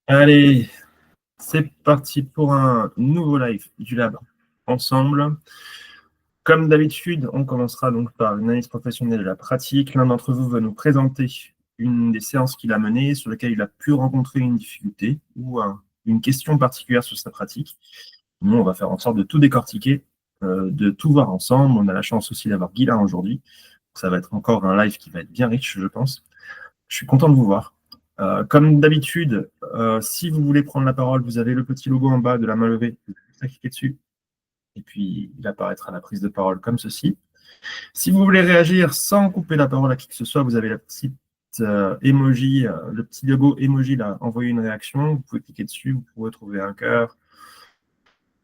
Allez, c'est parti pour un nouveau live du Lab ensemble. Comme d'habitude, on commencera donc par une analyse professionnelle de la pratique. L'un d'entre vous va nous présenter une des séances qu'il a menées sur laquelle il a pu rencontrer une difficulté ou une question particulière sur sa pratique. Nous, on va faire en sorte de tout décortiquer, de tout voir ensemble. On a la chance aussi d'avoir Guilain aujourd'hui. Ça va être encore un live qui va être bien riche, je pense. Je suis content de vous voir. Comme d'habitude, si vous voulez prendre la parole, vous avez le petit logo en bas de la main levée, vous pouvez cliquer dessus, et puis il apparaîtra la prise de parole comme ceci. Si vous voulez réagir sans couper la parole à qui que ce soit, vous avez la petite emoji, le petit logo emoji là, envoyer une réaction, vous pouvez cliquer dessus, vous pourrez trouver un cœur,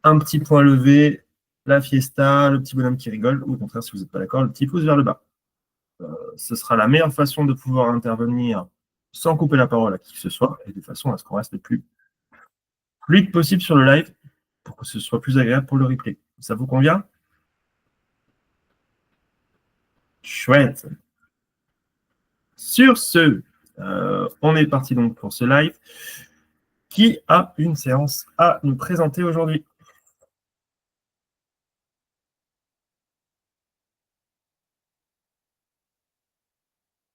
un petit point levé, la fiesta, le petit bonhomme qui rigole, ou au contraire, si vous n'êtes pas d'accord, le petit pouce vers le bas. Ce sera la meilleure façon de pouvoir intervenir sans couper la parole à qui que ce soit, et de façon à ce qu'on reste le plus fluide possible sur le live, pour que ce soit plus agréable pour le replay. Ça vous convient? Chouette. Sur ce, on est parti donc pour ce live. Qui a une séance à nous présenter aujourd'hui?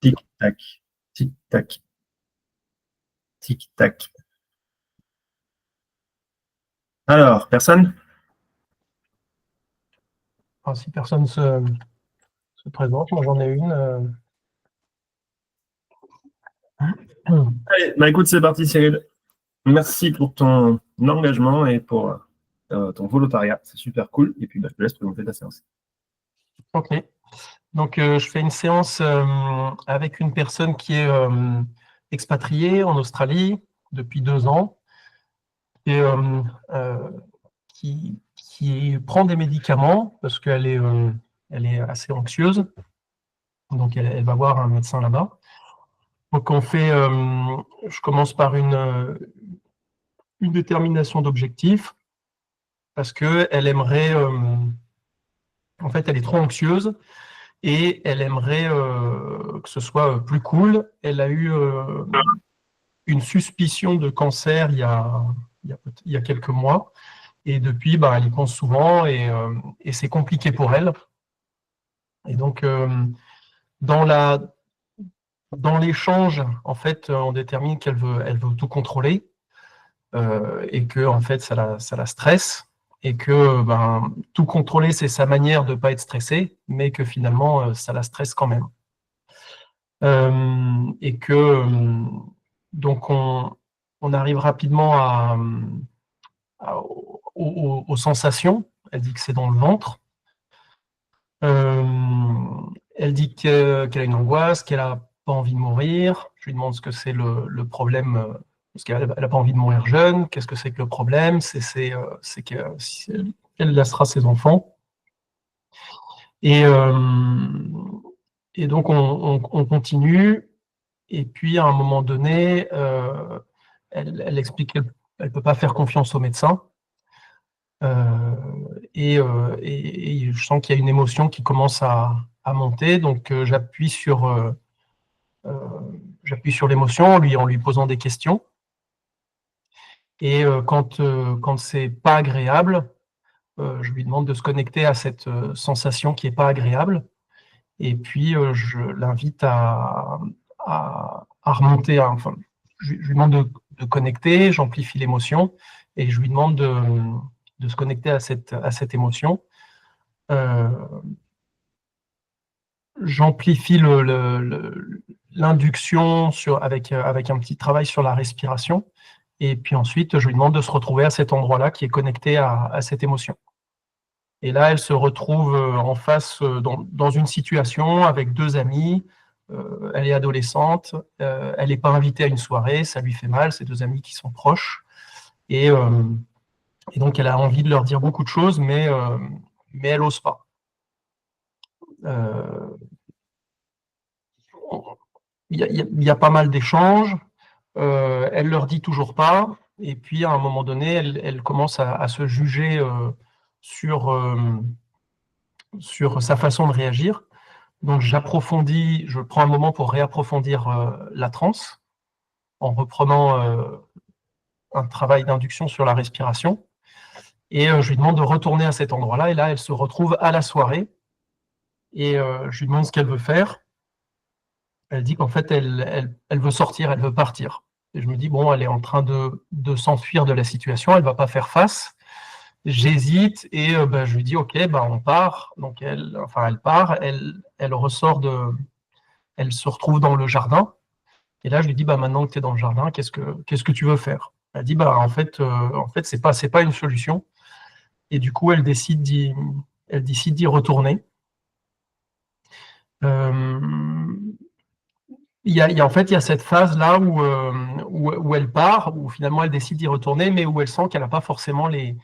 Tic-tac, tic-tac, tic-tac. Alors, personne? Enfin, si personne se présente, moi j'en ai une. Allez, bah écoute, c'est parti Cyril. Merci pour ton engagement et pour ton volontariat. C'est super cool. Et puis, bah, je te laisse présenter ta séance. Ok. Donc, je fais une séance avec une personne qui est expatriée en Australie depuis 2 ans et qui prend des médicaments parce qu'elle est assez anxieuse. Donc, elle va voir un médecin là-bas. Donc, je commence par une détermination d'objectif parce qu'elle aimerait, en fait, elle est trop anxieuse et elle aimerait que ce soit plus cool. Elle a eu une suspicion de cancer il y a quelques mois et depuis, elle y pense souvent et c'est compliqué pour elle. Et donc, dans l'échange, en fait, on détermine elle veut tout contrôler et que en fait, ça la stresse. Et que tout contrôler, c'est sa manière de ne pas être stressé, mais que finalement, ça la stresse quand même. Et que donc on arrive rapidement aux sensations. Elle dit que c'est dans le ventre. Elle dit qu'elle a une angoisse, qu'elle n'a pas envie de mourir. Je lui demande ce que c'est le problème, parce qu'elle n'a pas envie de mourir jeune. Qu'est-ce que c'est que le problème? C'est qu'elle laissera ses enfants. Et donc on continue. Et puis, à un moment donné, elle explique qu'elle ne peut pas faire confiance au médecin. Et je sens qu'il y a une émotion qui commence à monter. Donc, j'appuie sur l'émotion en lui posant des questions. Et quand c'est pas agréable, je lui demande de se connecter à cette sensation qui n'est pas agréable. Et puis, je l'invite à remonter, enfin, je lui demande de connecter, j'amplifie l'émotion et je lui demande de se connecter à cette émotion. J'amplifie l'induction avec un petit travail sur la respiration et puis ensuite, je lui demande de se retrouver à cet endroit-là qui est connecté à cette émotion. Et là, elle se retrouve en face dans une situation avec 2 amis. Elle est adolescente, elle n'est pas invitée à une soirée, ça lui fait mal, ces 2 amis qui sont proches. Et donc, elle a envie de leur dire beaucoup de choses, mais elle n'ose pas. Il y a pas mal d'échanges. Elle ne leur dit toujours pas. Et puis, à un moment donné, elle commence à se juger sur sa façon de réagir. Donc, je prends un moment pour réapprofondir la transe en reprenant un travail d'induction sur la respiration. Et je lui demande de retourner à cet endroit-là. Et là, elle se retrouve à la soirée. Et je lui demande ce qu'elle veut faire. Elle dit qu'en fait, elle veut sortir, elle veut partir. Et je me dis, bon, elle est en train de s'enfuir de la situation, elle ne va pas faire face. J'hésite et je lui dis, OK, on part. Donc, elle part, elle ressort elle se retrouve dans le jardin. Et là, je lui dis, maintenant que tu es dans le jardin, qu'est-ce que tu veux faire? Elle dit, en fait, c'est pas une solution. Et du coup, elle décide d'y retourner. En fait, il y a cette phase-là où elle part, où finalement elle décide d'y retourner, mais où elle sent qu'elle n'a pas forcément les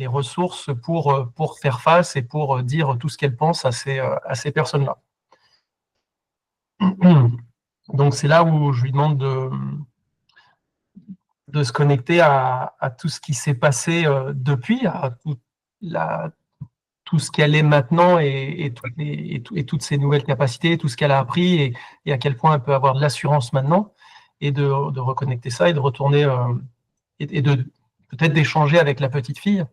ressources pour faire face et pour dire tout ce qu'elle pense à ces personnes-là. Donc, c'est là où je lui demande de se connecter à tout ce qui s'est passé depuis, à tout ce qu'elle est maintenant et toutes ses nouvelles capacités, tout ce qu'elle a appris et à quel point elle peut avoir de l'assurance maintenant, et de reconnecter ça et de retourner et de peut-être d'échanger avec la petite fille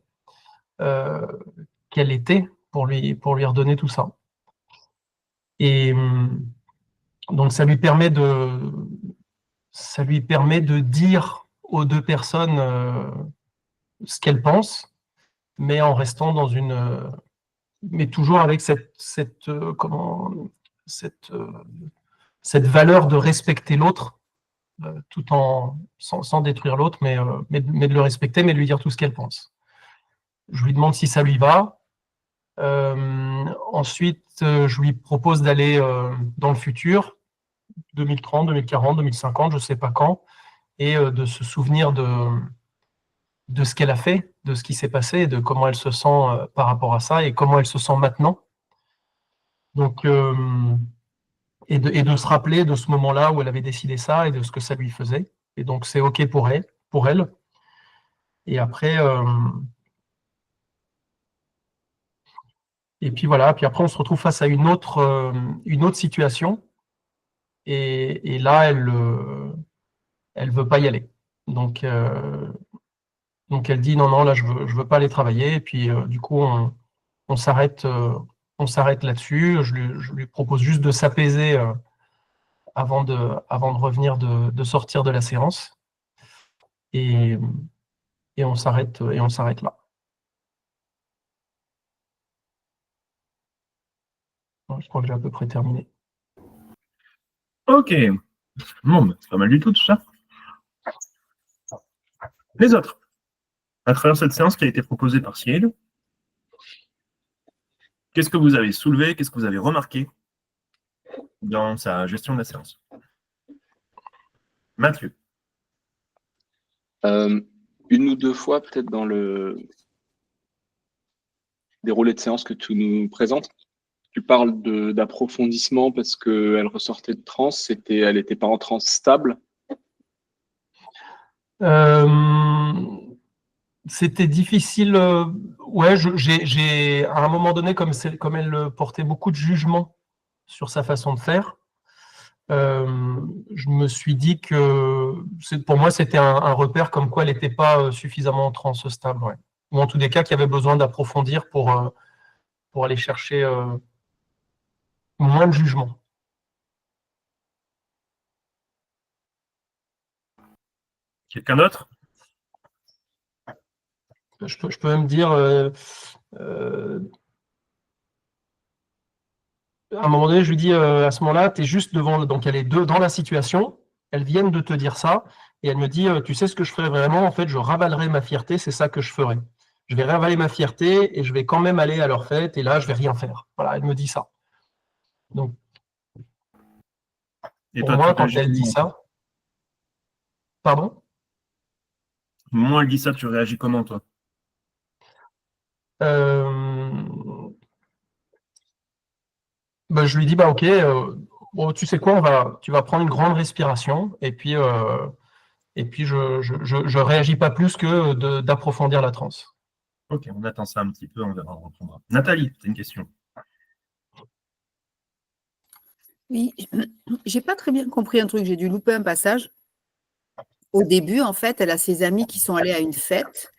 qu'elle était pour lui redonner tout ça. Et donc ça lui permet de dire aux deux personnes ce qu'elles pensent, mais en restant dans mais toujours avec cette valeur de respecter l'autre, tout sans détruire l'autre, mais de le respecter, mais de lui dire tout ce qu'elle pense. Je lui demande si ça lui va. Ensuite, je lui propose d'aller dans le futur, 2030, 2040, 2050, je ne sais pas quand, et de se souvenir de ce qu'elle a fait, de ce qui s'est passé, de comment elle se sent par rapport à ça et comment elle se sent maintenant. Donc, et de se rappeler de ce moment-là où elle avait décidé ça et de ce que ça lui faisait. Et donc, c'est OK pour elle. Et après, et puis voilà, puis après, on se retrouve face à une autre situation. Et là, elle veut pas y aller. Donc elle dit non, là, je veux pas aller travailler. Et puis, du coup, on s'arrête là-dessus. Je lui propose juste de s'apaiser avant de revenir, de sortir de la séance. Et on s'arrête là. Je crois que j'ai à peu près terminé. Ok. Bon, c'est pas mal du tout ça. Les autres, à travers cette séance qui a été proposée par Cyril, qu'est-ce que vous avez soulevé, qu'est-ce que vous avez remarqué dans sa gestion de la séance? Mathieu. Une ou deux fois, peut-être dans le déroulé de séance que tu nous présentes, tu parles d'approfondissement parce qu'elle ressortait de transe, elle n'était pas en transe stable. C'était difficile. Ouais, à un moment donné, comme elle portait beaucoup de jugement sur sa façon de faire, je me suis dit que pour moi, c'était un repère comme quoi elle n'était pas suffisamment en transe stable. Ouais. Ou en tous des cas, qu'il y avait besoin d'approfondir pour aller chercher moins de jugement. Quelqu'un d'autre? Je peux même dire, à un moment donné, je lui dis, à ce moment-là, tu es juste devant, donc elle est dans la situation, elles viennent de te dire ça, et elle me dit, tu sais ce que je ferais vraiment, en fait, je ravalerais ma fierté, c'est ça que je ferais. Je vais ravaler ma fierté, et je vais quand même aller à leur fête, et là, je vais rien faire. Voilà, elle me dit ça. Donc, Et pour toi, moi, tu quand réagis elle dit comment? ça, pardon? Moi, elle dit ça, tu réagis comment, toi? Je lui dis, ok, bon, tu sais quoi, tu vas prendre une grande respiration, et puis je réagis pas plus que d'approfondir la transe. Ok, on attend ça un petit peu, on verra, on reprendra. Nathalie, tu as une question? Oui, j'ai pas très bien compris un truc, j'ai dû louper un passage. au début, en fait, elle a ses amis qui sont allés à une fête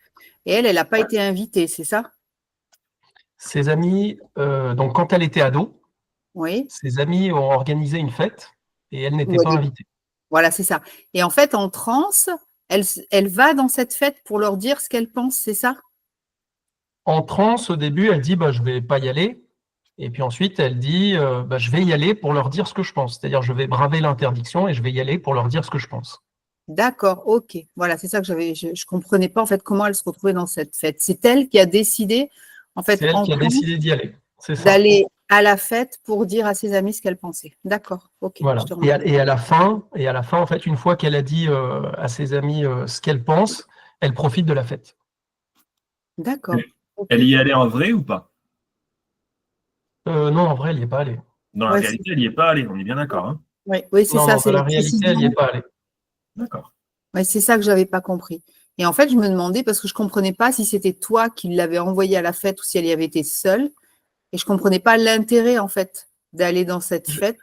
et elle n'a pas été invitée, c'est ça? Ses amis, donc quand elle était ado, Oui. ses amis ont organisé une fête et elle n'était Oui. pas invitée. Voilà, c'est ça. Et en fait, en transe, elle va dans cette fête pour leur dire ce qu'elle pense, c'est ça? En transe, au début, elle dit je ne vais pas y aller. Et puis ensuite, elle dit je vais y aller pour leur dire ce que je pense. C'est-à-dire, je vais braver l'interdiction et je vais y aller pour leur dire ce que je pense. D'accord, ok. Voilà, c'est ça que je ne comprenais pas en fait comment elle se retrouvait dans cette fête. C'est elle qui a décidé, en fait, C'est elle en qui a transe, décidé d'y aller. C'est ça. d'aller à la fête pour dire à ses amis ce qu'elle pensait. D'accord, ok. Voilà. Je te remercie. Et à la fin, en fait, une fois qu'elle a dit à ses amis ce qu'elle pense, elle profite de la fête. D'accord. ok. Elle y est allée en vrai ou pas? Non, en vrai, elle n'y est pas allée. Dans la Ouais, réalité, elle n'y est pas allée, on est bien d'accord. Hein? oui, c'est Non, ça, non, c'est dans la la réalité, elle n'y précision. est pas allée. D'accord. Ouais, c'est ça que je n'avais pas compris. Et en fait, je me demandais, parce que je ne comprenais pas si c'était toi qui l'avais envoyée à la fête ou si elle y avait été seule. Et je ne comprenais pas l'intérêt, en fait, d'aller dans cette fête.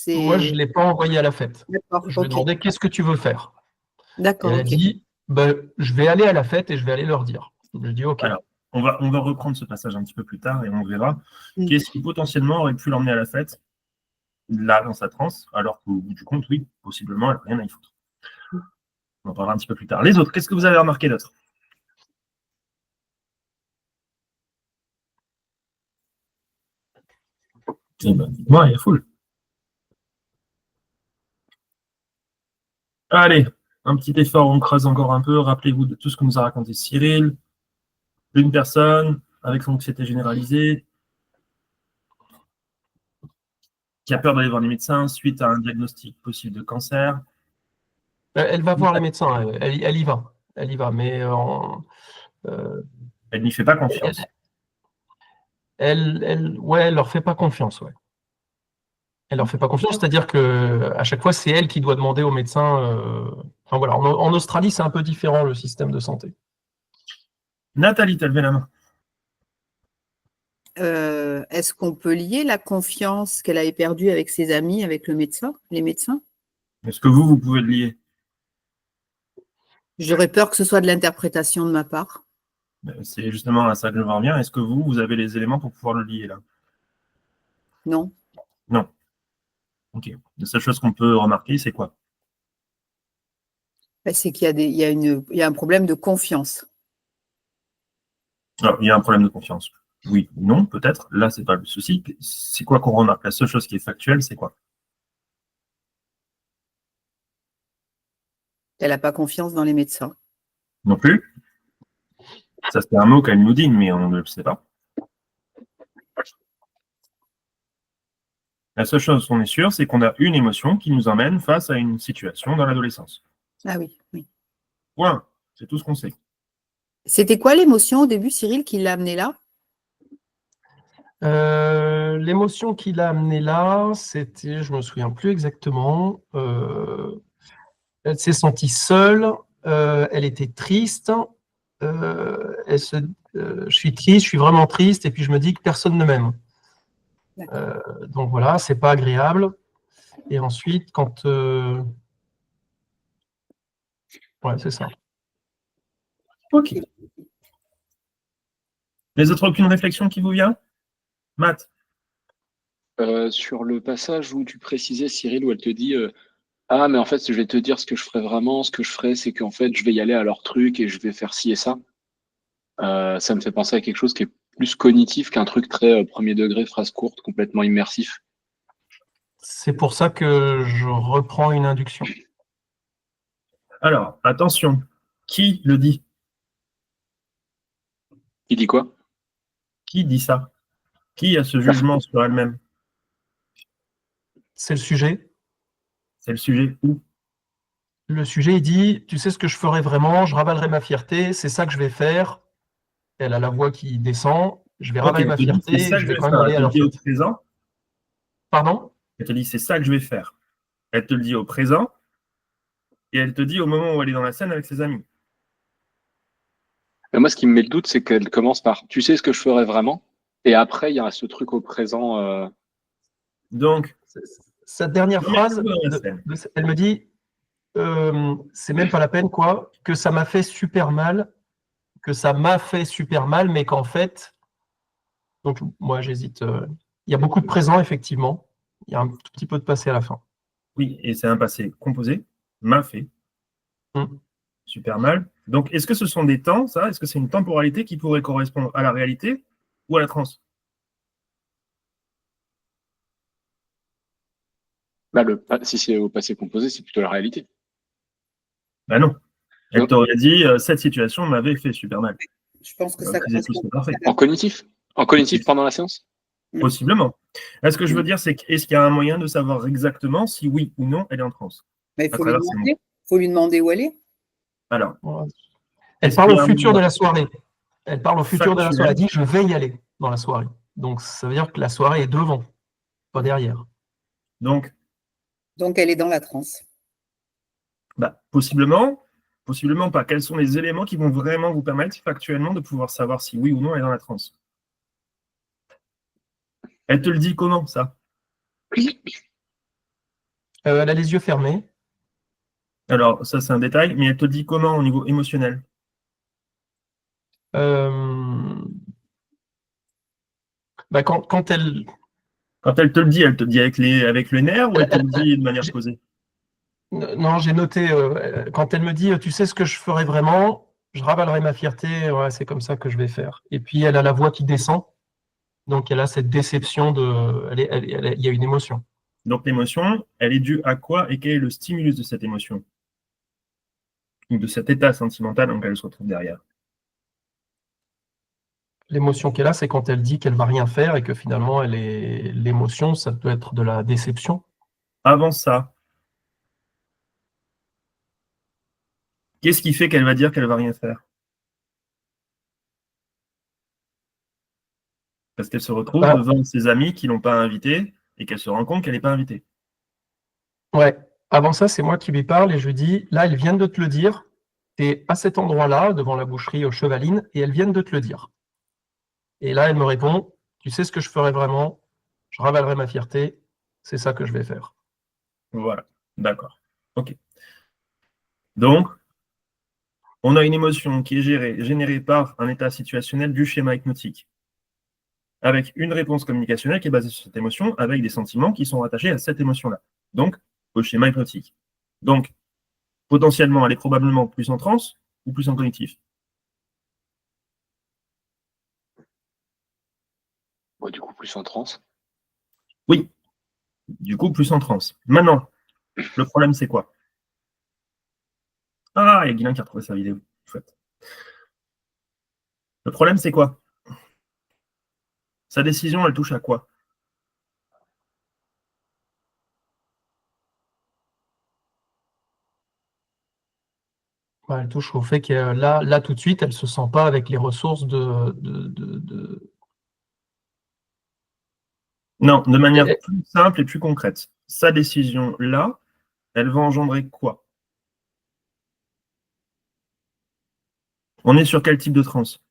Moi, je ne C'est l'ai pas envoyée à la fête. d'accord, Je lui ai ok. demandé qu'est-ce que tu veux faire. Et D'accord, elle a ok. dit je vais aller à la fête et je vais aller leur dire. Je dis ok. Alors, on va reprendre ce passage un petit peu plus tard et on verra Mm. qu'est-ce qui potentiellement aurait pu l'emmener à la fête, là, dans sa transe, alors qu'au bout du compte, oui, possiblement, elle n'a rien à y foutre. On en parlera un petit peu plus tard. Les autres, qu'est-ce que vous avez remarqué d'autre? Moi, il y a full. Allez, un petit effort, on creuse encore un peu. Rappelez-vous de tout ce que nous a raconté Cyril. Une personne avec son anxiété généralisée qui a peur d'aller voir les médecins suite à un diagnostic possible de cancer. Elle va voir les médecins. Elle y va. Elle y va. Mais Elle n'y fait pas confiance. elle leur fait pas confiance. Ouais. Elle leur fait pas confiance. C'est-à-dire que à chaque fois, c'est elle qui doit demander au médecin. Enfin voilà. En Australie, c'est un peu différent le système de santé. Nathalie, t'as levé la main. Est-ce qu'on peut lier la confiance qu'elle avait perdue avec ses amis, avec le médecin, les médecins? Est-ce que vous pouvez le lier? J'aurais peur que ce soit de l'interprétation de ma part. C'est justement à ça que je veux en venir. Est-ce que vous avez les éléments pour pouvoir le lier là? Non. Non. Ok. La seule chose qu'on peut remarquer, c'est quoi? C'est qu'il y a un problème de confiance. Alors, il y a un problème de confiance. Oui, non, peut-être. Là, c'est pas le souci. C'est quoi qu'on remarque? La seule chose qui est factuelle, c'est quoi? Elle n'a pas confiance dans les médecins. Non plus. Ça, c'est un mot qu'elle nous dit, mais on ne le sait pas. La seule chose qu'on est sûr, c'est qu'on a une émotion qui nous emmène face à une situation dans l'adolescence. Ah oui, oui. Point. C'est tout ce qu'on sait. C'était quoi l'émotion au début, Cyril, qui l'a amené là? L'émotion qui l'a amenée là, c'était, je me souviens plus exactement. Elle s'est sentie seule. Elle était triste. Je suis triste, je suis vraiment triste, et puis je me dis que personne ne m'aime. Donc voilà, c'est pas agréable. Et ensuite, quand ouais, c'est ça. Ok. Les autres, aucune réflexion qui vous vient? Matt? Sur le passage où tu précisais, Cyril, où elle te dit ah, mais en fait, je vais te dire ce que je ferais vraiment. Ce que je ferais, c'est qu'en fait, je vais y aller à leur truc et je vais faire ci et ça. Ça me fait penser à quelque chose qui est plus cognitif qu'un truc très premier degré, phrase courte, complètement immersif. C'est pour ça que je reprends une induction. Alors, attention. Qui le dit? Il dit quoi? Qui dit ça? Qui a ce jugement sur elle-même? C'est le sujet. C'est le sujet où? Le sujet, il dit, tu sais ce que je ferais vraiment, je ravalerais ma fierté, c'est ça que je vais faire. Elle a la voix qui descend, je vais ravaler ma elle te dit, c'est fierté, ça et que je je vais vais quand même faire. aller Elle à te le leur dit au fête. présent. Pardon? Elle te dit, c'est ça que je vais faire. Elle te le dit au présent. Et elle te dit au moment où elle est dans la scène avec ses amis. Mais moi, ce qui me met le doute, c'est qu'elle commence par tu sais ce que je ferais vraiment. Et après, il y a ce truc au présent. Donc, Cette dernière phrase, remettez-vous dans la scène. elle me dit, c'est même pas la peine, quoi, que ça m'a fait super mal, mais qu'en fait, donc moi j'hésite. Il y a beaucoup de présent, effectivement. Il y a un tout petit peu de passé à la fin. Oui, et c'est un passé composé, m'a fait, Mm. super mal. Donc, est-ce que ce sont des temps, ça? Est-ce que c'est une temporalité qui pourrait correspondre à la réalité ou à la transe? Bah, si c'est au passé composé, c'est plutôt la réalité. Ben non. Elle Non. t'aurait dit, cette situation m'avait fait super mal. Je pense que Bah, ça vous êtes tous correspond. parfait. En cognitif? En cognitif pendant la séance? Possiblement. Là, ce que je veux dire, c'est est-ce qu'il y a un moyen de savoir exactement si oui ou non elle est en transe Mais il à faut lui travers ces mots? demander. Il faut lui demander où elle est. Alors, Ouais. Elle est-ce parle qu'il y au a un futur de moyen la soirée. Elle parle au futur de la soirée. Elle factuel? dit, je vais y aller dans la soirée. Donc, ça veut dire que la soirée est devant, pas derrière. Donc, Donc, elle est dans la transe. bah, possiblement pas. Quels sont les éléments qui vont vraiment vous permettre factuellement de pouvoir savoir si oui ou non elle est dans la transe? Elle te le dit comment, ça? Elle a les yeux fermés. Alors, ça, c'est un détail, mais elle te le dit comment au niveau émotionnel? Euh, bah, quand elle, Quand elle te le dit avec le nerf ou elle te le dit de manière posée? non, j'ai noté, quand elle me dit, tu sais ce que je ferai vraiment, je ravalerai ma fierté, ouais, c'est comme ça que je vais faire. Et puis, elle a la voix qui descend, donc elle a cette déception il y a une émotion. Donc, l'émotion, elle est due à quoi et quel est le stimulus de cette émotion? Ou de cet état sentimental dans lequel elle se retrouve derrière? L'émotion qu'elle a, c'est quand elle dit qu'elle va rien faire et que finalement, l'émotion, ça peut être de la déception. Avant ça, qu'est-ce qui fait qu'elle va dire qu'elle va rien faire? Parce qu'elle se retrouve Bah, devant ses amis qui l'ont pas invitée et qu'elle se rend compte qu'elle n'est pas invitée. ouais. Avant ça, c'est moi qui lui parle et je lui dis, là, elles viennent de te le dire, tu es à cet endroit-là, devant la boucherie aux Chevalines, et elles viennent de te le dire. Et là, elle me répond, tu sais ce que je ferai vraiment, je ravalerai ma fierté, c'est ça que je vais faire. Voilà, d'accord. Ok. Donc, on a une émotion qui est générée par un état situationnel du schéma hypnotique, avec une réponse communicationnelle qui est basée sur cette émotion, avec des sentiments qui sont rattachés à cette émotion-là, donc au schéma hypnotique. Donc, potentiellement, elle est probablement plus en transe ou plus en cognitif. Bon, du coup, plus en transe. Oui, du coup, plus en transe. Maintenant, le problème, c'est quoi? Ah, il y a Guilain qui a retrouvé sa vidéo. Chouette. Le problème, c'est quoi? Sa décision, elle touche à quoi? Ouais, elle touche au fait que là, tout de suite, elle ne se sent pas avec les ressources Non, de manière Eh, plus simple et plus concrète. Sa décision, là, elle va engendrer quoi? On est sur quel type de transe?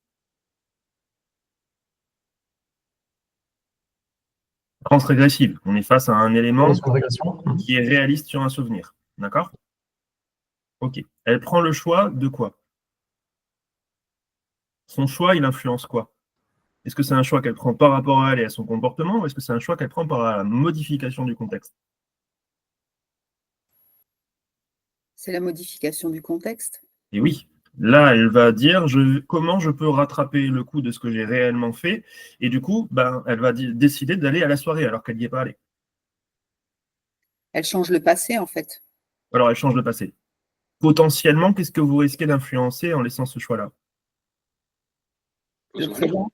Transe régressive. On est face à un élément sur une régression. qui est réaliste sur un souvenir. D'accord? Ok. Elle prend le choix de quoi? Son choix, il influence quoi? Est-ce que c'est un choix qu'elle prend par rapport à elle et à son comportement, ou est-ce que c'est un choix qu'elle prend par la modification du contexte? C'est la modification du contexte. Et oui, là, elle va dire comment je peux rattraper le coup de ce que j'ai réellement fait, et du coup, ben, elle va décider d'aller à la soirée alors qu'elle n'y est pas allée. Elle change le passé, en fait. Alors, elle change le passé. Potentiellement, qu'est-ce que vous risquez d'influencer en laissant ce choix-là? Le présent.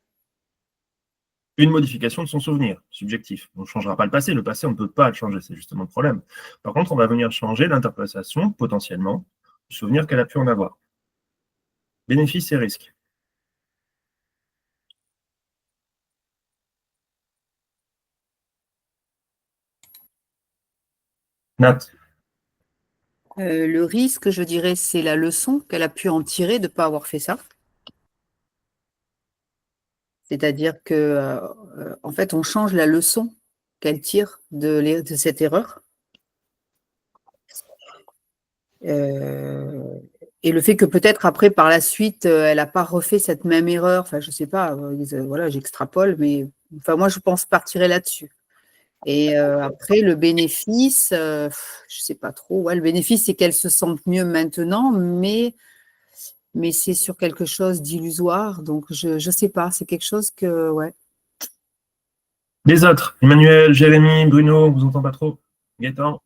Une modification de son souvenir, subjectif. On ne changera pas le passé, on ne peut pas le changer, c'est justement le problème. Par contre, on va venir changer l'interprétation, potentiellement, du souvenir qu'elle a pu en avoir. Bénéfices et risques. Nat, Le risque, je dirais, c'est la leçon qu'elle a pu en tirer de ne pas avoir fait ça. C'est-à-dire que, en fait, on change la leçon qu'elle tire de cette erreur. Et le fait que peut-être après, par la suite, elle n'a pas refait cette même erreur. Enfin, je sais pas. Voilà, j'extrapole, mais enfin, moi, je pense partirait là-dessus. Et après, le bénéfice, je sais pas trop. Ouais, le bénéfice, c'est qu'elle se sente mieux maintenant, mais c'est sur quelque chose d'illusoire. Donc, je sais pas. C'est quelque chose que, ouais. Les autres, Emmanuel, Jérémy, Bruno, on vous entend pas trop. Gaëtan,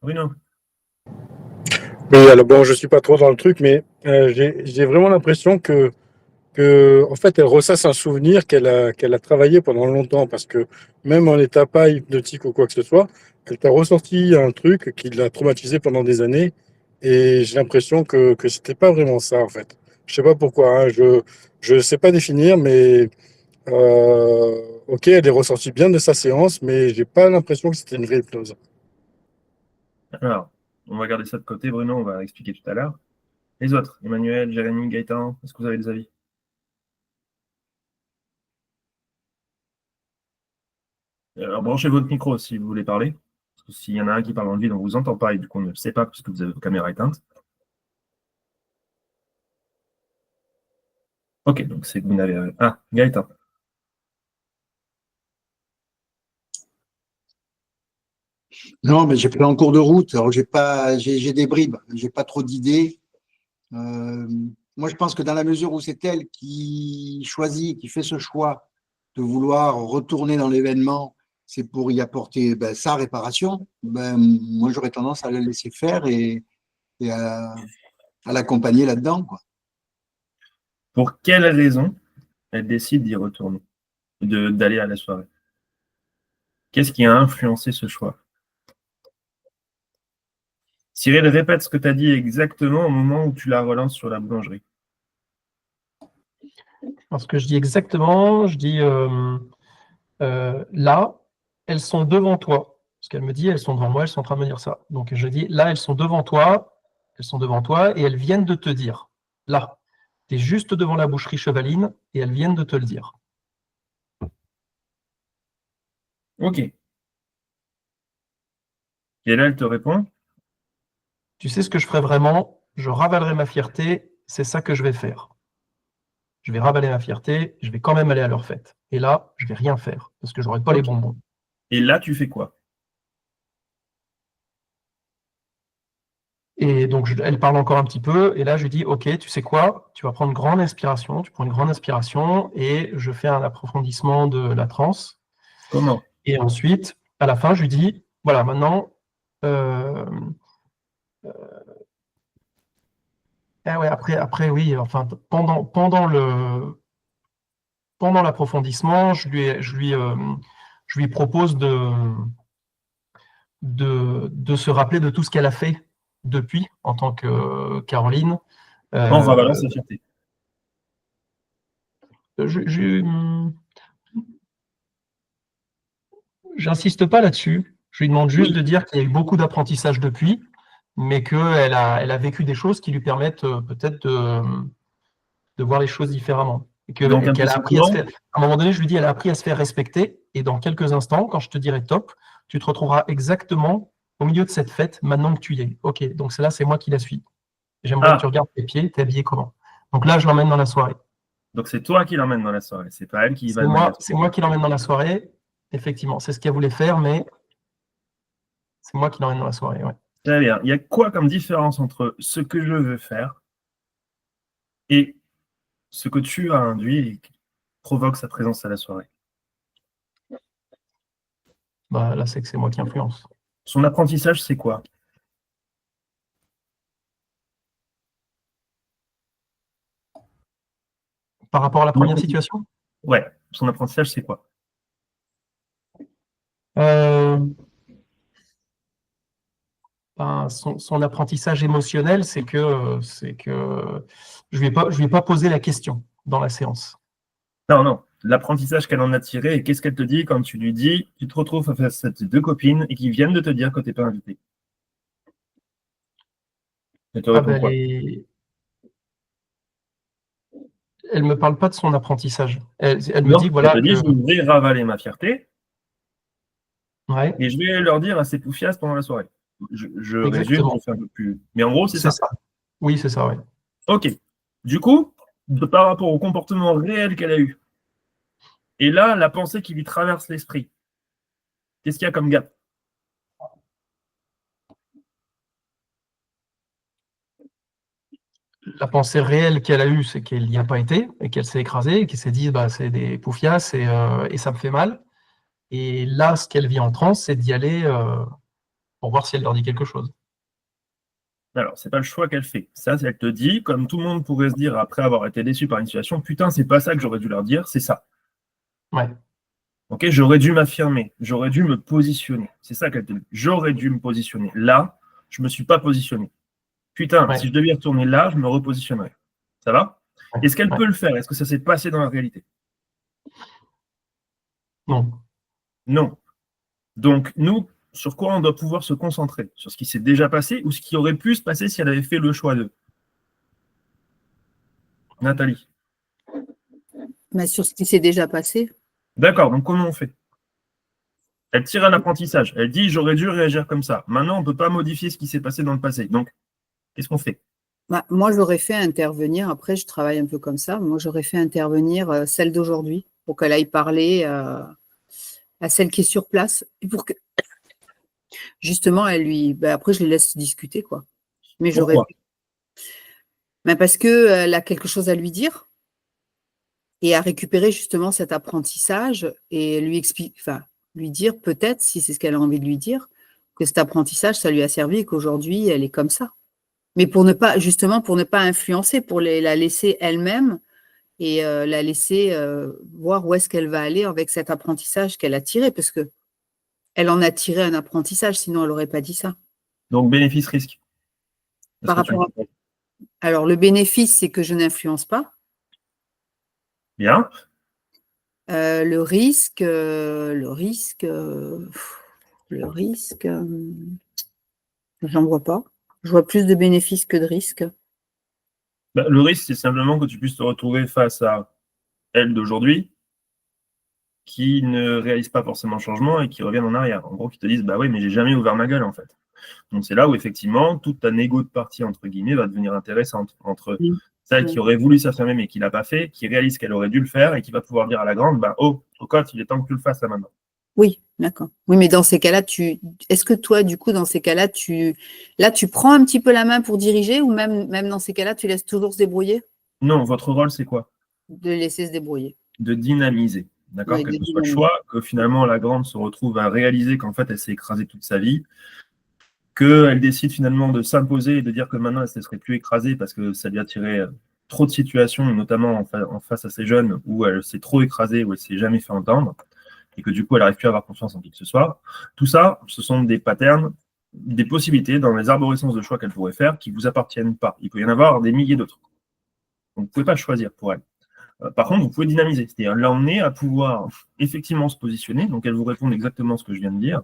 Bruno. Oui, alors bon, je suis pas trop dans le truc, mais j'ai vraiment l'impression que, en fait, elle ressasse un souvenir qu'elle a travaillé pendant longtemps, parce que même en n'étant pas hypnotique ou quoi que ce soit, elle t'a ressorti un truc qui l'a traumatisé pendant des années, et j'ai l'impression que c'était pas vraiment ça, en fait. Je sais pas pourquoi, hein, je sais pas définir, mais ok, elle est ressortie bien de sa séance, mais j'ai pas l'impression que c'était une vraie hypnose. Alors, on va garder ça de côté, Bruno, on va expliquer tout à l'heure. Les autres, Emmanuel, Jérémy, Gaëtan, est-ce que vous avez des avis? Alors, branchez votre micro si vous voulez parler. Parce que s'il y en a un qui parle en vide, on ne vous entend pas et du coup, on ne le sait pas parce que vous avez vos caméras éteintes. Ok, donc c'est que vous n'avez. Ah, Gaëtan. Non, mais j'ai pris en cours de route. Alors, j'ai des bribes, j'ai pas trop d'idées. Euh, Moi, je pense que dans la mesure où c'est elle qui choisit, qui fait ce choix de vouloir retourner dans l'événement, c'est pour y apporter sa réparation. Moi, j'aurais tendance à la laisser faire et à l'accompagner là-dedans, quoi. Pour quelle raison elle décide d'y retourner, d'aller à la soirée? Qu'est-ce qui a influencé ce choix? Cyril, répète ce que tu as dit exactement au moment où tu la relances sur la boulangerie. Parce que je dis exactement, je dis là, elles sont devant toi. Parce qu'elle me dit, elles sont devant moi, elles sont en train de me dire ça. Donc je dis, là, elles sont devant toi et elles viennent de te dire. Là, tu es juste devant la boucherie Chevaline et elles viennent de te le dire. Ok. Et là, elle te répond? Tu sais ce que je ferai vraiment? Je ravalerai ma fierté, c'est ça que je vais faire. Je vais ravaler ma fierté, je vais quand même aller à leur fête. Et là, je vais rien faire parce que j'aurai pas les bonbons. Et là, tu fais quoi? Et donc, elle parle encore un petit peu. Et là, je lui dis, OK, tu sais quoi? Tu vas prendre une grande inspiration. Tu prends une grande inspiration et je fais un approfondissement de la transe. Comment? Et ensuite, à la fin, je lui dis, voilà, maintenant, ah ouais, après, oui, enfin, pendant l'approfondissement, je lui propose de se rappeler de tout ce qu'elle a fait depuis en tant que Caroline. En ravalant sa fierté. J'insiste pas là-dessus. Je lui demande juste de dire qu'il y a eu beaucoup d'apprentissage depuis, mais qu'elle a vécu des choses qui lui permettent peut-être de voir les choses différemment. Et Donc, qu'elle a appris à se implicitement, faire. À un moment donné, je lui dis, elle a appris à se faire respecter. Et dans quelques instants, quand je te dirai top, tu te retrouveras exactement au milieu de cette fête, maintenant que tu y es. Ok, donc celle-là, c'est moi qui la suis. J'aimerais que tu regardes tes pieds, t'es habillé comment. Donc là, je l'emmène dans la soirée. donc c'est toi qui l'emmène dans la soirée, c'est pas elle qui va le C'est moi qui l'emmène dans la soirée. Effectivement, c'est ce qu'elle voulait faire, mais c'est moi qui l'emmène dans la soirée. Ouais. Très bien. Il y a quoi comme différence entre ce que je veux faire et ce que tu as induit et qui provoque sa présence à la soirée? Bah, là, c'est que c'est moi qui influence. Son apprentissage, c'est quoi? Par rapport à la première situation? Ouais, son apprentissage, c'est quoi? Son apprentissage émotionnel, c'est que je lui ai pas posé la question dans la séance. Non. L'apprentissage qu'elle en a tiré et qu'est-ce qu'elle te dit quand tu lui dis, tu te retrouves face à tes deux copines et qui viennent de te dire que tu n'es pas invité? Elle te répond quoi? Elle me parle pas de son apprentissage. Elle me Non, dit, elle voilà, te dit, je vais ravaler ma fierté ouais. et je vais leur dire à ces poufias pendant la soirée. je résume, Exactement. je fais un peu plus. Mais en gros, c'est C'est ça. ça. Oui, c'est ça, oui. Ok. Du coup, par rapport au comportement réel qu'elle a eu, et là, la pensée qui lui traverse l'esprit, qu'est-ce qu'il y a comme gap? La pensée réelle qu'elle a eue, c'est qu'elle n'y a pas été et qu'elle s'est écrasée et qu'elle s'est dit, bah, c'est des poufias et ça me fait mal. Et là, ce qu'elle vit en transe, c'est d'y aller pour voir si elle leur dit quelque chose. Alors, c'est pas le choix qu'elle fait. Ça, elle te dit, comme tout le monde pourrait se dire après avoir été déçu par une situation, putain, c'est pas ça que j'aurais dû leur dire, c'est ça. Ouais. Ok, j'aurais dû m'affirmer, j'aurais dû me positionner. C'est ça qu'elle te dit. J'aurais dû me positionner. Là, je me suis pas positionné. Putain, Ouais. si je devais y retourner là, je me repositionnerais. Ça va? Est-ce qu'elle Ouais. peut le faire? Est-ce que ça s'est passé dans la réalité? Non. Non. Donc, nous, sur quoi on doit pouvoir se concentrer? Sur ce qui s'est déjà passé ou ce qui aurait pu se passer si elle avait fait le choix de Nathalie. Mais sur ce qui s'est déjà passé, D'accord, donc comment on fait? Elle tire un apprentissage. Elle dit j'aurais dû réagir comme ça. Maintenant, on ne peut pas modifier ce qui s'est passé dans le passé. Donc, qu'est-ce qu'on fait? bah, moi, j'aurais fait intervenir, après, je travaille un peu comme ça, moi, j'aurais fait intervenir celle d'aujourd'hui pour qu'elle aille parler à celle qui est sur place et pour que, justement, elle lui. Bah, après, je les laisse discuter, quoi. Mais j'aurais. Pourquoi? Mais parce qu'elle a quelque chose à lui dire et à récupérer justement cet apprentissage et lui expliquer, enfin, lui dire peut-être, si c'est ce qu'elle a envie de lui dire, que cet apprentissage, ça lui a servi et qu'aujourd'hui, elle est comme ça. Mais pour ne pas, justement, pour ne pas influencer, pour la laisser elle-même et la laisser voir où est-ce qu'elle va aller avec cet apprentissage qu'elle a tiré, parce que elle en a tiré un apprentissage, sinon elle n'aurait pas dit ça. Donc, bénéfice-risque. Est-ce Par que tu rapport me à... Alors, le bénéfice, c'est que je n'influence pas. Bien. Le risque, j'en vois pas. Je vois plus de bénéfices que de risques. Bah, le risque, c'est simplement que tu puisses te retrouver face à elle d'aujourd'hui qui ne réalise pas forcément le changement et qui reviennent en arrière. En gros, qui te disent bah oui, mais j'ai jamais ouvert ma gueule en fait. Donc c'est là où effectivement toute ta négo de partie entre guillemets va devenir intéressante entre celle qui aurait voulu s'affirmer mais qui l'a pas fait, qui réalise qu'elle aurait dû le faire et qui va pouvoir dire à la grande bah oh cocotte, il est temps que tu le fasses là maintenant. Oui, d'accord. Oui, mais dans ces cas-là, est-ce que toi, du coup, dans ces cas-là, tu prends un petit peu la main pour diriger ou même dans ces cas-là, tu laisses toujours se débrouiller? Non, votre rôle c'est quoi? De laisser se débrouiller. De dynamiser. D'accord, Oui, quel de que soit le dynamiser. choix, que finalement la grande se retrouve à réaliser qu'en fait elle s'est écrasée toute sa vie, qu'elle décide finalement de s'imposer et de dire que maintenant elle ne se serait plus écrasée parce que ça lui a tiré trop de situations, notamment en face à ces jeunes où elle s'est trop écrasée, où elle ne s'est jamais fait entendre, et que du coup elle n'arrive plus à avoir confiance en qui que ce soit. Tout ça, ce sont des patterns, des possibilités dans les arborescences de choix qu'elle pourrait faire qui ne vous appartiennent pas. Il peut y en avoir des milliers d'autres. Donc, vous ne pouvez pas choisir pour elle. Par contre, vous pouvez dynamiser, c'est-à-dire l'emmener à pouvoir effectivement se positionner, donc elle vous répond exactement ce que je viens de dire,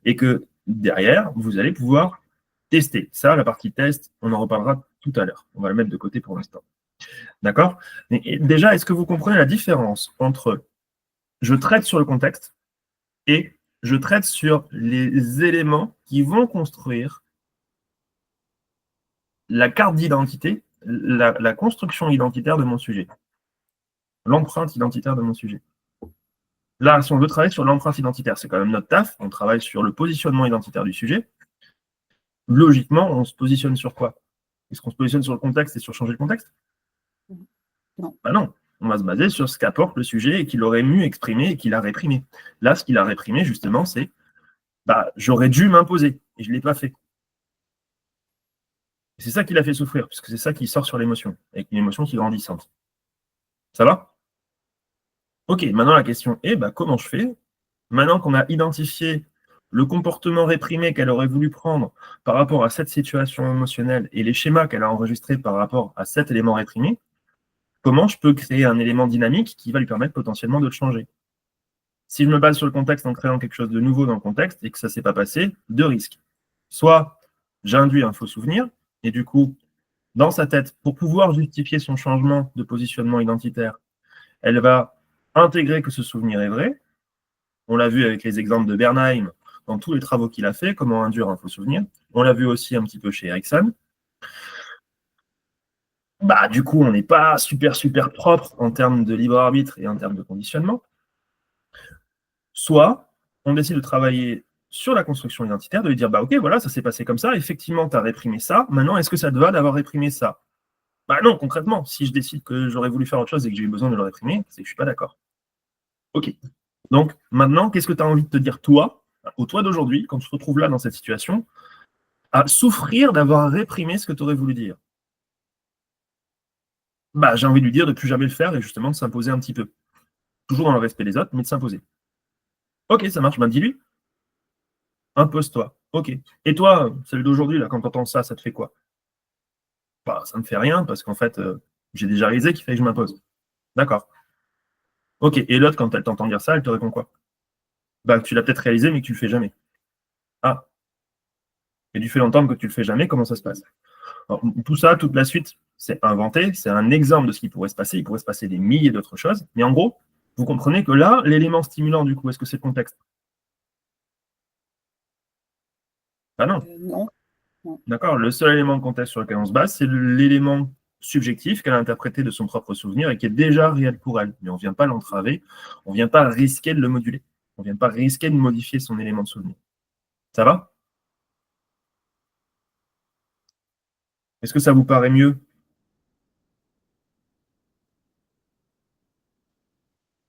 et que derrière, vous allez pouvoir tester. Ça, la partie test, on en reparlera tout à l'heure. On va le mettre de côté pour l'instant. D'accord? Déjà, est-ce que vous comprenez la différence entre je traite sur le contexte et je traite sur les éléments qui vont construire la carte d'identité, la construction identitaire de mon sujet, l'empreinte identitaire de mon sujet. Là, si on veut travailler sur l'empreinte identitaire, c'est quand même notre taf, on travaille sur le positionnement identitaire du sujet. Logiquement, on se positionne sur quoi? Est-ce qu'on se positionne sur le contexte et sur changer le contexte? Non. Bah non, on va se baser sur ce qu'apporte le sujet et qu'il aurait mieux exprimé et qu'il a réprimé. Là, ce qu'il a réprimé, justement, c'est bah, j'aurais dû m'imposer et je ne l'ai pas fait. C'est ça qui l'a fait souffrir, puisque c'est ça qui sort sur l'émotion, avec une émotion qui est grandissante. Ça va? Ok, maintenant la question est bah, comment je fais? Maintenant qu'on a identifié le comportement réprimé qu'elle aurait voulu prendre par rapport à cette situation émotionnelle et les schémas qu'elle a enregistrés par rapport à cet élément réprimé, comment je peux créer un élément dynamique qui va lui permettre potentiellement de le changer? Si je me base sur le contexte en créant quelque chose de nouveau dans le contexte et que ça ne s'est pas passé, deux risques. Soit j'induis un faux souvenir, et du coup, dans sa tête, pour pouvoir justifier son changement de positionnement identitaire, elle va intégrer que ce souvenir est vrai. On l'a vu avec les exemples de Bernheim, dans tous les travaux qu'il a fait, comment induire un faux souvenir. On l'a vu aussi un petit peu chez Erickson. Bah, du coup, on n'est pas super propre en termes de libre arbitre et en termes de conditionnement. Soit, on décide de travailler sur la construction identitaire, de lui dire, bah ok, voilà, ça s'est passé comme ça, effectivement, tu as réprimé ça, maintenant, est-ce que ça te va d'avoir réprimé ça? Bah non, concrètement, si je décide que j'aurais voulu faire autre chose et que j'ai eu besoin de le réprimer, c'est que je suis pas d'accord. Ok. Donc, maintenant, qu'est-ce que tu as envie de te dire, toi, au toi d'aujourd'hui, quand tu te retrouves là dans cette situation, à souffrir d'avoir réprimé ce que tu aurais voulu dire? Bah, j'ai envie de lui dire de plus jamais le faire et justement de s'imposer un petit peu. Toujours dans le respect des autres, mais de s'imposer. Ok, ça marche, ben dis-lui. Impose-toi. Ok. Et toi, celui d'aujourd'hui, là, quand tu entends ça, ça te fait quoi? Bah, ça me fait rien parce qu'en fait, j'ai déjà réalisé qu'il fallait que je m'impose. D'accord. Ok. Et l'autre, quand elle t'entend dire ça, elle te répond quoi? Bah, tu l'as peut-être réalisé, mais que tu le fais jamais. Ah. Et du fait d'entendre que tu le fais jamais, comment ça se passe? Alors, tout ça, toute la suite, c'est inventé, c'est un exemple de ce qui pourrait se passer. Il pourrait se passer des milliers d'autres choses. Mais en gros, vous comprenez que là, l'élément stimulant, du coup, est-ce que c'est le contexte? Ah non. Non. D'accord. Le seul élément de contexte sur lequel on se base, c'est l'élément subjectif qu'elle a interprété de son propre souvenir et qui est déjà réel pour elle. Mais on ne vient pas l'entraver, on ne vient pas risquer de le moduler. On ne vient pas risquer de modifier son élément de souvenir. Ça va? Est-ce que ça vous paraît mieux?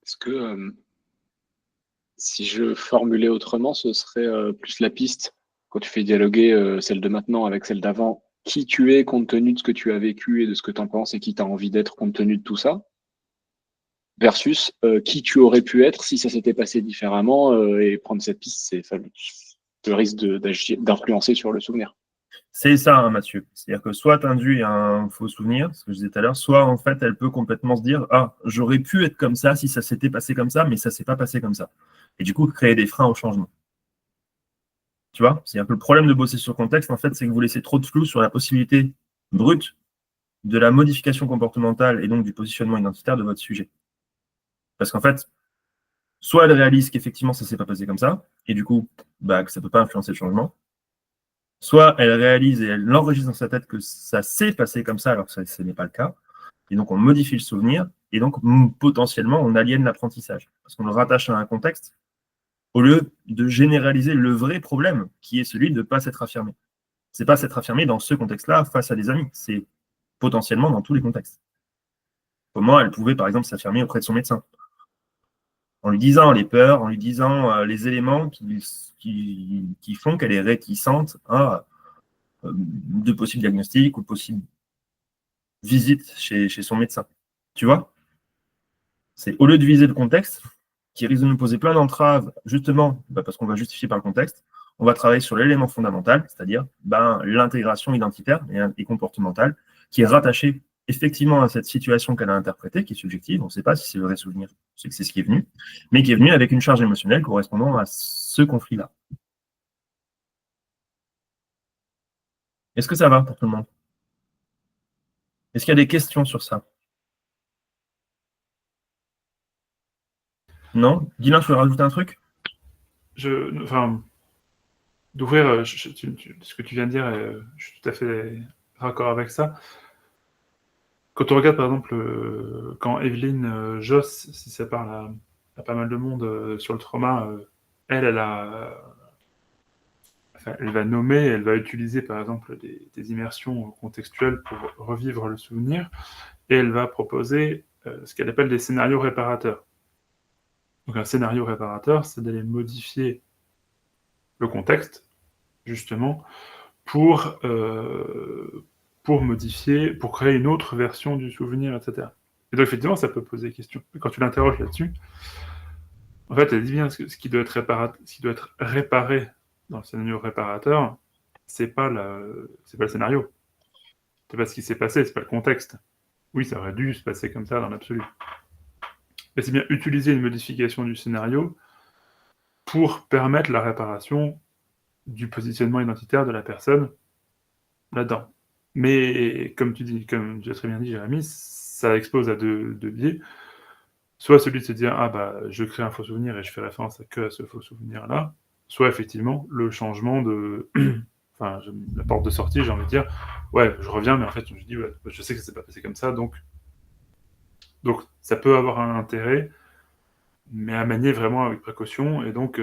Est-ce que si je formulais autrement, ce serait plus la piste, quand tu fais dialoguer celle de maintenant avec celle d'avant, qui tu es compte tenu de ce que tu as vécu et de ce que tu en penses et qui tu as envie d'être compte tenu de tout ça, versus qui tu aurais pu être si ça s'était passé différemment et prendre cette piste, c'est le risque d'influencer sur le souvenir. C'est ça, hein, Mathieu. C'est-à-dire que soit tu induis un faux souvenir, ce que je disais tout à l'heure, soit en fait elle peut complètement se dire, ah, j'aurais pu être comme ça si ça s'était passé comme ça, mais ça s'est pas passé comme ça. Et du coup, créer des freins au changement. Tu vois? C'est-à-dire que le problème de bosser sur contexte, en fait, c'est que vous laissez trop de flou sur la possibilité brute de la modification comportementale et donc du positionnement identitaire de votre sujet. Parce qu'en fait, soit elle réalise qu'effectivement ça ne s'est pas passé comme ça, et du coup, bah, que ça ne peut pas influencer le changement, soit elle réalise et elle enregistre dans sa tête que ça s'est passé comme ça alors que ce n'est pas le cas, et donc on modifie le souvenir, et donc potentiellement on aliène l'apprentissage, parce qu'on le rattache à un contexte, au lieu de généraliser le vrai problème, qui est celui de ne pas s'être affirmé. C'est pas s'être affirmé dans ce contexte-là face à des amis, c'est potentiellement dans tous les contextes. Comment elle pouvait, par exemple, s'affirmer auprès de son médecin, en lui disant les peurs, en lui disant les éléments qui font qu'elle est réticente à de possibles diagnostics ou de possibles visites chez son médecin. Tu vois? C'est au lieu de viser le contexte, qui risque de nous poser plein d'entraves, justement, parce qu'on va justifier par le contexte, on va travailler sur l'élément fondamental, c'est-à-dire l'intégration identitaire et comportementale, qui est rattachée effectivement à cette situation qu'elle a interprétée, qui est subjective, on ne sait pas si c'est le vrai souvenir, c'est que c'est ce qui est venu, mais qui est venu avec une charge émotionnelle correspondant à ce conflit-là. Est-ce que ça va pour tout le monde? Est-ce qu'il y a des questions sur ça? Non? Dylan, tu veux rajouter un truc? D'ouvrir ce que tu viens de dire, je suis tout à fait raccord avec ça. Quand on regarde, par exemple, quand Evelyne Joss, si ça parle à pas mal de monde sur le trauma, elle va nommer, elle va utiliser, par exemple, des immersions contextuelles pour revivre le souvenir, et elle va proposer ce qu'elle appelle des scénarios réparateurs. Donc un scénario réparateur, c'est d'aller modifier le contexte, justement, pour modifier, pour créer une autre version du souvenir, etc. Et donc, effectivement, ça peut poser question. Quand tu l'interroges là-dessus, en fait, elle dit bien ce qui doit être réparé dans le scénario réparateur, c'est pas le scénario. C'est pas ce qui s'est passé, c'est pas le contexte. Oui, ça aurait dû se passer comme ça dans l'absolu. Mais c'est bien utiliser une modification du scénario pour permettre la réparation du positionnement identitaire de la personne là-dedans. Mais comme tu as très bien dit, Jérémy, ça expose à deux biais. Soit celui de se dire, ah bah, je crée un faux souvenir et je fais référence que à ce faux souvenir-là, soit effectivement le changement de... enfin, la porte de sortie, j'ai envie de dire, ouais, je reviens, mais en fait, je me dis, ouais, je sais que ça s'est pas passé comme ça, donc ça peut avoir un intérêt, mais à manier vraiment avec précaution, et donc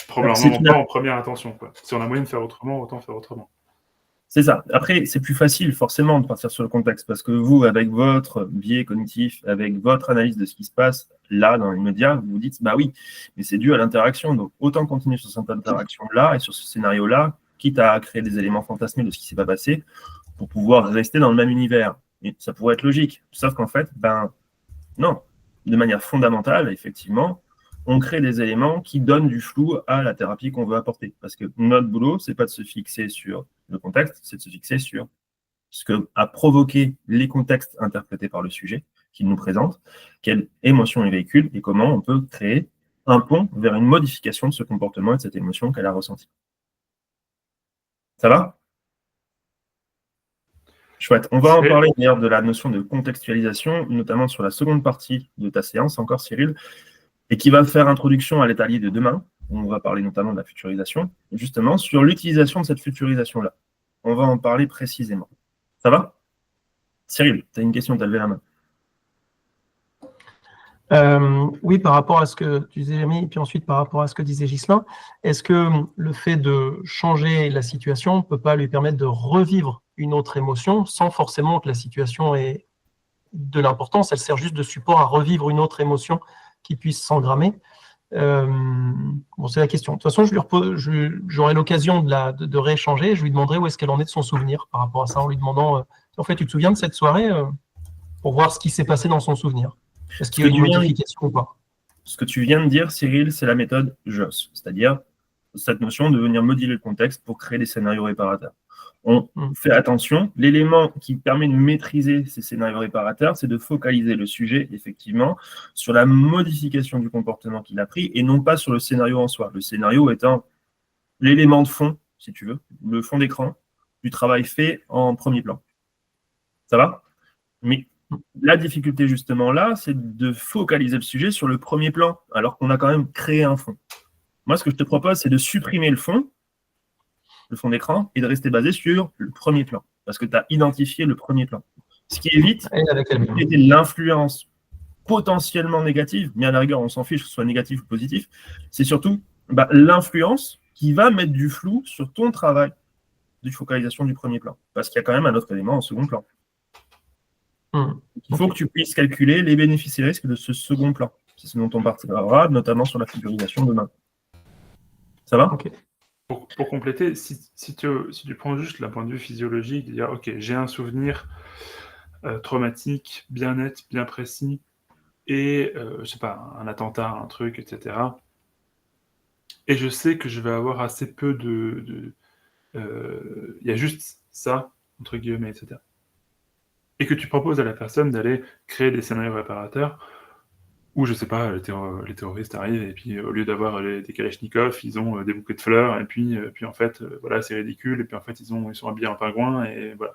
probablement pas en première intention, quoi. Si on a moyen de faire autrement, autant faire autrement. C'est ça. Après, c'est plus facile forcément de partir sur le contexte parce que vous, avec votre biais cognitif, avec votre analyse de ce qui se passe là dans l'immédiat, vous vous dites, bah oui, mais c'est dû à l'interaction. Donc, autant continuer sur cette interaction-là et sur ce scénario-là, quitte à créer des éléments fantasmés de ce qui ne s'est pas passé pour pouvoir rester dans le même univers. Et ça pourrait être logique. Sauf qu'en fait, ben non. De manière fondamentale, effectivement, on crée des éléments qui donnent du flou à la thérapie qu'on veut apporter. Parce que notre boulot, c'est pas de se fixer sur le contexte, c'est de se fixer sur ce que a provoqué les contextes interprétés par le sujet qu'il nous présente, quelle émotion il véhicule et comment on peut créer un pont vers une modification de ce comportement et de cette émotion qu'elle a ressentie. Ça va ? Chouette. On va en parler d'ailleurs de la notion de contextualisation, notamment sur la seconde partie de ta séance, encore Cyril, et qui va faire introduction à l'étalier de demain. On va parler notamment de la futurisation, justement sur l'utilisation de cette futurisation-là. On va en parler précisément. Ça va ? Cyril, tu as une question, tu as levé la main. Oui, par rapport à ce que tu disais, Jérémy, et puis ensuite par rapport à ce que disait Ghislain, est-ce que le fait de changer la situation ne peut pas lui permettre de revivre une autre émotion sans forcément que la situation ait de l'importance? Elle sert juste de support à revivre une autre émotion qui puisse s'engrammer. Bon, c'est la question. De toute façon, j'aurai l'occasion de rééchanger. Je lui demanderai où est-ce qu'elle en est de son souvenir par rapport à ça, en lui demandant en fait, tu te souviens de cette soirée pour voir ce qui s'est passé dans son souvenir. Est-ce qu'il y a une modification ou pas? Ce que tu viens de dire, Cyril, c'est la méthode JOS, c'est-à-dire cette notion de venir moduler le contexte pour créer des scénarios réparateurs. On fait attention, l'élément qui permet de maîtriser ces scénarios réparateurs, c'est de focaliser le sujet, effectivement, sur la modification du comportement qu'il a pris et non pas sur le scénario en soi. Le scénario étant l'élément de fond, si tu veux, le fond d'écran du travail fait en premier plan. Ça va ? Mais la difficulté justement là, c'est de focaliser le sujet sur le premier plan, alors qu'on a quand même créé un fond. Moi, ce que je te propose, c'est de supprimer le fond d'écran, et de rester basé sur le premier plan, parce que tu as identifié le premier plan. Ce qui évite l'influence potentiellement négative, mais à la rigueur, on s'en fiche que ce soit négatif ou positif, c'est surtout l'influence qui va mettre du flou sur ton travail de focalisation du premier plan, parce qu'il y a quand même un autre élément en second plan. Il faut que tu puisses calculer les bénéfices et risques de ce second plan. C'est ce dont on parlera, notamment sur la futurisation demain. Ça va ? Okay. Pour compléter, si tu prends juste d'un point de vue physiologique, de dire, ok, j'ai un souvenir traumatique, bien net, bien précis, et, je sais pas, un attentat, un truc, etc. Et je sais que je vais avoir assez peu y a juste ça, entre guillemets, etc. Et que tu proposes à la personne d'aller créer des scénarios réparateurs où, je sais pas, les terroristes arrivent et puis au lieu d'avoir des kalachnikovs, ils ont des bouquets de fleurs et puis en fait, voilà, c'est ridicule et puis en fait, ils sont habillés en pingouin et voilà.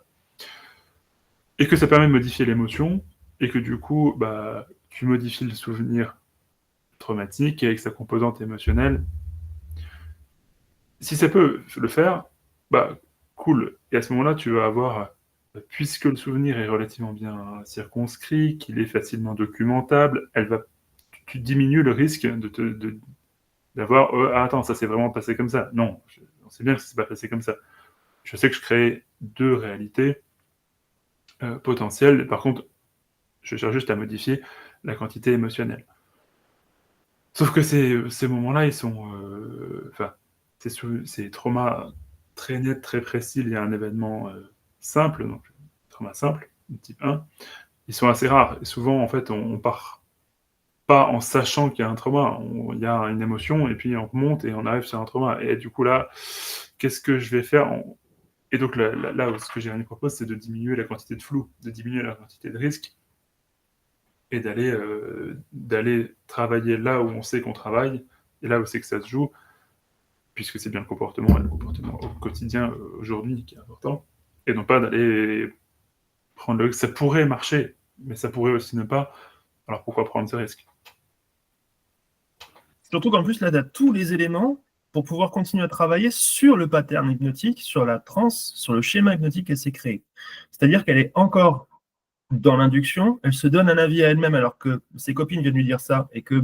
Et que ça permet de modifier l'émotion et que du coup, tu modifies le souvenir traumatique avec sa composante émotionnelle. Si ça peut le faire, cool. Et à ce moment-là, tu vas avoir... Puisque le souvenir est relativement bien circonscrit, qu'il est facilement documentable, tu diminues le risque d'avoir attends, ça s'est vraiment passé comme ça. Non, on sait bien que ça s'est pas passé comme ça. Je sais que je crée deux réalités potentielles. Par contre, je cherche juste à modifier la quantité émotionnelle. Sauf que ces moments-là, ils sont... c'est trauma très net, très précis. Il y a un événement... simple, donc trauma simple, type 1, ils sont assez rares. Et souvent, en fait, on part pas en sachant qu'il y a un trauma. Il y a une émotion, et puis on remonte et on arrive sur un trauma. Et du coup, là, qu'est-ce que je vais faire Et donc, là, ce que Jérémy propose, c'est de diminuer la quantité de flou, de diminuer la quantité de risque, et d'aller travailler là où on sait qu'on travaille, et là où c'est que ça se joue, puisque c'est bien le comportement, et le comportement au quotidien, aujourd'hui, qui est important. Et non pas d'aller prendre le... Ça pourrait marcher, mais ça pourrait aussi ne pas. Alors pourquoi prendre ce risque ? Surtout qu'en plus, là, tu as tous les éléments pour pouvoir continuer à travailler sur le pattern hypnotique, sur la transe, sur le schéma hypnotique qu'elle s'est créé. C'est-à-dire qu'elle est encore dans l'induction, elle se donne un avis à elle-même alors que ses copines viennent lui dire ça et que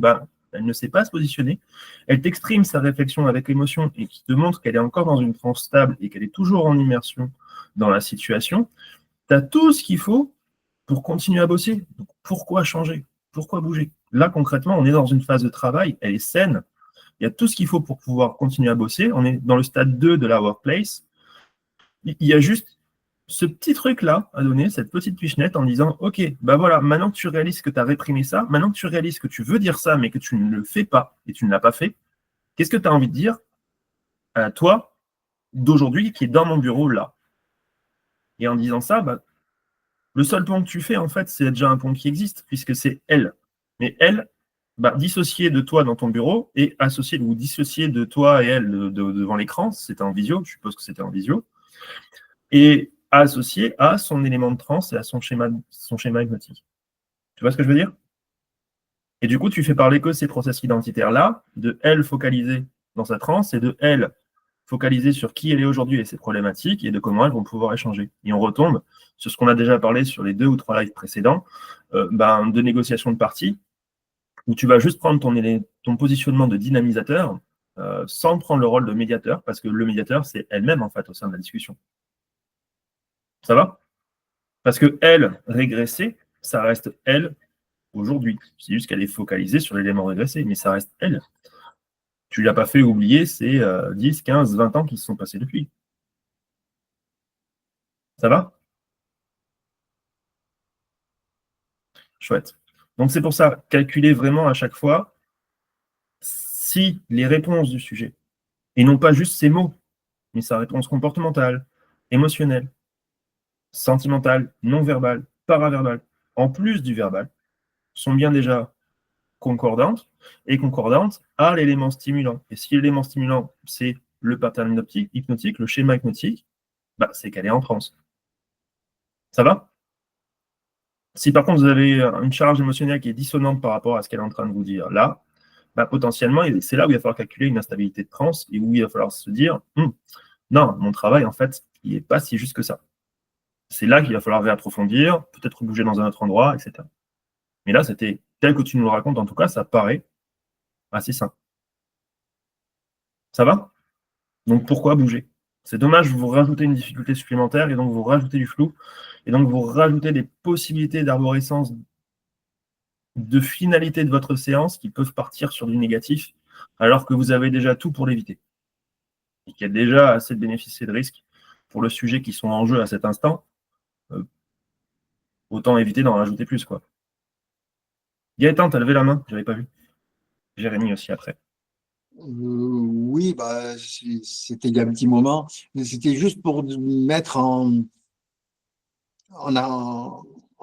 elle ne sait pas se positionner. Elle t'exprime sa réflexion avec émotion et qui te montre qu'elle est encore dans une transe stable et qu'elle est toujours en immersion dans la situation. Tu as tout ce qu'il faut pour continuer à bosser. Donc, pourquoi changer? Pourquoi bouger? Là, concrètement, on est dans une phase de travail, elle est saine. Il y a tout ce qu'il faut pour pouvoir continuer à bosser. On est dans le stade 2 de la workplace. Il y a juste ce petit truc-là à donner, cette petite pichenette en disant « Ok, voilà, maintenant que tu réalises que tu as réprimé ça, maintenant que tu réalises que tu veux dire ça, mais que tu ne le fais pas et tu ne l'as pas fait, qu'est-ce que tu as envie de dire à toi d'aujourd'hui qui est dans mon bureau là ?» Et en disant ça, le seul pont que tu fais, en fait, c'est déjà un pont qui existe, puisque c'est elle. Mais elle, dissociée de toi dans ton bureau et associée ou dissociée de toi et elle devant l'écran, c'était en visio, je suppose que c'était en visio, et associée à son élément de transe et à son schéma hypnotique. Tu vois ce que je veux dire? Et du coup, tu fais parler que ces process identitaires-là, de elle focalisée dans sa transe et de elle focalisée sur qui elle est aujourd'hui et ses problématiques et de comment elles vont pouvoir échanger. Et on retombe sur ce qu'on a déjà parlé sur les 2 ou 3 lives précédents, de négociation de parties, où tu vas juste prendre ton positionnement de dynamisateur sans prendre le rôle de médiateur, parce que le médiateur, c'est elle-même, en fait, au sein de la discussion. Ça va? Parce que elle, régressée, ça reste elle aujourd'hui. C'est juste qu'elle est focalisée sur l'élément régressé, mais ça reste elle. Tu ne l'as pas fait oublier ces 10, 15, 20 ans qui se sont passés depuis. Ça va? Chouette. Donc c'est pour ça, calculer vraiment à chaque fois si les réponses du sujet, et non pas juste ses mots, mais sa réponse comportementale, émotionnelle, sentimentale, non verbale, paraverbale, en plus du verbal, sont bien déjà concordantes, et concordantes à l'élément stimulant. Et si l'élément stimulant, c'est le pattern hypnotique, le schéma hypnotique, c'est qu'elle est en transe. Ça va? Si par contre vous avez une charge émotionnelle qui est dissonante par rapport à ce qu'elle est en train de vous dire là, potentiellement, c'est là où il va falloir calculer une instabilité de transe et où il va falloir se dire non, mon travail, en fait, il n'est pas si juste que ça. C'est là qu'il va falloir réapprofondir, peut-être bouger dans un autre endroit, etc. Mais là, c'était tel que tu nous le racontes, en tout cas, ça paraît assez simple. Ça va? Donc pourquoi bouger? C'est dommage, vous rajoutez une difficulté supplémentaire et donc vous rajoutez du flou et donc vous rajoutez des possibilités d'arborescence de finalité de votre séance qui peuvent partir sur du négatif alors que vous avez déjà tout pour l'éviter. Et qu'il y a déjà assez de bénéfices et de risques pour le sujet qui sont en jeu à cet instant, autant éviter d'en rajouter plus, quoi. Gaëtan, t'as levé la main, j'avais pas vu. Jérémy aussi après. Oui, c'était il y a un petit moment. Mais c'était juste pour mettre en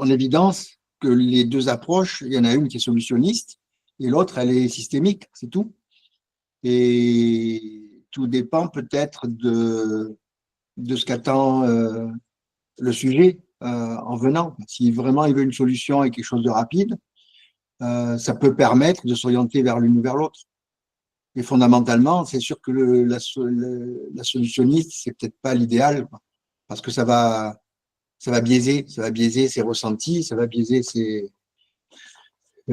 évidence que les 2 approches, il y en a une qui est solutionniste et l'autre, elle est systémique, c'est tout. Et tout dépend peut-être de ce qu'attend le sujet en venant. Si vraiment il veut une solution et quelque chose de rapide, ça peut permettre de s'orienter vers l'une ou vers l'autre. Et fondamentalement, c'est sûr que la solutionniste, c'est peut-être pas l'idéal, parce que ça va biaiser ses ressentis, ça va biaiser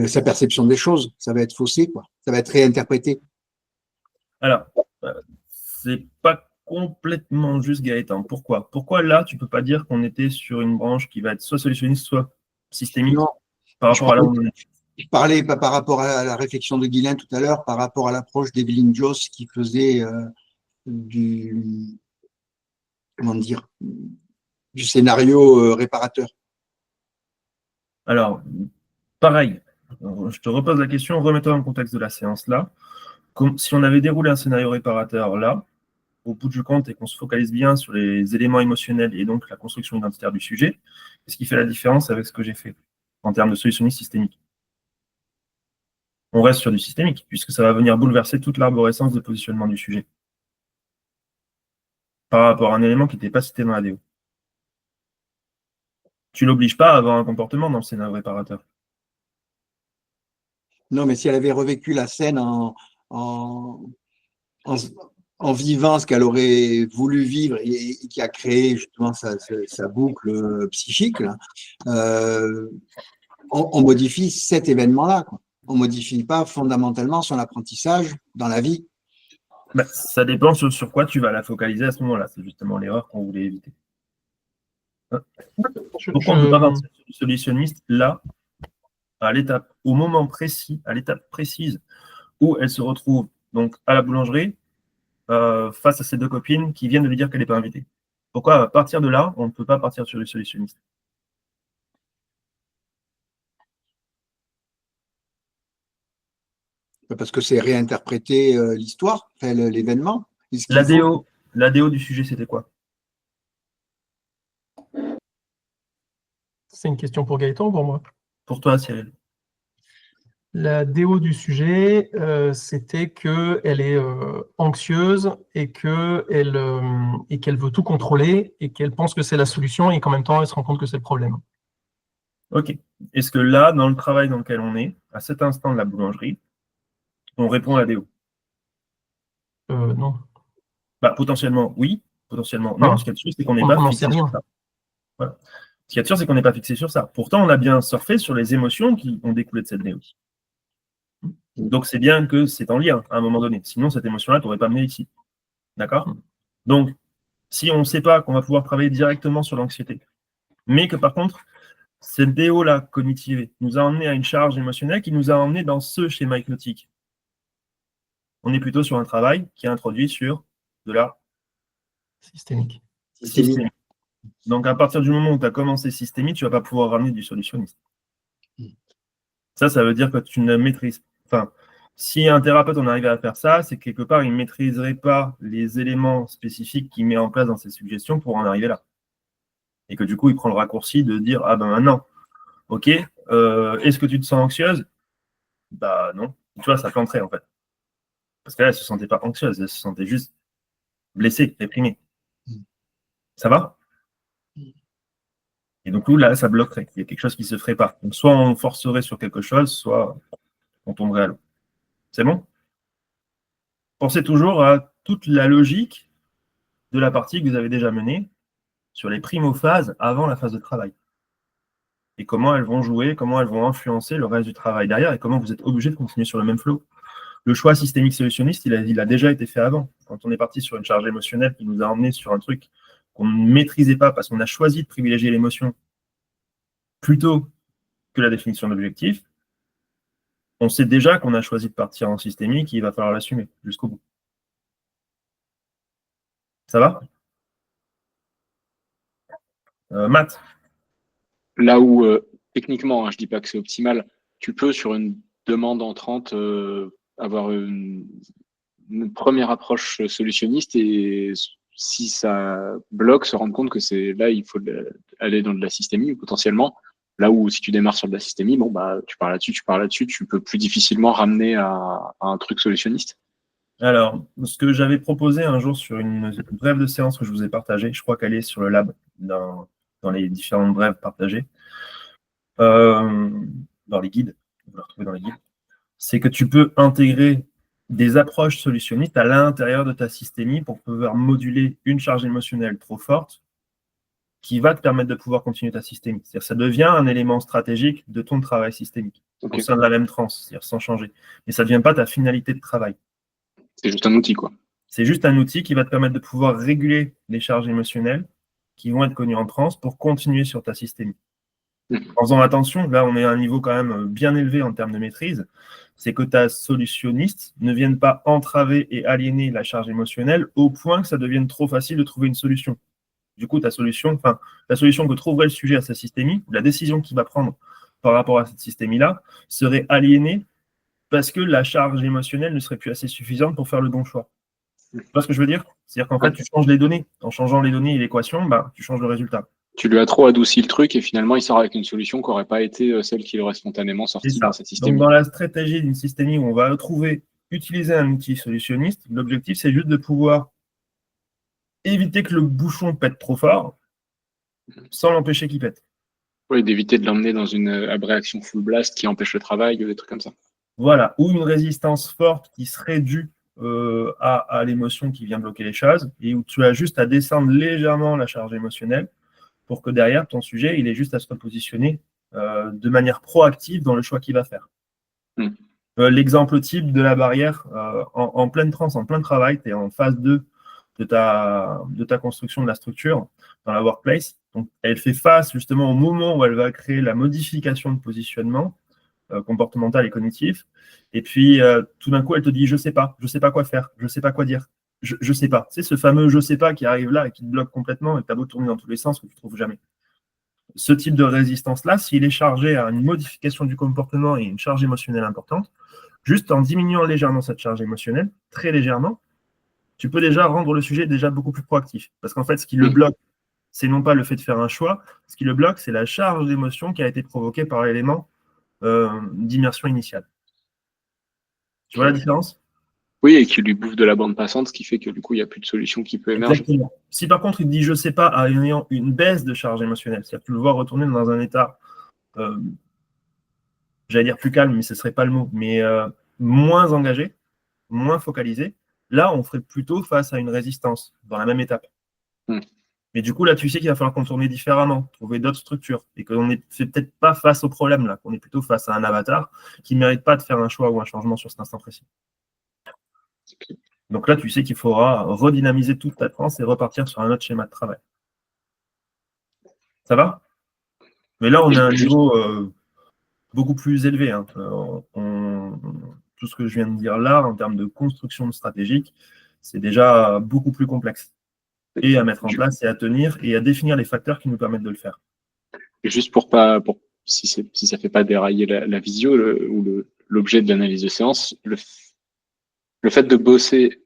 sa perception des choses, ça va être faussé, quoi. Ça va être réinterprété. Alors, c'est pas complètement juste, Gaëtan. Pourquoi là, tu peux pas dire qu'on était sur une branche qui va être soit solutionniste, soit systémique par rapport à là où on est? Je parlais par rapport à la réflexion de Guylain tout à l'heure, par rapport à l'approche d'Evelyn Joss qui faisait du scénario réparateur. Alors, pareil, je te repose la question, remets-toi dans le contexte de la séance là. Si on avait déroulé un scénario réparateur là, au bout du compte, et qu'on se focalise bien sur les éléments émotionnels et donc la construction identitaire du sujet, qu'est-ce qui fait la différence avec ce que j'ai fait en termes de solutionnisme systémique? On reste sur du systémique, puisque ça va venir bouleverser toute l'arborescence de positionnement du sujet par rapport à un élément qui n'était pas cité dans la DO. Tu l'obliges pas à avoir un comportement dans le scénario réparateur. Non, mais si elle avait revécu la scène en, en, en vivant ce qu'elle aurait voulu vivre et qui a créé justement sa boucle psychique, là, on modifie cet événement-là, quoi. On ne modifie pas fondamentalement son apprentissage dans la vie. Bah, ça dépend sur quoi tu vas la focaliser à ce moment-là. C'est justement l'erreur qu'on voulait éviter. Pourquoi on ne peut pas partir sur du solutionniste là, au moment précis, à l'étape précise où elle se retrouve donc à la boulangerie face à ses deux copines qui viennent de lui dire qu'elle n'est pas invitée? Pourquoi à partir de là, on ne peut pas partir sur du solutionniste? Parce que c'est réinterpréter l'histoire, l'événement. L'ADO du sujet, c'était quoi? C'est une question pour Gaëtan ou pour moi? Pour toi, Cyril. La DO du sujet, c'était qu'elle est anxieuse et qu'elle veut tout contrôler et qu'elle pense que c'est la solution et qu'en même temps, elle se rend compte que c'est le problème. Ok. Est-ce que là, dans le travail dans lequel on est, à cet instant de la boulangerie, on répond à la DO? Non. Bah, potentiellement, oui. Potentiellement, non. Ce qu'il y a de sûr, c'est qu'on n'est pas fixé sur ça. Voilà. Ce qu'il y a de sûr, c'est qu'on n'est pas fixé sur ça. Pourtant, on a bien surfé sur les émotions qui ont découlé de cette DO. Donc, c'est bien que c'est en lien à un moment donné. Sinon, cette émotion-là, tu n'aurais pas mené ici. D'accord? Donc, si on ne sait pas qu'on va pouvoir travailler directement sur l'anxiété, mais que par contre, cette DO-là, cognitive, nous a emmené à une charge émotionnelle qui nous a emmené dans ce schéma hypnotique. On est plutôt sur un travail qui est introduit sur de la systémique. Donc, à partir du moment où tu as commencé systémique, tu ne vas pas pouvoir ramener du solutionniste. Ça veut dire que tu ne maîtrises. Enfin, si un thérapeute en arrivait à faire ça, c'est que quelque part, il ne maîtriserait pas les éléments spécifiques qu'il met en place dans ses suggestions pour en arriver là. Et que du coup, il prend le raccourci de dire ah ben maintenant, ok, est-ce que tu te sens anxieuse? Bah non. Tu vois, ça planterait en fait. Parce qu'elle ne se sentait pas anxieuse, elle se sentait juste blessée, réprimée. Ça va? Et donc là, ça bloquerait. Il y a quelque chose qui ne se ferait pas. Donc soit on forcerait sur quelque chose, soit on tomberait à l'eau. C'est bon? Pensez toujours à toute la logique de la partie que vous avez déjà menée sur les primo-phases avant la phase de travail. Et comment elles vont jouer, comment elles vont influencer le reste du travail derrière et comment vous êtes obligé de continuer sur le même flow. Le choix systémique solutionniste, il a déjà été fait avant. Quand on est parti sur une charge émotionnelle qui nous a emmené sur un truc qu'on ne maîtrisait pas parce qu'on a choisi de privilégier l'émotion plutôt que la définition d'objectif, on sait déjà qu'on a choisi de partir en systémique et il va falloir l'assumer jusqu'au bout. Ça va? Matt? Là où, techniquement, je ne dis pas que c'est optimal, tu peux, sur une demande entrante, avoir une première approche solutionniste et si ça bloque, se rendre compte que c'est là, il faut aller dans de la systémie potentiellement. Là où si tu démarres sur de la systémie, bon bah tu pars là-dessus, tu peux plus difficilement ramener à un truc solutionniste. Alors, ce que j'avais proposé un jour sur une brève de séance que je vous ai partagée, je crois qu'elle est sur le lab dans les différentes brèves partagées, dans les guides, vous la retrouvez dans les guides, c'est que tu peux intégrer des approches solutionnistes à l'intérieur de ta systémie pour pouvoir moduler une charge émotionnelle trop forte qui va te permettre de pouvoir continuer ta systémie. C'est-à-dire que ça devient un élément stratégique de ton travail systémique, au sein de la même transe, c'est-à-dire sans changer. Mais ça ne devient pas ta finalité de travail. C'est juste un outil, quoi. C'est juste un outil qui va te permettre de pouvoir réguler les charges émotionnelles qui vont être connues en transe pour continuer sur ta systémie. En faisant attention, là on est à un niveau quand même bien élevé en termes de maîtrise, c'est que ta solutionniste ne vienne pas entraver et aliéner la charge émotionnelle au point que ça devienne trop facile de trouver une solution. Du coup, la solution que trouverait le sujet à sa systémie, la décision qu'il va prendre par rapport à cette systémie-là, serait aliénée parce que la charge émotionnelle ne serait plus assez suffisante pour faire le bon choix. Tu vois ce que je veux dire? C'est-à-dire qu'en fait, tu changes les données. En changeant les données et l'équation, tu changes le résultat. Tu lui as trop adouci le truc et finalement, il sort avec une solution qui n'aurait pas été celle qui aurait spontanément sorti dans cette systémie. Donc, dans la stratégie d'une systémie où on va utiliser un outil solutionniste, l'objectif, c'est juste de pouvoir éviter que le bouchon pète trop fort sans l'empêcher qu'il pète. Oui, d'éviter de l'emmener dans une abréaction full blast qui empêche le travail, des trucs comme ça. Voilà, ou une résistance forte qui serait due à l'émotion qui vient bloquer les choses, et où tu as juste à descendre légèrement la charge émotionnelle pour que derrière, ton sujet, il ait juste à se repositionner de manière proactive dans le choix qu'il va faire. L'exemple type de la barrière, en pleine transe, en plein travail, tu es en phase 2 de ta construction de la structure dans la workplace. Donc, elle fait face justement au moment où elle va créer la modification de positionnement comportemental et cognitif. Et puis, tout d'un coup, elle te dit, je sais pas quoi faire, je sais pas quoi dire, je sais pas. C'est ce fameux je sais pas qui arrive là et qui te bloque complètement et que tu as beau tourner dans tous les sens que tu trouves jamais. Ce type de résistance-là, s'il est chargé à une modification du comportement et une charge émotionnelle importante, juste en diminuant légèrement cette charge émotionnelle, très légèrement, tu peux déjà rendre le sujet déjà beaucoup plus proactif. Parce qu'en fait, ce qui le bloque, c'est non pas le fait de faire un choix, ce qui le bloque, c'est la charge d'émotion qui a été provoquée par l'élément d'immersion initiale. Tu vois la différence? Oui, et qui lui bouffe de la bande passante, ce qui fait que du coup, il n'y a plus de solution qui peut émerger. Exactement. Si par contre, il te dit je sais pas, à ayant une baisse de charge émotionnelle, c'est-à-dire que tu le vois retourner dans un état, j'allais dire plus calme, mais ce ne serait pas le mot, mais moins engagé, moins focalisé, là, on ferait plutôt face à une résistance dans la même étape. Mais du coup, là, tu sais qu'il va falloir contourner différemment, trouver d'autres structures, et qu'on n'est peut-être pas face au problème, là, qu'on est plutôt face à un avatar qui ne mérite pas de faire un choix ou un changement sur cet instant précis. Donc là, tu sais qu'il faudra redynamiser toute ta transe et repartir sur un autre schéma de travail. Ça va? Mais là, on a un niveau beaucoup plus élevé. Hein. Tout ce que je viens de dire là, en termes de construction stratégique, c'est déjà beaucoup plus complexe. Et à mettre en place et à tenir et à définir les facteurs qui nous permettent de le faire. Et juste si ça ne fait pas dérailler la visio ou l'objet de l'analyse de séance, le fait de bosser,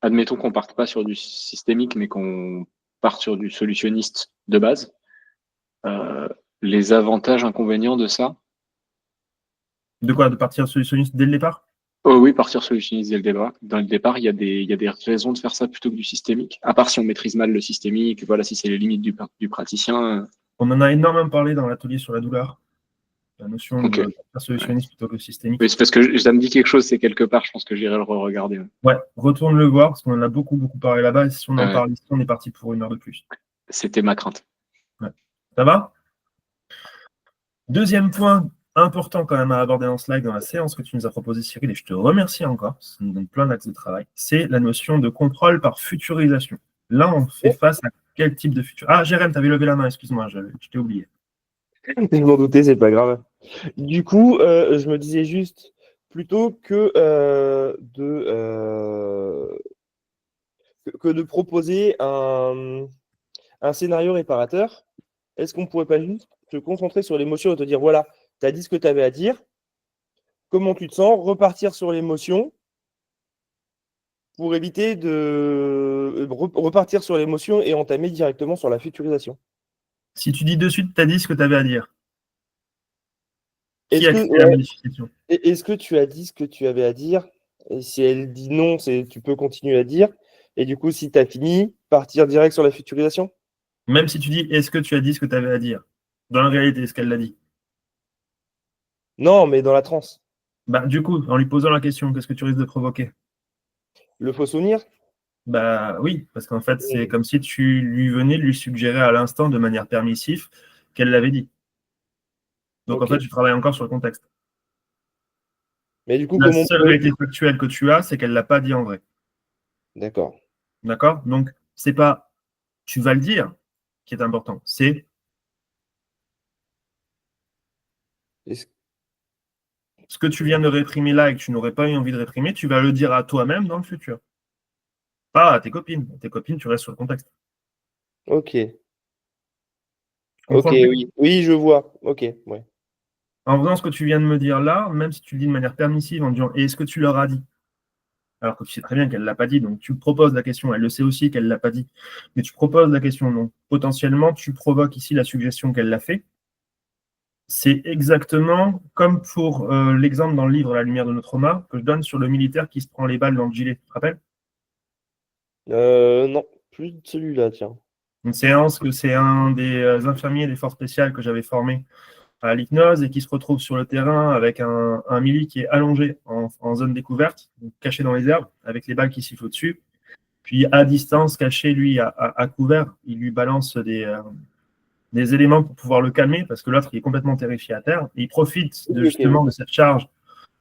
admettons qu'on ne parte pas sur du systémique, mais qu'on parte sur du solutionniste de base, les avantages, inconvénients de ça? De quoi? De partir solutionniste dès le départ? Oh oui, partir solutionniste dès le départ. Dans le départ, il y a des raisons de faire ça plutôt que du systémique. À part si on maîtrise mal le systémique, voilà, si c'est les limites du praticien. On en a énormément parlé dans l'atelier sur la douleur. La notion de faire solutionniste plutôt que systémique. Oui, c'est parce que ça me dit quelque chose, c'est quelque part, je pense que j'irai le re-regarder. Ouais, retourne le voir, parce qu'on en a beaucoup parlé là-bas, et si on en parle ici, on est parti pour 1 heure de plus. C'était ma crainte. Ouais. Ça va? Deuxième point important quand même à aborder en slide dans la séance que tu nous as proposé, Cyril, et je te remercie encore, ça nous donne plein d'axes de travail, c'est la notion de contrôle par futurisation. Là, on fait face à quel type de futur? Ah, Jérém, tu avais levé la main, excuse-moi, je t'ai oublié. Je m'en doutais, c'est pas grave. Du coup, je me disais juste, plutôt que de proposer un scénario réparateur, est-ce qu'on ne pourrait pas juste te concentrer sur l'émotion et te dire, voilà, tu as dit ce que tu avais à dire, comment tu te sens, repartir sur l'émotion pour éviter de repartir sur l'émotion et entamer directement sur la futurisation. Si tu dis de suite, tu as dit ce que tu avais à dire. Est-ce que tu as dit ce que tu avais à dire? Et si elle dit non, tu peux continuer à dire. Et du coup, si tu as fini, partir direct sur la futurisation? Même si tu dis est-ce que tu as dit ce que tu avais à dire? Dans la réalité, est-ce qu'elle l'a dit? Non, mais dans la transe. Bah, du coup, en lui posant la question, qu'est-ce que tu risques de provoquer? Le faux souvenir? Bah oui, parce qu'en fait, c'est comme si tu lui venais de lui suggérer à l'instant de manière permissive qu'elle l'avait dit. Donc en fait, tu travailles encore sur le contexte. Mais du coup, la seule réalité factuelle que tu as, c'est qu'elle ne l'a pas dit en vrai. D'accord. D'accord? Donc, c'est pas tu vas le dire qui est important, c'est ce que tu viens de réprimer là et que tu n'aurais pas eu envie de réprimer, tu vas le dire à toi-même dans le futur. Pas à tes copines. Tes copines, tu restes sur le contexte. Ok. Ok, oui. Oui, je vois. Ok, ouais. En faisant ce que tu viens de me dire là, même si tu le dis de manière permissive, en disant est-ce que tu leur as dit? Alors que tu sais très bien qu'elle ne l'a pas dit, donc tu proposes la question, elle le sait aussi qu'elle ne l'a pas dit, mais tu proposes la question, donc potentiellement tu provoques ici la suggestion qu'elle l'a fait. C'est exactement comme pour l'exemple dans le livre La lumière de nos traumas que je donne sur le militaire qui se prend les balles dans le gilet, tu te rappelles? Non, plus de celui-là, tiens. Une séance que c'est un des infirmiers des forces spéciales que j'avais formé à l'hypnose et qui se retrouve sur le terrain avec un Mili qui est allongé en zone découverte, donc caché dans les herbes, avec les balles qui sifflent au-dessus. Puis à distance, caché, lui, à couvert, il lui balance des éléments pour pouvoir le calmer, parce que l'autre, il est complètement terrifié à terre. Et il profite justement de cette charge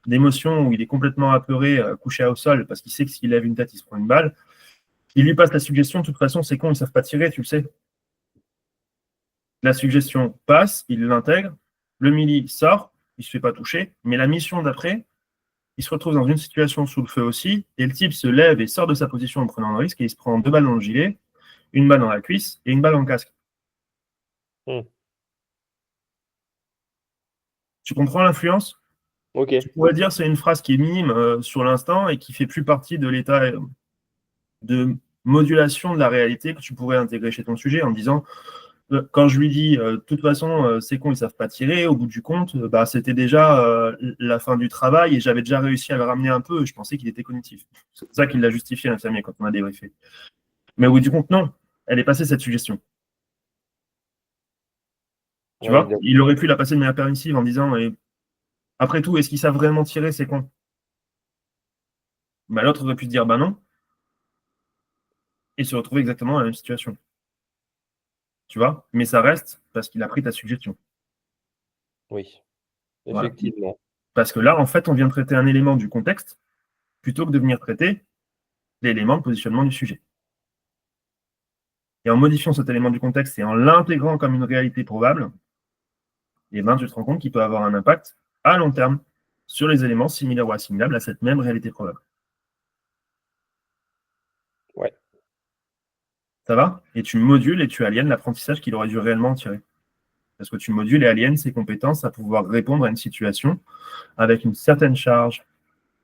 d'émotion où il est complètement apeuré, couché au sol, parce qu'il sait que s'il lève une tête, il se prend une balle. Il lui passe la suggestion, de toute façon, c'est con, ils ne savent pas tirer, tu le sais. La suggestion passe, il l'intègre, le Mili sort, il ne se fait pas toucher, mais la mission d'après, il se retrouve dans une situation sous le feu aussi, et le type se lève et sort de sa position en prenant un risque, et il se prend 2 balles dans le gilet, une balle dans la cuisse et une balle dans le casque. Tu comprends l'influence? Ok. Tu pourrais dire que c'est une phrase qui est minime sur l'instant et qui fait plus partie de l'état de modulation de la réalité que tu pourrais intégrer chez ton sujet en disant quand je lui dis de toute façon c'est con, ils ne savent pas tirer, au bout du compte, c'était déjà la fin du travail et j'avais déjà réussi à le ramener un peu, je pensais qu'il était cognitif. C'est ça qu'il l'a justifié l'infirmier quand on a débriefé. Mais au bout du compte, non, elle est passée cette suggestion. Tu vois, il aurait pu la passer de manière permissive en disant après tout, est-ce qu'ils savent vraiment tirer, c'est con? L'autre aurait pu se dire non, et se retrouver exactement dans la même situation. Tu vois, mais ça reste parce qu'il a pris ta suggestion. Oui, Voilà. effectivement. Parce que là, en fait, on vient traiter un élément du contexte plutôt que de venir traiter l'élément de positionnement du sujet. Et en modifiant cet élément du contexte et en l'intégrant comme une réalité probable, tu te rends compte qu'il peut avoir un impact à long terme sur les éléments similaires ou assimilables à cette même réalité probable. Ouais. Ça va? Et tu modules et tu aliènes l'apprentissage qu'il aurait dû réellement tirer. Parce que tu modules et aliènes ses compétences à pouvoir répondre à une situation avec une certaine charge,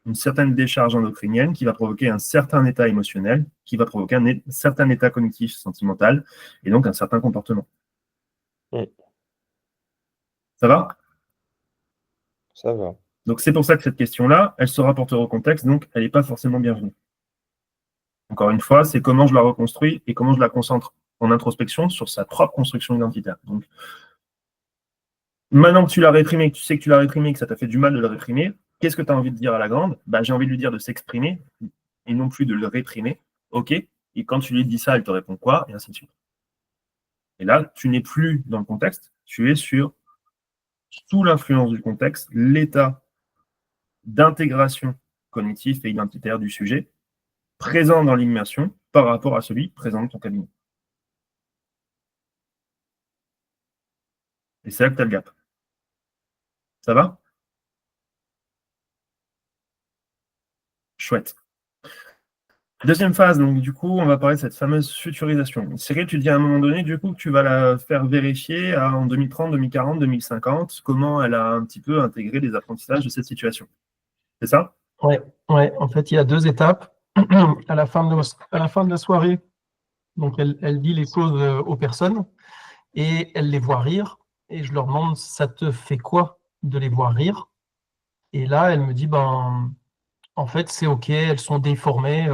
une certaine décharge endocrinienne qui va provoquer un certain état émotionnel, qui va provoquer un certain état cognitif, sentimental, et donc un certain comportement. Ça va? Ça va. Donc c'est pour ça que cette question-là, elle se rapportera au contexte, donc elle n'est pas forcément bienvenue. Encore une fois, c'est comment je la reconstruis et comment je la concentre en introspection sur sa propre construction identitaire. Donc, maintenant que tu l'as réprimé, que tu sais que tu l'as réprimé, que ça t'a fait du mal de le réprimer, qu'est-ce que tu as envie de dire à la grande? J'ai envie de lui dire de s'exprimer et non plus de le réprimer. OK. Et quand tu lui dis ça, elle te répond quoi? Et ainsi de suite. Et là, tu n'es plus dans le contexte, tu es sous l'influence du contexte, l'état d'intégration cognitive et identitaire du sujet, présent dans l'immersion par rapport à celui présent dans ton cabinet. Et c'est là que tu as le gap. Ça va? Chouette. Deuxième phase, donc du coup, on va parler de cette fameuse futurisation. Cyril, tu dis à un moment donné, du coup, que tu vas la faire vérifier en 2030, 2040, 2050, comment elle a un petit peu intégré les apprentissages de cette situation. C'est ça? Ouais. En fait, il y a 2 étapes. À la fin de la soirée, donc elle dit les choses aux personnes et elle les voit rire. Et je leur demande, ça te fait quoi de les voir rire? Et là, elle me dit, en fait, c'est OK, elles sont déformées.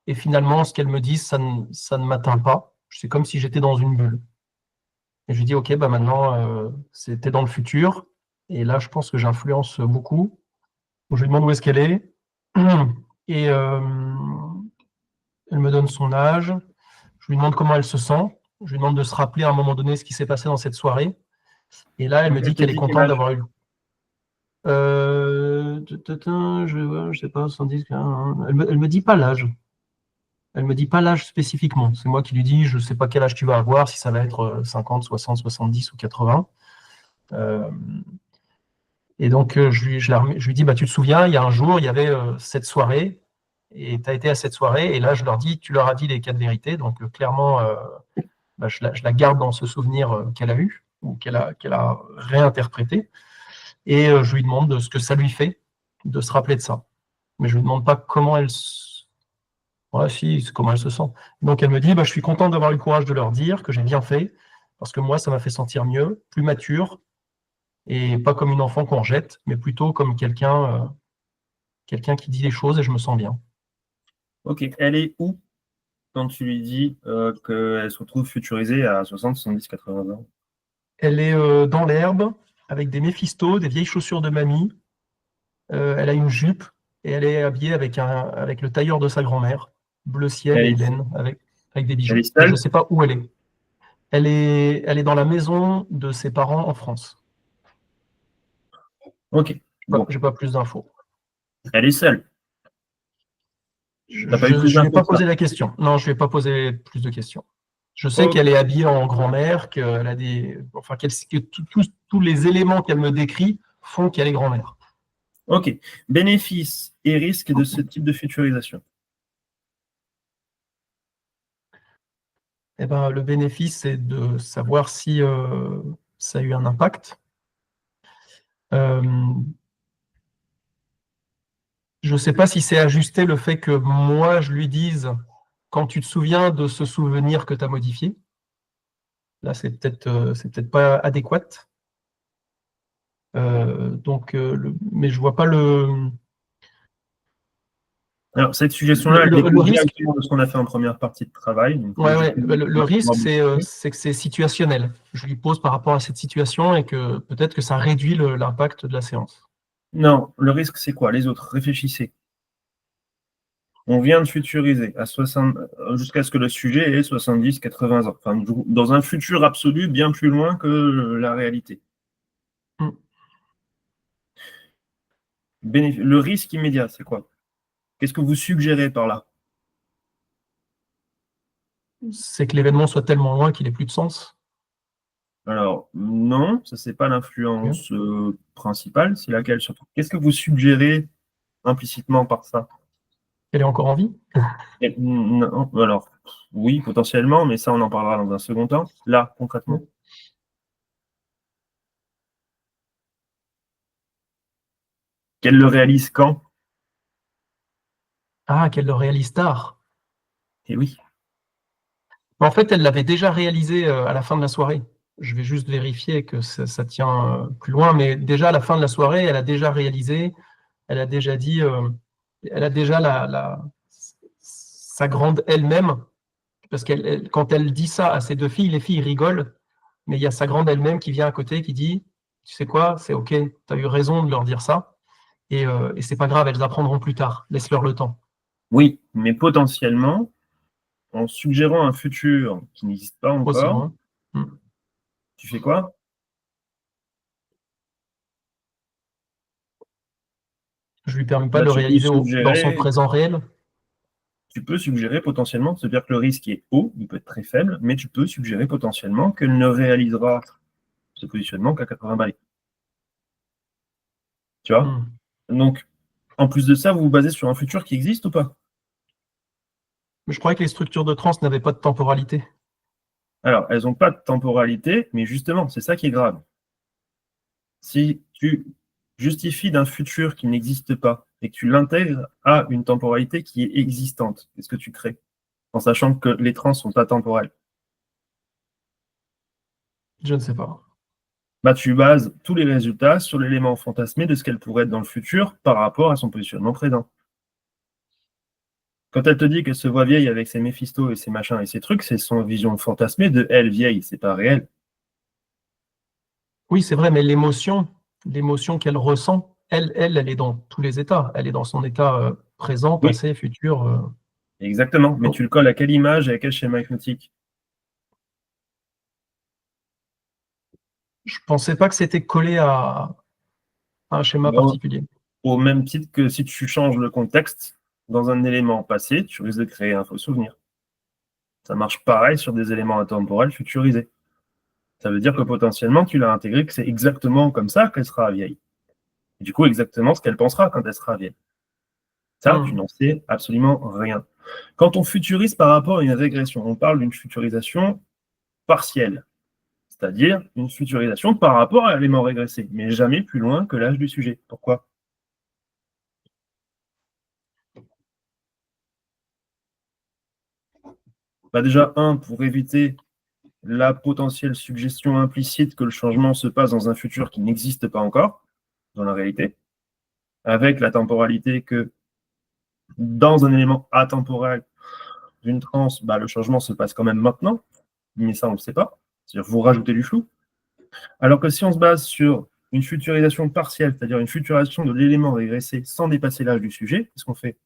Et finalement, ce qu'elles me disent, ça ne m'atteint pas. C'est comme si j'étais dans une bulle. Et je lui dis, OK, maintenant, c'était dans le futur. Et là, je pense que j'influence beaucoup. Donc, je lui demande où est-ce qu'elle est. Et elle me donne son âge. Je lui demande comment elle se sent. Je lui demande de se rappeler à un moment donné ce qui s'est passé dans cette soirée. Et là, elle me dit qu'elle est contente d'avoir eu. Je sais pas, 110. Elle me dit pas l'âge. Elle me dit pas l'âge spécifiquement. C'est moi qui lui dis, je ne sais pas quel âge tu vas avoir, si ça va être 50, 60, 70 ou 80. Et donc, je lui dis, tu te souviens, il y a un jour, il y avait cette soirée, et tu as été à cette soirée, et là, je leur dis, tu leur as dit les 4 vérités. Donc, clairement, je la garde dans ce souvenir qu'elle a eu, ou qu'elle a réinterprété. Et je lui demande de ce que ça lui fait de se rappeler de ça. Mais je ne lui demande pas comment elle c'est comment elle se sent. Donc elle me dit, je suis content d'avoir eu le courage de leur dire que j'ai bien fait, parce que moi, ça m'a fait sentir mieux, plus mature, et pas comme une enfant qu'on rejette, mais plutôt comme quelqu'un qui dit les choses et je me sens bien. Ok, elle est où quand tu lui dis qu'elle se retrouve futurisée à 60, 70, 80 ans? Elle est dans l'herbe, avec des Méphisto, des vieilles chaussures de mamie. Elle a une jupe et elle est habillée avec le tailleur de sa grand-mère, bleu ciel et Elle est, laine, avec des bijoux. elle est Mais je ne seule? sais pas où elle est. Elle est dans la maison de ses parents en France. Ok. Bon, J'ai pas plus d'infos. elle est seule. Je T'as pas eu plus ne lui ai d'infos pas que ça? posé la question. Non, je ne lui ai pas posé plus de questions. Je sais Ok. qu'elle est habillée en grand-mère, qu'elle a que tous les éléments qu'elle me décrit font qu'elle est grand-mère. Ok. Bénéfices et risques de ce type de futurisation. Eh ben, le bénéfice, c'est de savoir si ça a eu un impact. Je ne sais pas si c'est ajusté le fait que moi, je lui dise, quand tu te souviens de ce souvenir que tu as modifié. Là, c'est peut-être pas adéquat. Mais je vois pas le Alors, cette suggestion-là, elle le découle risque. directement de ce qu'on a fait en première partie de travail. Donc, Ouais. Le risque, c'est que c'est situationnel. Je lui pose par rapport à cette situation et que peut-être que ça réduit l'impact de la séance. Non, le risque, c'est quoi? Les autres, réfléchissez. On vient de futuriser jusqu'à ce que le sujet ait 70, 80 ans. Enfin, dans un futur absolu bien plus loin que la réalité. Mm. Le risque immédiat, c'est quoi? Qu'est-ce que vous suggérez par là? C'est que l'événement soit tellement loin qu'il n'ait plus de sens. Alors, non, ça, c'est pas l'influence principale, c'est laquelle surtout? Qu'est-ce que vous suggérez implicitement par ça? Elle est encore en vie. Non, alors, oui, potentiellement, mais ça, on en parlera dans un second temps. Là, concrètement. Qu'elle le réalise quand? Ah, qu'elle le réalise tard. Eh oui. En fait, elle l'avait déjà réalisé à la fin de la soirée. Je vais juste vérifier que ça tient plus loin, mais déjà à la fin de la soirée, elle a déjà réalisé, elle a déjà dit, elle a déjà sa grande elle-même, parce que quand elle dit ça à ses deux filles, les filles rigolent, mais il y a sa grande elle-même qui vient à côté, qui dit, tu sais quoi, c'est OK, tu as eu raison de leur dire ça, et c'est pas grave, elles apprendront plus tard, laisse-leur le temps. Oui, mais potentiellement, en suggérant un futur qui n'existe pas Aussi encore, loin. tu fais quoi? Je lui permets pas Là, de le tu peux réaliser dans son suggérer, présent réel. tu peux suggérer potentiellement, c'est-à-dire que le risque est haut, il peut être très faible, mais tu peux suggérer potentiellement qu'elle ne réalisera ce positionnement qu'à 80 balais. Tu vois? Donc, en plus de ça, vous vous basez sur un futur qui existe ou pas? Mais je croyais que les structures de trans n'avaient pas de temporalité. Alors, elles n'ont pas de temporalité, mais justement, c'est ça qui est grave. Si tu justifies d'un futur qui n'existe pas et que tu l'intègres à une temporalité qui est existante, qu'est-ce que tu crées? En sachant que les trans sont atemporels. Je ne sais pas. Bah, tu bases tous les résultats sur l'élément fantasmé de ce qu'elle pourrait être dans le futur par rapport à son positionnement présent. Quand elle te dit qu'elle se voit vieille avec ses Méphisto et ses machins et ses trucs, c'est son vision fantasmée de elle vieille, c'est pas réel. Oui, c'est vrai, mais l'émotion qu'elle ressent, elle est dans tous les états. Elle est dans son état présent, Oui. passé, futur. Exactement, mais tu le colles à quelle image et à quel schéma hypnotique? Je ne pensais pas que c'était collé à un schéma particulier. Au même titre que si tu changes le contexte dans un élément passé, tu risques de créer un faux souvenir. Ça marche pareil sur des éléments intemporels futurisés. Ça veut dire que potentiellement, tu l'as intégré que c'est exactement comme ça qu'elle sera vieille. Et du coup, exactement ce qu'elle pensera quand elle sera vieille. Ça, tu n'en sais absolument rien. Quand on futurise par rapport à une régression, on parle d'une futurisation partielle, c'est-à-dire une futurisation par rapport à l'élément régressé, mais jamais plus loin que l'âge du sujet. Pourquoi? Bah déjà, pour éviter la potentielle suggestion implicite que le changement se passe dans un futur qui n'existe pas encore, dans la réalité, avec la temporalité que dans un élément atemporel d'une transe, bah, le changement se passe quand même maintenant, mais ça, on ne le sait pas. C'est-à-dire vous rajoutez du flou. Alors que si on se base sur une futurisation partielle, c'est-à-dire une futurisation de l'élément régressé sans dépasser l'âge du sujet, qu'est-ce qu'on fait?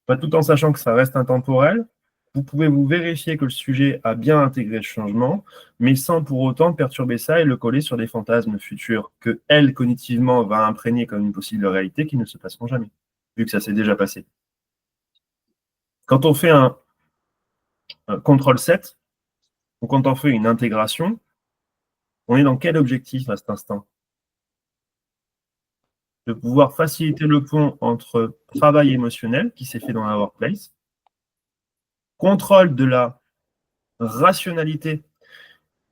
Bah, tout en sachant que ça reste intemporel, vous pouvez vous vérifier que le sujet a bien intégré le changement, mais sans pour autant perturber ça et le coller sur des fantasmes futurs que, elle, cognitivement, va imprégner comme une possible réalité qui ne se passeront jamais, vu que ça s'est déjà passé. Quand on fait un CTRL-7, ou quand on fait une intégration, on est dans quel objectif à cet instant? De pouvoir faciliter le pont entre travail émotionnel qui s'est fait dans la workplace, contrôle de la rationalité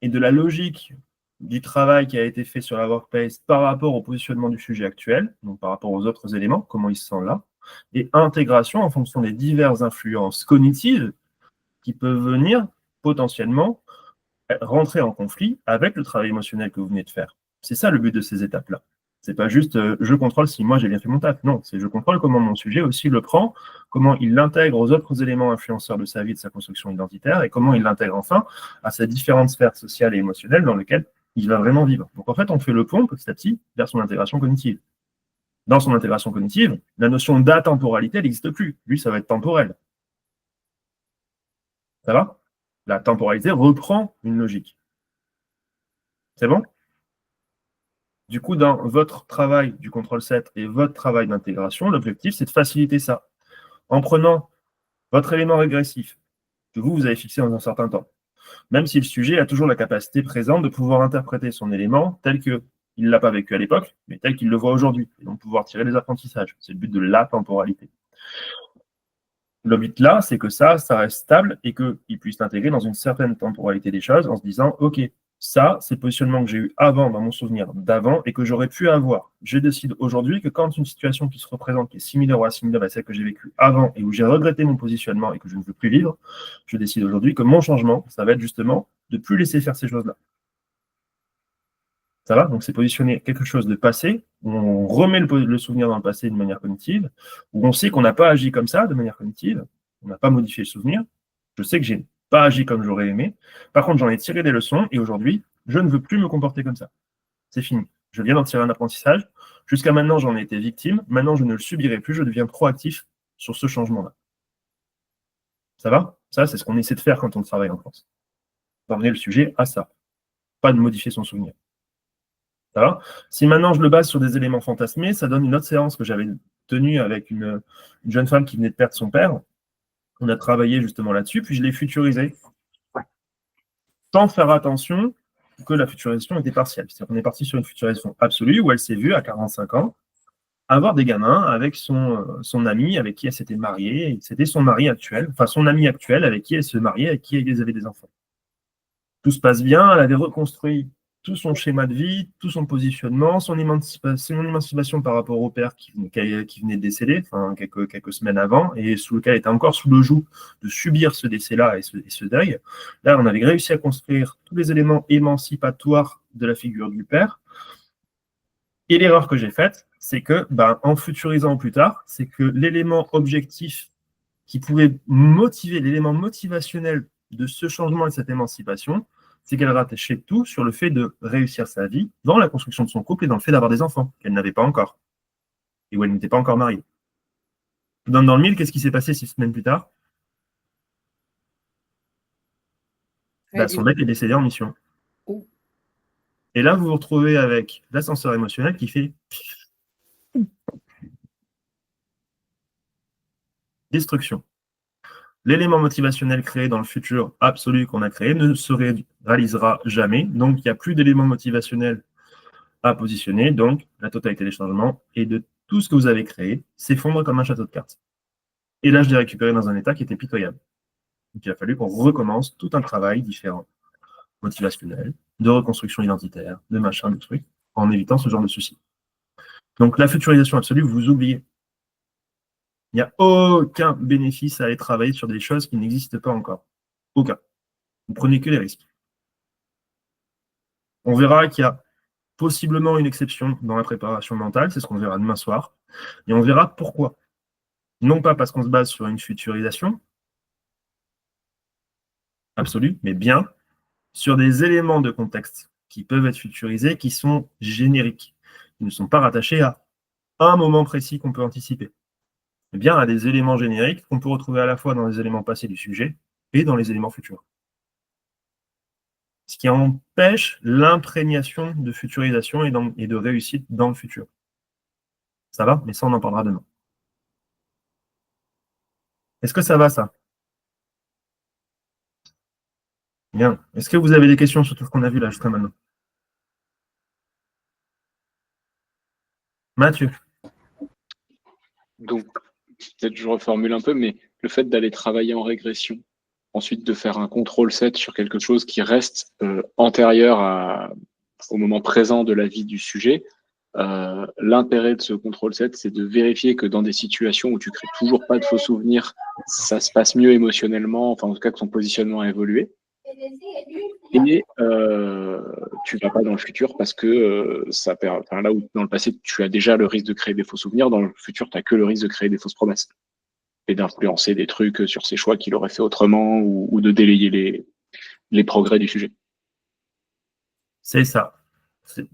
et de la logique du travail qui a été fait sur la workplace par rapport au positionnement du sujet actuel, donc par rapport aux autres éléments, comment il se sent là, et intégration en fonction des diverses influences cognitives qui peuvent venir potentiellement rentrer en conflit avec le travail émotionnel que vous venez de faire. C'est ça le but de ces étapes-là. C'est pas juste je contrôle si moi j'ai bien fait mon taf. Non, c'est je contrôle comment mon sujet aussi le prend, comment il l'intègre aux autres éléments influenceurs de sa vie, de sa construction identitaire, et comment il l'intègre enfin à ses différentes sphères sociales et émotionnelles dans lesquelles il va vraiment vivre. Donc en fait, on fait le pont petit à petit vers son intégration cognitive. Dans son intégration cognitive, la notion d'atemporalité, elle n'existe plus. Lui, ça va être temporel. Ça va? La temporalité reprend une logique. C'est bon? Du coup, dans votre travail du CTRL-7 et votre travail d'intégration, l'objectif, c'est de faciliter ça. En prenant votre élément régressif, que vous avez fixé dans un certain temps, même si le sujet a toujours la capacité présente de pouvoir interpréter son élément tel qu'il ne l'a pas vécu à l'époque, mais tel qu'il le voit aujourd'hui, et donc pouvoir tirer des apprentissages. C'est le but de la temporalité. Le but là, c'est que ça reste stable et qu'il puisse l'intégrer dans une certaine temporalité des choses en se disant, OK, ça, c'est le positionnement que j'ai eu avant dans mon souvenir d'avant et que j'aurais pu avoir. Je décide aujourd'hui que quand une situation qui se représente, qui est similaire ou assimilaire à celle que j'ai vécue avant et où j'ai regretté mon positionnement et que je ne veux plus vivre, je décide aujourd'hui que mon changement, ça va être justement de ne plus laisser faire ces choses-là. Ça va? Donc, c'est positionner quelque chose de passé, où on remet le souvenir dans le passé de manière cognitive, où on sait qu'on n'a pas agi comme ça de manière cognitive, on n'a pas modifié le souvenir. Je sais que j'ai pas agi comme j'aurais aimé. Par contre, j'en ai tiré des leçons et aujourd'hui, je ne veux plus me comporter comme ça. C'est fini. Je viens d'en tirer un apprentissage. Jusqu'à maintenant, j'en ai été victime. Maintenant, je ne le subirai plus. Je deviens proactif sur ce changement-là. Ça va? Ça, c'est ce qu'on essaie de faire quand on travaille en France. D'emmener le sujet à ça. Pas de modifier son souvenir. Ça va? Si maintenant je le base sur des éléments fantasmés, ça donne une autre séance que j'avais tenue avec une jeune femme qui venait de perdre son père. On a travaillé justement là-dessus, puis je l'ai futurisé. Sans faire attention que la futurisation était partielle. C'est-à-dire qu'on est parti sur une futurisation absolue où elle s'est vue à 45 ans avoir des gamins avec son ami avec qui elle s'était mariée. C'était son mari actuel, enfin son ami actuel avec qui elle se mariait, avec qui elle avait des enfants. Tout se passe bien, elle avait reconstruit tout son schéma de vie, tout son positionnement, son émancipation par rapport au père qui venait de décéder, enfin, quelques semaines avant, et sous lequel elle était encore sous le joug de subir ce décès-là et ce deuil. Là, on avait réussi à construire tous les éléments émancipatoires de la figure du père. Et l'erreur que j'ai faite, c'est que, en futurisant plus tard, c'est que l'élément objectif qui pouvait motiver, l'élément motivationnel de ce changement et de cette émancipation, c'est qu'elle rattachait tout sur le fait de réussir sa vie dans la construction de son couple et dans le fait d'avoir des enfants qu'elle n'avait pas encore et où elle n'était pas encore mariée. Dans le mille, qu'est-ce qui s'est passé 6 semaines plus tard? Son mec est décédé en mission. Et là, vous vous retrouvez avec l'ascenseur émotionnel qui fait destruction. L'élément motivationnel créé dans le futur absolu qu'on a créé ne se réalisera jamais. Donc, il n'y a plus d'élément motivationnel à positionner. Donc, la totalité des changements et de tout ce que vous avez créé s'effondre comme un château de cartes. Et là, je l'ai récupéré dans un état qui était pitoyable. Donc, il a fallu qu'on recommence tout un travail différent, motivationnel, de reconstruction identitaire, de machin, de trucs, en évitant ce genre de soucis. Donc, la futurisation absolue, vous oubliez. Il n'y a aucun bénéfice à aller travailler sur des choses qui n'existent pas encore. Aucun. Vous prenez que les risques. On verra qu'il y a possiblement une exception dans la préparation mentale, c'est ce qu'on verra demain soir, et on verra pourquoi. Non pas parce qu'on se base sur une futurisation, absolue, mais bien sur des éléments de contexte qui peuvent être futurisés, qui sont génériques, qui ne sont pas rattachés à un moment précis qu'on peut anticiper, mais bien à des éléments génériques qu'on peut retrouver à la fois dans les éléments passés du sujet et dans les éléments futurs. Ce qui empêche l'imprégnation de futurisation et de réussite dans le futur. Ça va? Mais ça, on en parlera demain. Est-ce que ça va, ça? Bien. Est-ce que vous avez des questions sur tout ce qu'on a vu là jusqu'à maintenant? Mathieu? Donc, peut-être je reformule un peu, mais le fait d'aller travailler en régression, ensuite de faire un contrôle set sur quelque chose qui reste antérieur au moment présent de la vie du sujet, l'intérêt de ce contrôle set, c'est de vérifier que dans des situations où tu crées toujours pas de faux souvenirs, ça se passe mieux émotionnellement, enfin en tout cas que ton positionnement a évolué. Et tu vas pas dans le futur parce que là où dans le passé tu as déjà le risque de créer des faux souvenirs, dans le futur tu n'as que le risque de créer des fausses promesses et d'influencer des trucs sur ses choix qu'il aurait fait autrement ou de délayer les progrès du sujet. C'est ça.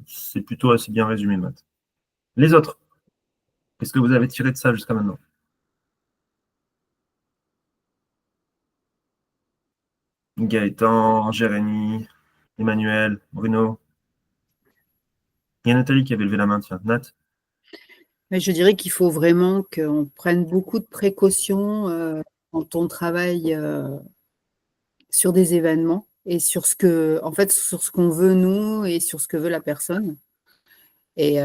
C'est plutôt assez bien résumé, Matt. Les autres, qu'est-ce que vous avez tiré de ça jusqu'à maintenant? Gaëtan, Jérémy, Emmanuel, Bruno. Il y a Nathalie qui avait levé la main, tiens. Nat? Mais je dirais qu'il faut vraiment qu'on prenne beaucoup de précautions quand on travaille sur des événements et sur ce qu'on veut nous et sur ce que veut la personne. Et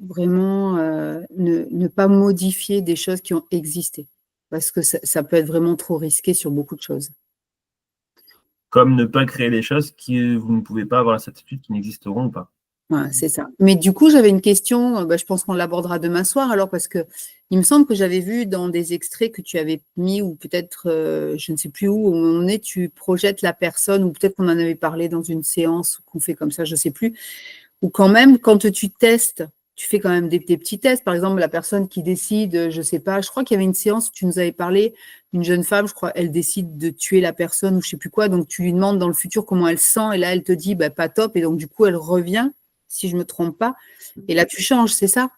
vraiment ne pas modifier des choses qui ont existé parce que ça peut être vraiment trop risqué sur beaucoup de choses. Comme ne pas créer des choses que vous ne pouvez pas avoir la certitude qui n'existeront ou pas. Voilà, c'est ça. Mais du coup, j'avais une question, je pense qu'on l'abordera demain soir alors, parce que il me semble que j'avais vu dans des extraits que tu avais mis, ou peut-être, je ne sais plus où, on est, tu projettes la personne, ou peut-être qu'on en avait parlé dans une séance qu'on fait comme ça, je ne sais plus, ou quand même, quand tu testes, tu fais quand même des petits tests. Par exemple, la personne qui décide, je ne sais pas, je crois qu'il y avait une séance où tu nous avais parlé d'une jeune femme, je crois, elle décide de tuer la personne ou je ne sais plus quoi, donc tu lui demandes dans le futur comment elle sent, et là, elle te dit, pas top, et donc du coup, elle revient, si je ne me trompe pas, et là, tu changes, c'est ça?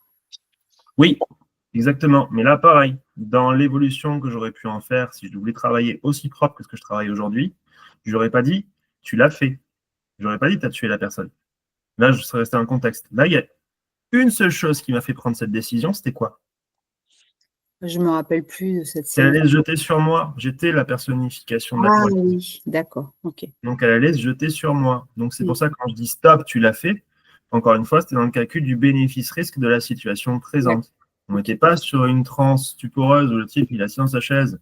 Oui, exactement. Mais là, pareil, dans l'évolution que j'aurais pu en faire, si je voulais travailler aussi propre que ce que je travaille aujourd'hui, je n'aurais pas dit, tu l'as fait. Je n'aurais pas dit, tu as tué la personne. Là, je serais resté dans le contexte. Là, il y a une seule chose qui m'a fait prendre cette décision, c'était quoi? Je ne me rappelle plus de cette C'est elle séance. allait se jeter sur moi. J'étais la personnification de la Ah problématique. oui, d'accord, ok. Donc, elle allait se jeter sur moi. Donc, c'est pour ça que quand je dis stop, tu l'as fait, encore une fois, c'était dans le calcul du bénéfice-risque de la situation présente. On n'était pas sur une transe stuporeuse où le type, il est assis dans sa chaise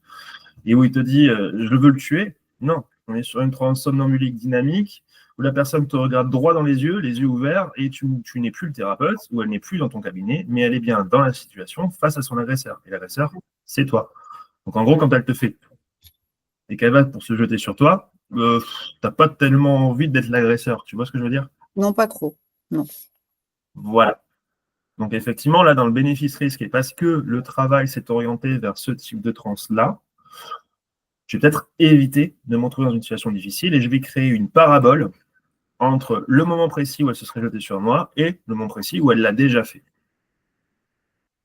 et où il te dit je veux le tuer. Non, on est sur une transe somnambulique dynamique où la personne te regarde droit dans les yeux ouverts, et tu n'es plus le thérapeute, ou elle n'est plus dans ton cabinet, mais elle est bien dans la situation face à son agresseur. Et l'agresseur, c'est toi. Donc, en gros, quand elle te fait et qu'elle va pour se jeter sur toi, t'as pas tellement envie d'être l'agresseur. Tu vois ce que je veux dire? Non, pas trop. Non. Voilà. Donc, effectivement, là, dans le bénéfice-risque, et parce que le travail s'est orienté vers ce type de transe-là, je vais peut-être éviter de me retrouver dans une situation difficile et je vais créer une parabole entre le moment précis où elle se serait jetée sur moi et le moment précis où elle l'a déjà fait.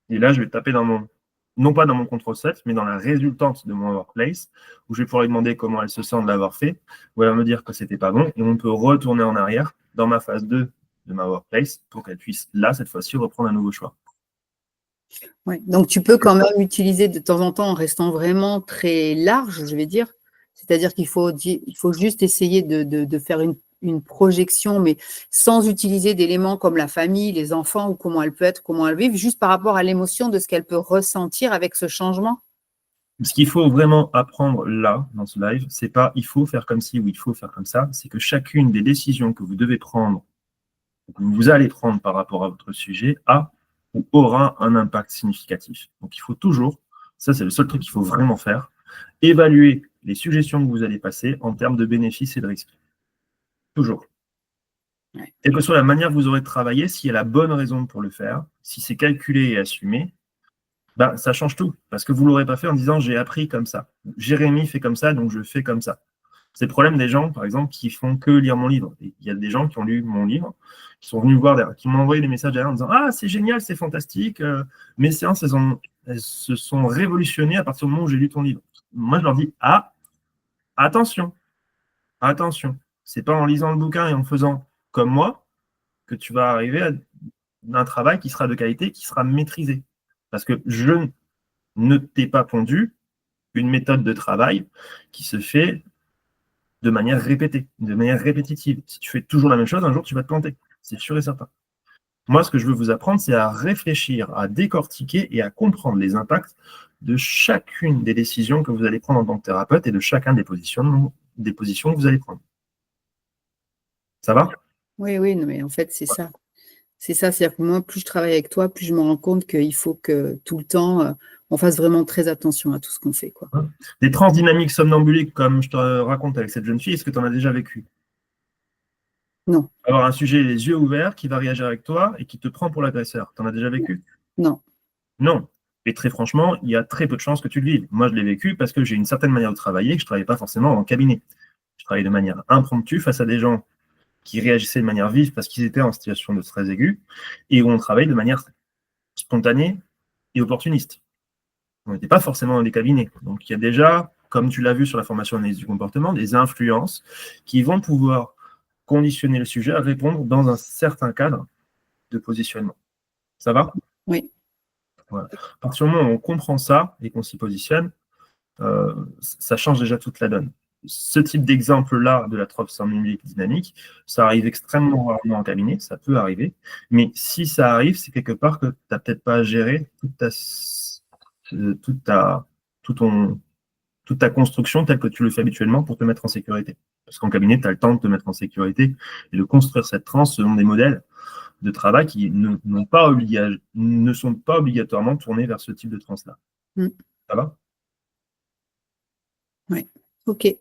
Et là, je vais taper non pas dans mon control set, mais dans la résultante de mon workplace, où je vais pouvoir lui demander comment elle se sent de l'avoir fait, où elle va me dire que c'était pas bon, et on peut retourner en arrière dans ma phase 2 de ma workplace pour qu'elle puisse, là, cette fois-ci, reprendre un nouveau choix. Ouais. Donc, tu peux quand même utiliser de temps en temps en restant vraiment très large, je vais dire. C'est-à-dire qu'il faut juste essayer de faire une projection, mais sans utiliser d'éléments comme la famille, les enfants, ou comment elle peut être, comment elle vit, juste par rapport à l'émotion de ce qu'elle peut ressentir avec ce changement. Ce qu'il faut vraiment apprendre là, dans ce live, c'est pas il faut faire comme ci ou il faut faire comme ça, c'est que chacune des décisions que vous devez prendre, que vous allez prendre par rapport à votre sujet, a ou aura un impact significatif. Donc il faut toujours, ça c'est le seul truc qu'il faut vraiment faire, évaluer les suggestions que vous allez passer en termes de bénéfices et de risques. Toujours. Quelle que soit la manière que vous aurez de travailler, s'il y a la bonne raison pour le faire, si c'est calculé et assumé, ça change tout. Parce que vous ne l'aurez pas fait en disant j'ai appris comme ça. Jérémy fait comme ça, donc je fais comme ça. C'est le problème des gens, par exemple, qui font que lire mon livre. Il y a des gens qui ont lu mon livre, qui sont venus me voir derrière, qui m'ont envoyé des messages derrière en disant « Ah, c'est génial, c'est fantastique, mes séances, elles se sont révolutionnées à partir du moment où j'ai lu ton livre. » Moi, je leur dis « Ah, attention, attention, c'est pas en lisant le bouquin et en faisant comme moi que tu vas arriver à un travail qui sera de qualité, qui sera maîtrisé. Parce que je ne t'ai pas pondu une méthode de travail qui se fait de manière répétée, de manière répétitive. Si tu fais toujours la même chose, un jour, tu vas te planter. C'est sûr et certain. Moi, ce que je veux vous apprendre, c'est à réfléchir, à décortiquer et à comprendre les impacts de chacune des décisions que vous allez prendre en tant que thérapeute et de chacun des positions que vous allez prendre. Ça va? Oui, oui, non, mais en fait, c'est ça. C'est ça, c'est-à-dire que moi, plus je travaille avec toi, plus je me rends compte qu'il faut que tout le temps, on fasse vraiment très attention à tout ce qu'on fait, quoi. Des trans dynamiques somnambuliques, comme je te raconte avec cette jeune fille, est-ce que tu en as déjà vécu? Non. Avoir un sujet les yeux ouverts qui va réagir avec toi et qui te prend pour l'agresseur. Tu en as déjà vécu? Non. Non. Et très franchement, il y a très peu de chances que tu le vives. Moi, je l'ai vécu parce que j'ai une certaine manière de travailler que je ne travaillais pas forcément en cabinet. Je travaillais de manière impromptue face à des gens qui réagissaient de manière vive parce qu'ils étaient en situation de stress aigu et où on travaille de manière spontanée et opportuniste. On n'était pas forcément dans des cabinets. Donc, il y a déjà, comme tu l'as vu sur la formation d'analyse du comportement, des influences qui vont pouvoir conditionner le sujet à répondre dans un certain cadre de positionnement. Ça va? Oui. Voilà. À partir du moment où on comprend ça et qu'on s'y positionne, ça change déjà toute la donne. Ce type d'exemple-là de la trope somnambulique dynamique, ça arrive extrêmement rarement en cabinet, ça peut arriver, mais si ça arrive, c'est quelque part que tu n'as peut-être pas à gérer toute ta construction telle que tu le fais habituellement pour te mettre en sécurité. Parce qu'en cabinet, tu as le temps de te mettre en sécurité et de construire cette transe selon des modèles de travail qui ne sont pas obligatoirement tournés vers ce type de transe-là. Ça va? Oui, ok.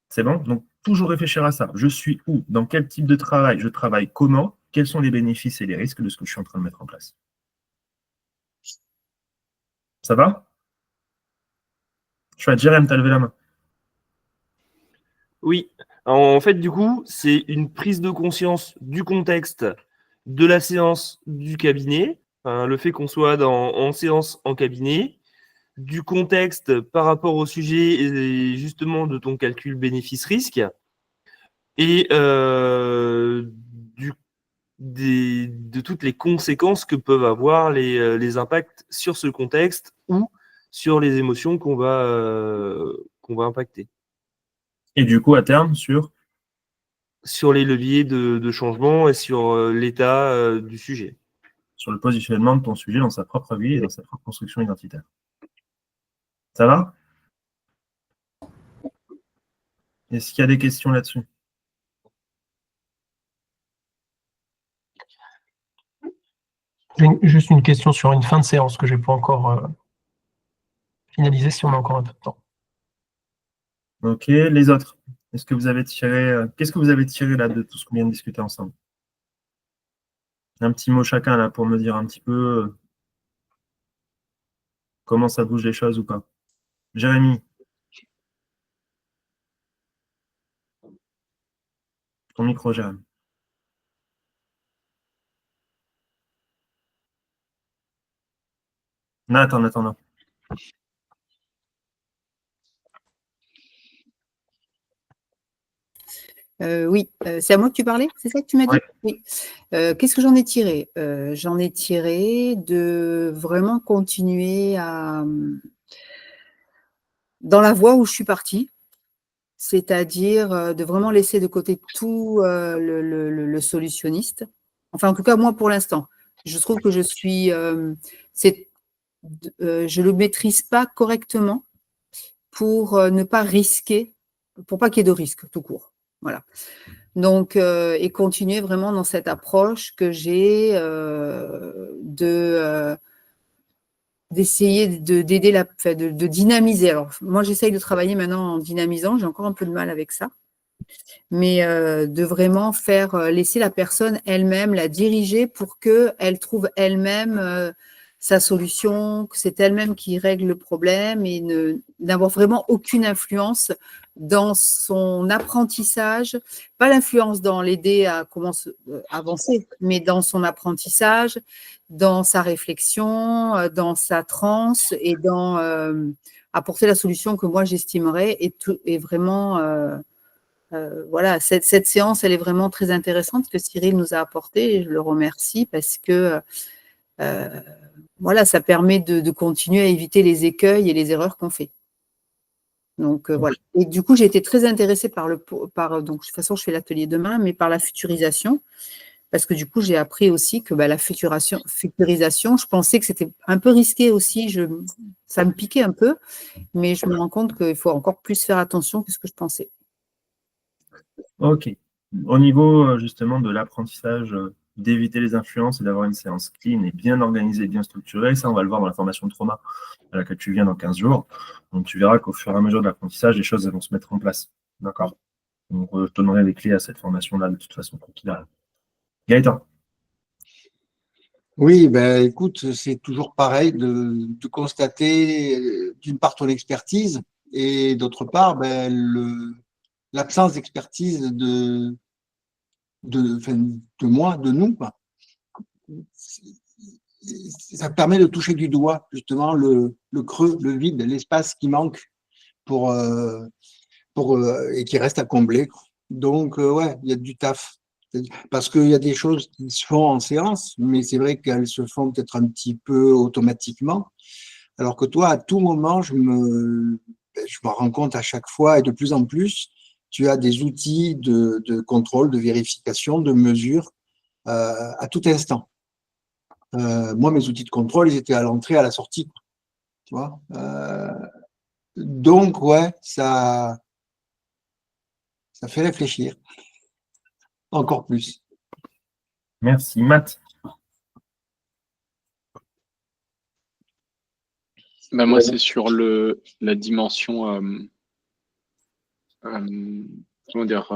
C'est bon? Donc, toujours réfléchir à ça. Je suis où? Dans quel type de travail? Je travaille comment? Quels sont les bénéfices et les risques de ce que je suis en train de mettre en place? Ça va? Je vais Jérém, t'as levé la main. Oui. En fait, du coup, c'est une prise de conscience du contexte de la séance du cabinet, le fait qu'on soit en séance en cabinet, du contexte par rapport au sujet et justement de ton calcul bénéfice-risque, et de toutes les conséquences que peuvent avoir les impacts sur ce contexte ou sur les émotions qu'on va impacter. Et du coup, à terme, sur les leviers de changement et sur l'état du sujet. Sur le positionnement de ton sujet dans sa propre vie et dans sa propre construction identitaire. Ça va? Est-ce qu'il y a des questions là-dessus? J'ai juste une question sur une fin de séance que je n'ai pas encore finalisée, si on a encore un peu de temps. Ok, les autres. Qu'est-ce que vous avez tiré là de tout ce qu'on vient de discuter ensemble? Un petit mot chacun là pour me dire un petit peu comment ça bouge les choses ou pas. Jérémy. Ton micro, Jérémy. Nathan, en attendant. Oui, c'est à moi que tu parlais, c'est ça que tu m'as dit? Ouais. Oui. Qu'est-ce que j'en ai tiré? J'en ai tiré de vraiment continuer dans la voie où je suis partie, c'est-à-dire de vraiment laisser de côté tout le solutionniste. Enfin, en tout cas, moi, pour l'instant, je trouve que je le maîtrise pas correctement pour ne pas risquer, pour pas qu'il y ait de risque tout court. Voilà. Donc, et continuer vraiment dans cette approche que j'ai d'essayer d'aider de dynamiser. Alors, moi, j'essaye de travailler maintenant en dynamisant, j'ai encore un peu de mal avec ça, mais de vraiment laisser la personne elle-même la diriger pour qu'elle trouve elle-même sa solution, que c'est elle-même qui règle le problème et n'avoir vraiment aucune influence dans son apprentissage, pas l'influence dans l'aider à comment avancer, mais dans son apprentissage, dans sa réflexion, dans sa transe et dans apporter la solution que moi j'estimerais et vraiment voilà, cette séance, elle est vraiment très intéressante que Cyril nous a apportée et je le remercie parce que voilà, ça permet de continuer à éviter les écueils et les erreurs qu'on fait. Donc voilà. Et du coup, j'ai été très intéressée par donc de toute façon, je fais l'atelier demain, mais par la futurisation, parce que du coup, j'ai appris aussi que la futurisation, je pensais que c'était un peu risqué aussi, ça me piquait un peu, mais je me rends compte qu'il faut encore plus faire attention que ce que je pensais. Ok. Au niveau justement de l'apprentissage, d'éviter les influences et d'avoir une séance clean et bien organisée, bien structurée, ça on va le voir dans la formation de trauma à laquelle tu viens dans 15 jours. Donc tu verras qu'au fur et à mesure de l'apprentissage, les choses elles vont se mettre en place. D'accord? Donc je te donnerai les clés à cette formation-là de toute façon pour qu'il arrive. Gaëtan. Oui, ben écoute, c'est toujours pareil de constater d'une part ton expertise et d'autre part l'absence d'expertise enfin, de moi, de nous, quoi. Ça permet de toucher du doigt justement le creux, le vide, l'espace qui manque et qui reste à combler. Donc ouais, il y a du taf. Parce qu'il y a des choses qui se font en séance, mais c'est vrai qu'elles se font peut-être un petit peu automatiquement. Alors que toi, à tout moment, je me rends compte à chaque fois et de plus en plus, tu as des outils de contrôle, de vérification, de mesure à tout instant. Moi, mes outils de contrôle, ils étaient à l'entrée, à la sortie. Tu vois donc, ouais, ça fait réfléchir encore plus. Merci. Matt. Moi, c'est sur la dimension, comment dire,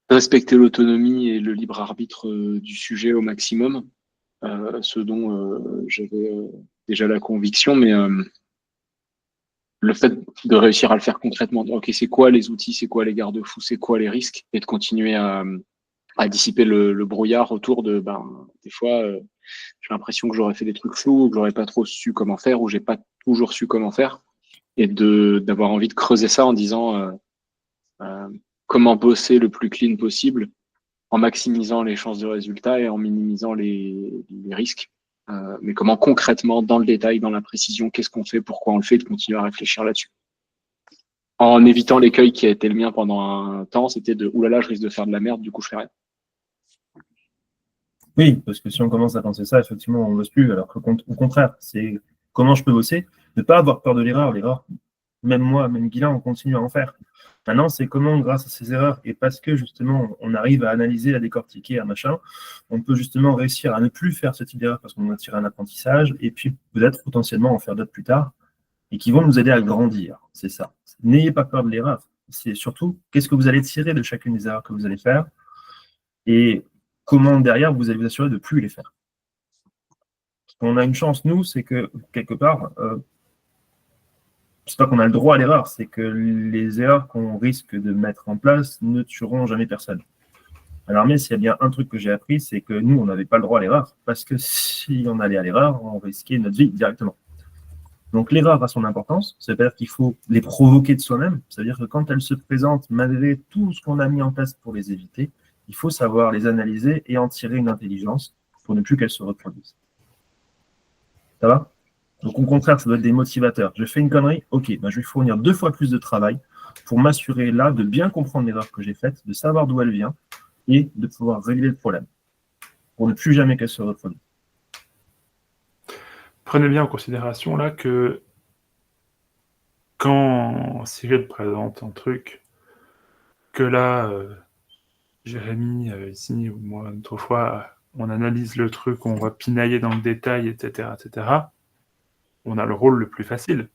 respecter l'autonomie et le libre arbitre du sujet au maximum, ce dont j'avais déjà la conviction, mais le fait de réussir à le faire concrètement. Ok, c'est quoi les outils, c'est quoi les garde-fous, c'est quoi les risques, et de continuer à dissiper le brouillard autour de, des fois, j'ai l'impression que j'aurais fait des trucs flous, ou que j'aurais pas trop su comment faire, ou j'ai pas toujours su comment faire, et d'avoir envie de creuser ça en disant comment bosser le plus clean possible, en maximisant les chances de résultat et en minimisant les risques. Mais comment concrètement, dans le détail, dans la précision, qu'est-ce qu'on fait, pourquoi on le fait, de continuer à réfléchir là-dessus. En évitant l'écueil qui a été le mien pendant un temps, c'était de oulala, je risque de faire de la merde, du coup je fais rien. Oui, parce que si on commence à penser ça, effectivement, on ne bosse plus. Alors qu'au contraire, c'est comment je peux bosser, ne pas avoir peur de l'erreur. L'erreur, même moi, même Guilain, on continue à en faire. Maintenant, c'est comment, grâce à ces erreurs, et parce que justement, on arrive à analyser, à décortiquer, à machin, on peut justement réussir à ne plus faire ce type d'erreur parce qu'on a tiré un apprentissage, et puis peut-être potentiellement en faire d'autres plus tard, et qui vont nous aider à grandir. C'est ça. N'ayez pas peur de l'erreur. C'est surtout qu'est-ce que vous allez tirer de chacune des erreurs que vous allez faire, et comment derrière vous allez vous assurer de ne plus les faire. Parce qu'on a une chance, nous, c'est que quelque part, c'est pas qu'on a le droit à l'erreur, c'est que les erreurs qu'on risque de mettre en place ne tueront jamais personne. À l'armée, s'il y a bien un truc que j'ai appris, c'est que nous, on n'avait pas le droit à l'erreur, parce que si on allait à l'erreur, on risquait notre vie directement. Donc l'erreur a son importance, ça veut dire qu'il faut les provoquer de soi-même, c'est-à-dire que quand elles se présentent, malgré tout ce qu'on a mis en place pour les éviter, il faut savoir les analyser et en tirer une intelligence pour ne plus qu'elles se reproduisent. Ça va? Donc, au contraire, ça doit être des motivateurs. Je fais une connerie, ok, je vais fournir 2 fois plus de travail pour m'assurer là de bien comprendre l'erreur que j'ai faite, de savoir d'où elle vient et de pouvoir régler le problème pour ne plus jamais qu'elle se reproduise. Prenez bien en considération là que quand Cyril présente un truc, que là, Jérémy, ici, ou moi, une autre fois, on analyse le truc, on va pinailler dans le détail, etc., on a le rôle le plus facile.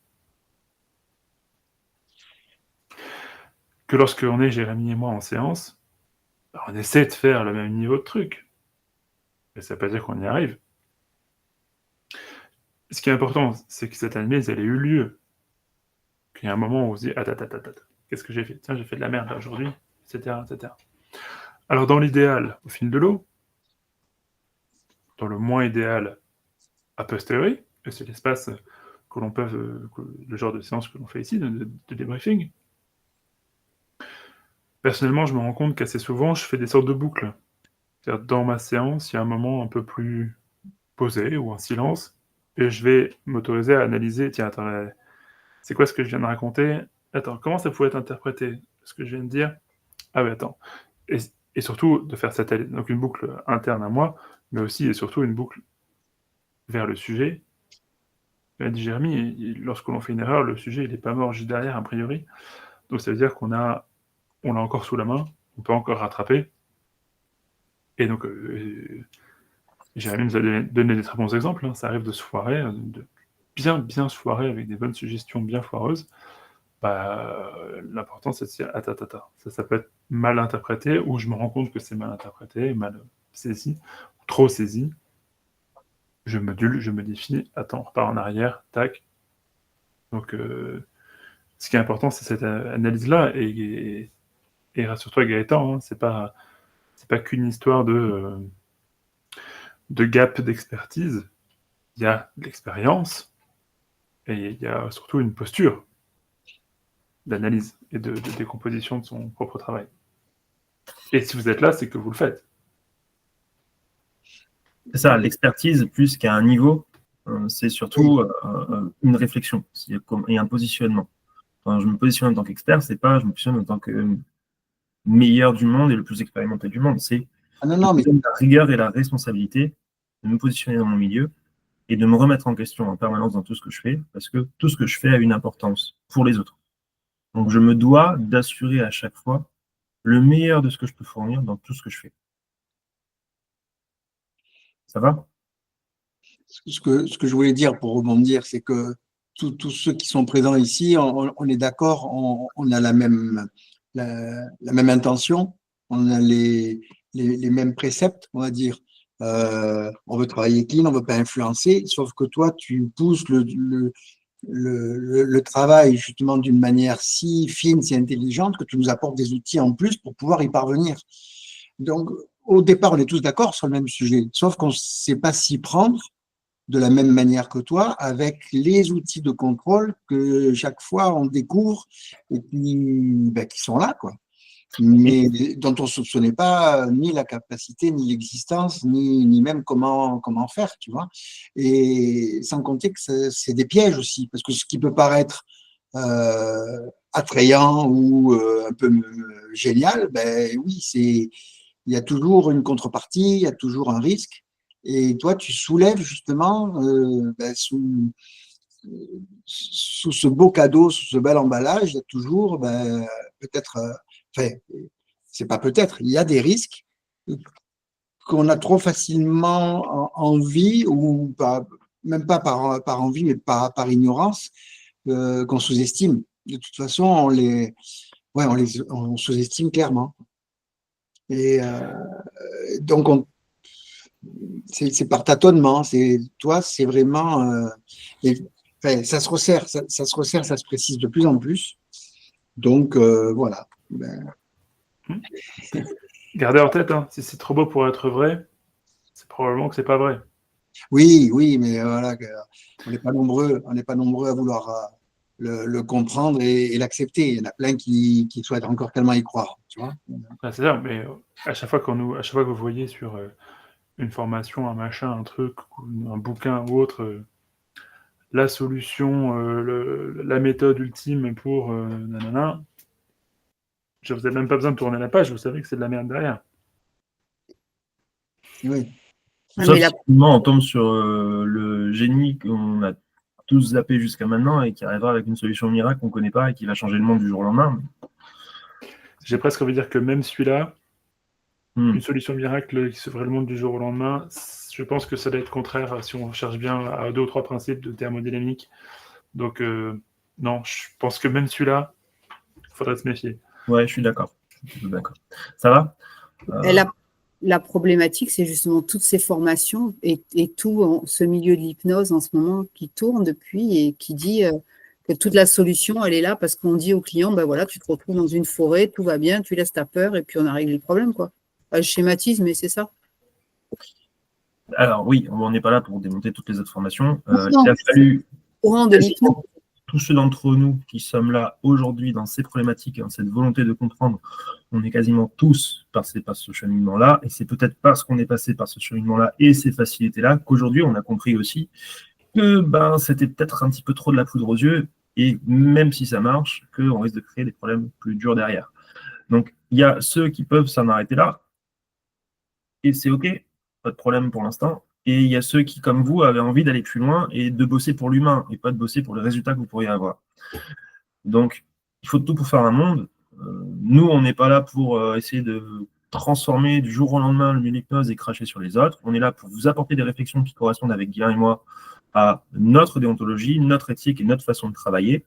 Que lorsqu'on est Jérémy et moi en séance, on essaie de faire le même niveau de truc. Mais ça ne veut pas dire qu'on y arrive. ce qui est important, c'est que cette analyse, elle ait eu lieu. Qu'il y a un moment où on se dit, attends, qu'est-ce que j'ai fait? Tiens, j'ai fait de la merde là, aujourd'hui, etc., etc. Alors, dans l'idéal, au fil de l'eau, dans le moins idéal, a posteriori, et c'est l'espace que l'on peut, le genre de séance que l'on fait ici, de débriefing. Personnellement, je me rends compte qu'assez souvent, je fais des sortes de boucles. C'est-à-dire, dans ma séance, il y a un moment un peu plus posé ou un silence, et je vais m'autoriser à analyser, tiens, attends, c'est quoi ce que je viens de raconter? Attends, comment ça pouvait être interprété, ce que je viens de dire? Ah oui, attends. Et surtout, de faire donc une boucle interne à moi, mais aussi et surtout une boucle vers le sujet. Il a dit Jérémy, lorsque l'on fait une erreur, le sujet il n'est pas mort juste derrière, a priori. Donc ça veut dire on l'a encore sous la main, on peut encore rattraper. Et donc, Jérémy nous a donné des très bons exemples. Hein. Ça arrive de se foirer, de bien se foirer avec des bonnes suggestions bien foireuses. Bah, l'important, c'est de se dire, attends, ça peut être mal interprété, ou je me rends compte que c'est mal interprété, mal saisi, trop saisi. Je module, je modifie, attends, on repart en arrière, tac. Donc, ce qui est important, c'est cette analyse-là, et rassure-toi, Gaëtan, hein, c'est pas qu'une histoire de gap d'expertise. Il y a de l'expérience, et il y a surtout une posture d'analyse et de décomposition de son propre travail. Et si vous êtes là, c'est que vous le faites. C'est ça, l'expertise, plus qu'à un niveau, c'est surtout une réflexion et un positionnement. Quand je me positionne en tant qu'expert, c'est pas je me positionne en tant que meilleur du monde et le plus expérimenté du monde. C'est non, mais la rigueur et la responsabilité de me positionner dans mon milieu et de me remettre en question en permanence dans tout ce que je fais, parce que tout ce que je fais a une importance pour les autres. Donc, je me dois d'assurer à chaque fois le meilleur de ce que je peux fournir dans tout ce que je fais. Ça va? ce que je voulais dire pour rebondir, c'est que tous ceux qui sont présents ici, on est d'accord, on a la même intention, on a les mêmes préceptes, on va dire. On veut travailler clean, on veut pas influencer, sauf que toi, tu pousses le travail justement d'une manière si fine, si intelligente que tu nous apportes des outils en plus pour pouvoir y parvenir. Donc, au départ, on est tous d'accord sur le même sujet, sauf qu'on ne sait pas s'y prendre de la même manière que toi, avec les outils de contrôle que chaque fois on découvre et qui sont là, quoi. Mais dont on ne soupçonnait pas ni la capacité, ni l'existence, ni même comment faire, tu vois. Et sans compter que c'est des pièges aussi, parce que ce qui peut paraître attrayant ou un peu génial, ben oui, il y a toujours une contrepartie, il y a toujours un risque. Et toi, tu soulèves justement sous ce beau cadeau, sous ce bel emballage, il y a toujours peut-être, enfin, c'est pas peut-être, il y a des risques qu'on a trop facilement envie, ou pas, même pas par envie, mais par ignorance, qu'on sous-estime. De toute façon, on sous-estime clairement. Et donc, c'est par tâtonnement. Toi, c'est vraiment. Ça se resserre, ça se précise de plus en plus. Donc, voilà. Gardez en tête, hein, si c'est trop beau pour être vrai, c'est probablement que c'est pas vrai. Oui, mais voilà, on n'est pas nombreux à vouloir le comprendre et l'accepter. Il y en a plein qui souhaitent encore tellement y croire. Tu vois. Ah, c'est ça, mais à chaque fois que vous voyez sur une formation, un machin, un truc, un bouquin ou autre, la solution, la méthode ultime pour nanana, vous n'avez même pas besoin de tourner la page, vous savez que c'est de la merde derrière. Oui. Sauf si on tombe sur le génie qu'on a tous zappé jusqu'à maintenant et qui arrivera avec une solution miracle qu'on ne connaît pas et qui va changer le monde du jour au lendemain. J'ai presque envie de dire que même celui-là, une solution miracle qui sauverait le monde du jour au lendemain, je pense que ça doit être contraire si on cherche bien à 2 ou 3 principes de thermodynamique. Donc, non, je pense que même celui-là, il faudrait se méfier. Ouais, je suis d'accord. Ça va la problématique, c'est justement toutes ces formations et tout ce milieu de l'hypnose en ce moment qui tourne depuis et qui dit que toute la solution, elle est là parce qu'on dit au client, ben voilà, tu te retrouves dans une forêt, tout va bien, tu laisses ta peur et puis on a réglé le problème, quoi. Je schématise, mais c'est ça. Alors oui, on n'est pas là pour démonter toutes les autres formations. Non, Il a fallu courant de l'hypnose. tous ceux d'entre nous qui sommes là aujourd'hui dans ces problématiques et dans cette volonté de comprendre, on est quasiment tous passés par ce cheminement-là, et c'est peut-être parce qu'on est passé par ce cheminement-là et ces facilités-là qu'aujourd'hui on a compris aussi que c'était peut-être un petit peu trop de la poudre aux yeux, et même si ça marche, qu'on risque de créer des problèmes plus durs derrière. Donc il y a ceux qui peuvent s'en arrêter là, et c'est OK, pas de problème pour l'instant. Et il y a ceux qui, comme vous, avaient envie d'aller plus loin et de bosser pour l'humain et pas de bosser pour les résultats que vous pourriez avoir. Donc, il faut tout pour faire un monde. Nous, on n'est pas là pour essayer de transformer du jour au lendemain le milieu de l'hypnose et cracher sur les autres. On est là pour vous apporter des réflexions qui correspondent avec Guillaume et moi à notre déontologie, notre éthique et notre façon de travailler.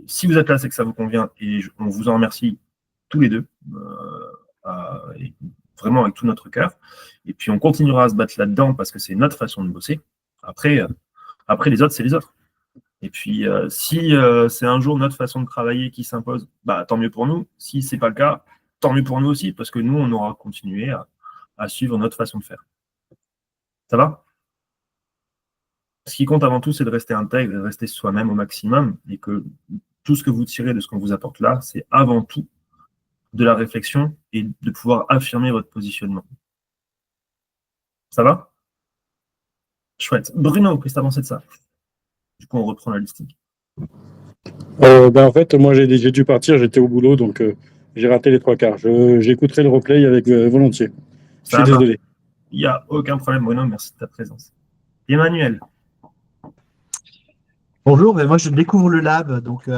Si vous êtes là, c'est que ça vous convient et on vous en remercie tous les deux. Et vraiment avec tout notre cœur. Et puis, on continuera à se battre là-dedans parce que c'est notre façon de bosser. Après les autres, c'est les autres. Et puis, si c'est un jour notre façon de travailler qui s'impose, tant mieux pour nous. Si ce n'est pas le cas, tant mieux pour nous aussi, parce que nous, on aura continué à suivre notre façon de faire. Ça va ? Ce qui compte avant tout, c'est de rester intègre et de rester soi-même au maximum. Et que tout ce que vous tirez de ce qu'on vous apporte là, c'est avant tout de la réflexion et de pouvoir affirmer votre positionnement. Ça va ? Chouette. Bruno, qu'est-ce que tu as pensé de ça ? Du coup, on reprend la listing. En fait, moi, j'ai dû partir, j'étais au boulot, donc j'ai raté les 3/4. J'écouterai le replay avec volontiers. Je suis désolé. Il n'y a aucun problème, Bruno, merci de ta présence. Emmanuel. Bonjour, mais moi je découvre le lab, donc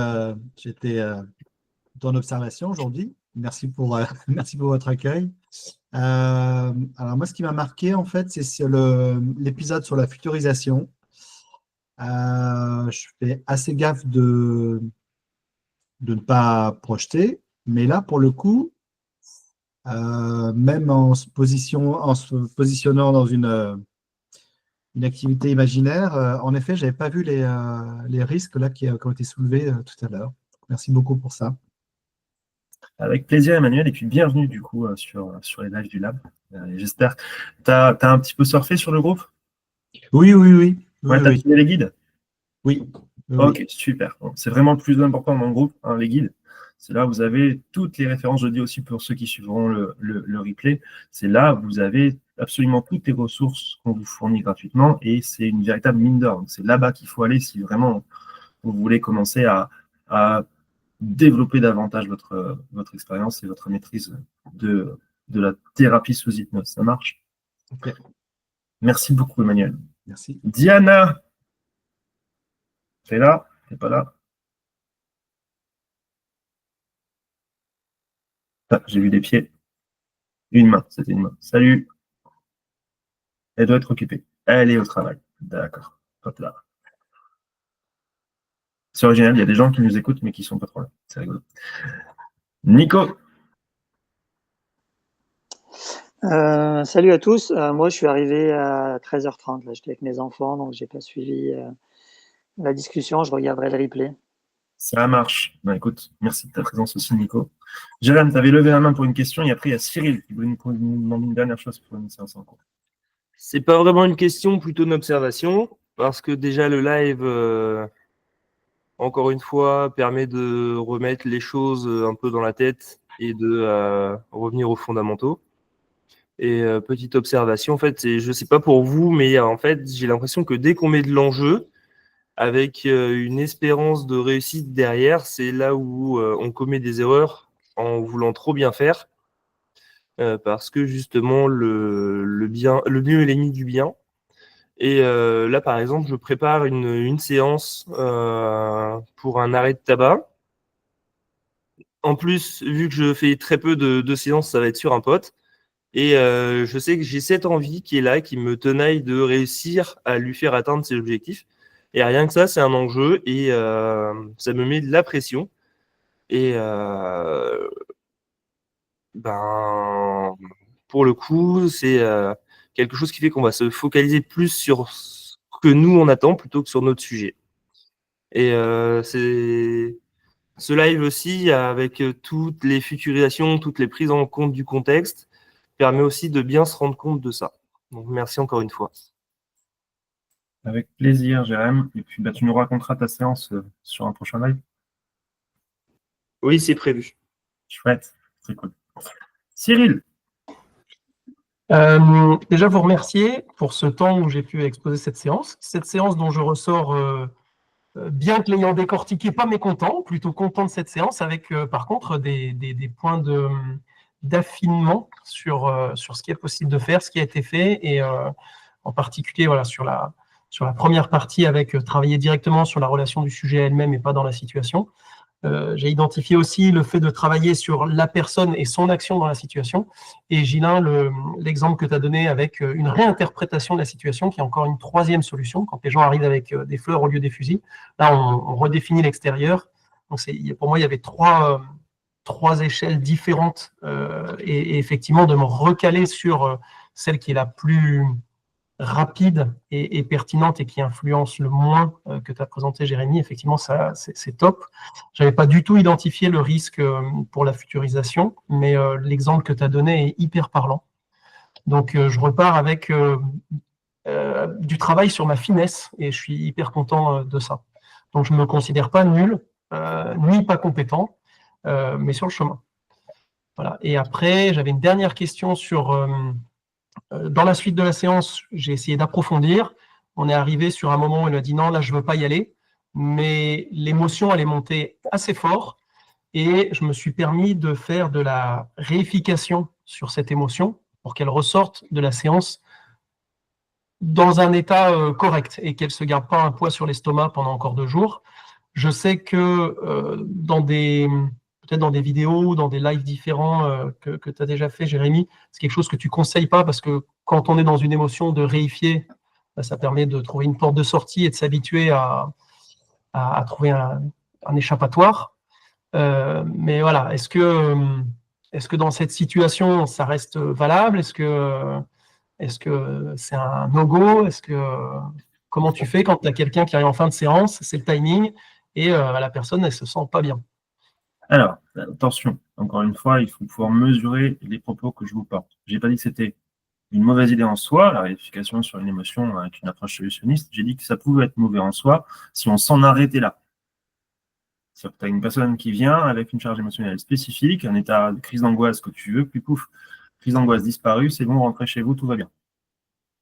j'étais en observation aujourd'hui. Merci pour votre accueil. Alors moi, ce qui m'a marqué, en fait, c'est l'épisode sur la futurisation. Je fais assez gaffe de ne pas projeter, mais là, pour le coup, même en se positionnant dans une activité imaginaire, en effet, je n'avais pas vu les risques là qui ont été soulevés tout à l'heure. Merci beaucoup pour ça. Avec plaisir, Emmanuel, et puis bienvenue du coup sur les lives du Lab. J'espère. Tu as un petit peu surfé sur le groupe ? Oui. Ouais, tu as filé les guides ? Oui. Ok, super. Bon, c'est vraiment le plus important dans le groupe, hein, les guides. C'est là où vous avez toutes les références, je dis aussi pour ceux qui suivront le replay, c'est là où vous avez absolument toutes les ressources qu'on vous fournit gratuitement et c'est une véritable mine d'or. C'est là-bas qu'il faut aller si vraiment vous voulez commencer à développer davantage votre expérience et votre maîtrise de la thérapie sous hypnose. Ça marche ? Okay. Merci beaucoup, Emmanuel. Merci. Diana, t'es là ? T'es pas là ? Ah, j'ai vu des pieds. Une main, c'était une main. Salut. Elle doit être occupée. Elle est au travail. D'accord. Hop là. C'est original, il y a des gens qui nous écoutent mais qui ne sont pas trop là. C'est rigolo. Nico. Salut à tous. Moi, je suis arrivé à 13h30. Là, j'étais avec mes enfants, donc je n'ai pas suivi la discussion. Je regarderai le replay. Ça marche. Écoute, merci de ta présence aussi, Nico. Jérôme, tu avais levé la main pour une question et après, il y a Cyril qui voulait nous demander une dernière chose pour une séance en cours. C'est pas vraiment une question, plutôt une observation, parce que déjà le live, encore une fois, permet de remettre les choses un peu dans la tête et de revenir aux fondamentaux. Et petite observation, en fait, je sais pas pour vous, mais en fait, j'ai l'impression que dès qu'on met de l'enjeu, avec une espérance de réussite derrière, c'est là où on commet des erreurs en voulant trop bien faire, parce que justement, le mieux est l'ennemi du bien. Et là, par exemple, je prépare une séance pour un arrêt de tabac. En plus, vu que je fais très peu de séances, ça va être sur un pote. Et je sais que j'ai cette envie qui est là, qui me tenaille de réussir à lui faire atteindre ses objectifs. Et rien que ça, c'est un enjeu et ça me met de la pression. Et pour le coup, c'est quelque chose qui fait qu'on va se focaliser plus sur ce que nous, on attend plutôt que sur notre sujet. Et ce live aussi, avec toutes les futurisations, toutes les prises en compte du contexte, permet aussi de bien se rendre compte de ça. Donc, merci encore une fois. Avec plaisir, Jérém. Et puis, tu nous raconteras ta séance sur un prochain live. Oui, c'est prévu. Chouette, c'est cool. Cyril. Déjà, vous remercier pour ce temps où j'ai pu exposer cette séance. Cette séance dont je ressors, bien que l'ayant décortiqué, pas mécontent, plutôt content de cette séance, avec par contre des points d'affinement sur ce qui est possible de faire, ce qui a été fait, et en particulier voilà, sur la première partie, avec travailler directement sur la relation du sujet elle-même et pas dans la situation. J'ai identifié aussi le fait de travailler sur la personne et son action dans la situation. Et Gilin, l'exemple que tu as donné avec une réinterprétation de la situation, qui est encore une troisième solution, quand les gens arrivent avec des fleurs au lieu des fusils. Là, on redéfinit l'extérieur. Donc, pour moi, il y avait trois échelles différentes. Et effectivement, de me recaler sur celle qui est la plus rapide et pertinente et qui influence le moins que tu as présenté, Jérémy, effectivement, ça, c'est top. Je n'avais pas du tout identifié le risque pour la futurisation, mais l'exemple que tu as donné est hyper parlant. Donc, je repars avec du travail sur ma finesse et je suis hyper content de ça. Donc, je ne me considère pas nul, ni pas compétent, mais sur le chemin. Voilà. Et après, j'avais une dernière question sur... dans la suite de la séance, j'ai essayé d'approfondir. On est arrivé sur un moment où elle a dit non, là, je ne veux pas y aller. Mais l'émotion, elle est montée assez fort. Et je me suis permis de faire de la réification sur cette émotion pour qu'elle ressorte de la séance dans un état correct et qu'elle ne se garde pas un poids sur l'estomac pendant encore 2 jours. Je sais que peut-être dans des vidéos, dans des lives différents que tu as déjà fait, Jérémy, c'est quelque chose que tu ne conseilles pas parce que quand on est dans une émotion, de réifier, ça permet de trouver une porte de sortie et de s'habituer à trouver un échappatoire. Mais voilà, est-ce que dans cette situation, ça reste valable? Est-ce que c'est un no-go? Comment tu fais quand tu as quelqu'un qui arrive en fin de séance, c'est le timing, et la personne, elle se sent pas bien? Alors, attention, encore une fois, il faut pouvoir mesurer les propos que je vous porte. Je n'ai pas dit que c'était une mauvaise idée en soi, la réification sur une émotion avec une approche solutionniste. J'ai dit que ça pouvait être mauvais en soi si on s'en arrêtait là. C'est-à-dire que tu as une personne qui vient avec une charge émotionnelle spécifique, un état de crise d'angoisse que tu veux, puis pouf, crise d'angoisse disparue, c'est bon, rentrez chez vous, tout va bien.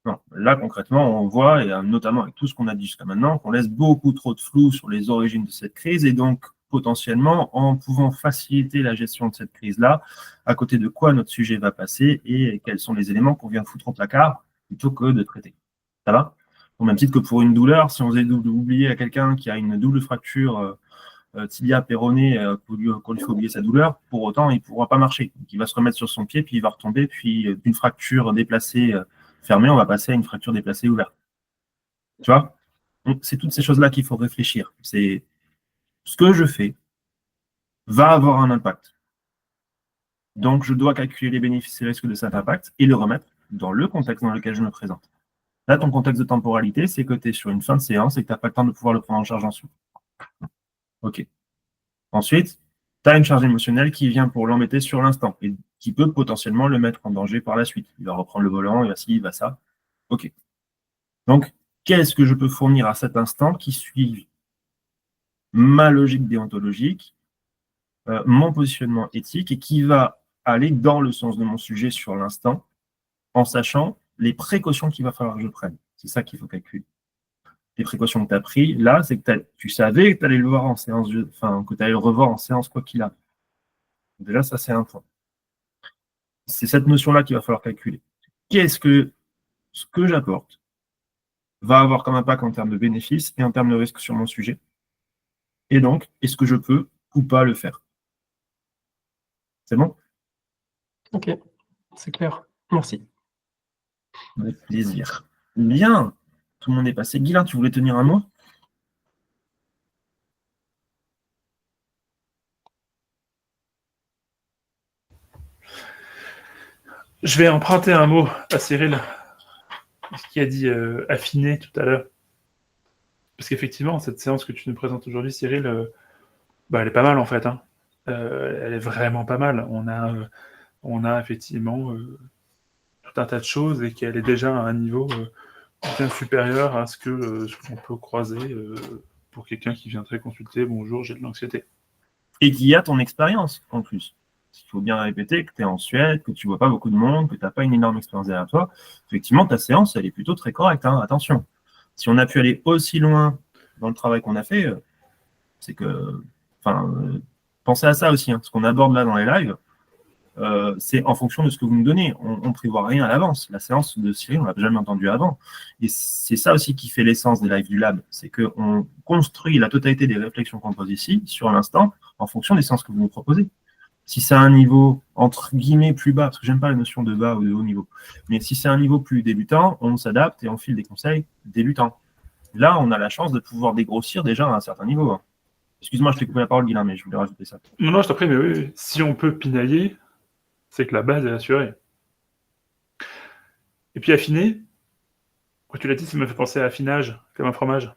Non, là, concrètement, on voit, et notamment avec tout ce qu'on a dit jusqu'à maintenant, qu'on laisse beaucoup trop de flou sur les origines de cette crise, et donc, potentiellement, en pouvant faciliter la gestion de cette crise-là, à côté de quoi notre sujet va passer, et quels sont les éléments qu'on vient foutre au placard, plutôt que de traiter. Ça va? Au même titre que pour une douleur, si on faisait oublier à quelqu'un qui a une double fracture tibia péroné, qu'on lui fait oublier sa douleur, pour autant, il ne pourra pas marcher. Donc, il va se remettre sur son pied, puis il va retomber, puis d'une fracture déplacée fermée, on va passer à une fracture déplacée ouverte. Tu vois? Donc, c'est toutes ces choses-là qu'il faut réfléchir. C'est ce que je fais va avoir un impact. Donc, je dois calculer les bénéfices et les risques de cet impact et le remettre dans le contexte dans lequel je me présente. Là, ton contexte de temporalité, c'est que tu es sur une fin de séance et que tu n'as pas le temps de pouvoir le prendre en charge ensuite. OK. Ensuite, tu as une charge émotionnelle qui vient pour l'embêter sur l'instant et qui peut potentiellement le mettre en danger par la suite. Il va reprendre le volant, il va ci, il va ça. OK. Donc, qu'est-ce que je peux fournir à cet instant qui suit ma logique déontologique, mon positionnement éthique et qui va aller dans le sens de mon sujet sur l'instant en sachant les précautions qu'il va falloir que je prenne. C'est ça qu'il faut calculer. Les précautions que tu as prises, là, c'est que tu savais que tu allais le voir en séance, que tu allais le revoir en séance quoi qu'il arrive. Déjà, ça, c'est un point. C'est cette notion-là qu'il va falloir calculer. Qu'est-ce que ce que j'apporte va avoir comme impact en termes de bénéfices et en termes de risque sur mon sujet? Et donc, est-ce que je peux ou pas le faire? C'est bon? Ok, c'est clair. Merci. Avec plaisir. Bien. Tout le monde est passé. Guilain, tu voulais tenir un mot? Je vais emprunter un mot à Cyril, ce qui a dit affiner tout à l'heure. Parce qu'effectivement, cette séance que tu nous présentes aujourd'hui, Cyril, elle est pas mal en fait. Hein. Elle est vraiment pas mal. On a effectivement tout un tas de choses et qu'elle est déjà à un niveau bien supérieur à ce qu'on peut croiser pour quelqu'un qui viendrait consulter « Bonjour, j'ai de l'anxiété ». Et qui a ton expérience en plus. Il faut bien répéter que tu es en Suède, que tu vois pas beaucoup de monde, que tu n'as pas une énorme expérience derrière toi. Effectivement, ta séance, elle est plutôt très correcte. Hein. Attention. Si on a pu aller aussi loin dans le travail qu'on a fait, c'est que, pensez à ça aussi. Hein. Ce qu'on aborde là dans les lives, c'est en fonction de ce que vous nous donnez. On ne prévoit rien à l'avance. La séance de Cyril, on l'a jamais entendue avant. Et c'est ça aussi qui fait l'essence des lives du lab. C'est qu'on construit la totalité des réflexions qu'on pose ici, sur l'instant, en fonction des séances que vous nous proposez. Si c'est un niveau, entre guillemets, plus bas, parce que j'aime pas la notion de bas ou de haut niveau, mais si c'est un niveau plus débutant, on s'adapte et on file des conseils débutants. Là, on a la chance de pouvoir dégrossir déjà à un certain niveau. Hein. Excuse-moi, je t'ai coupé la parole, Guilain, mais je voulais rajouter ça. Non, je t'en prie, mais oui, si on peut pinailler, c'est que la base est assurée. Et puis affiner, quand tu l'as dit, ça me fait penser à affinage, comme un fromage.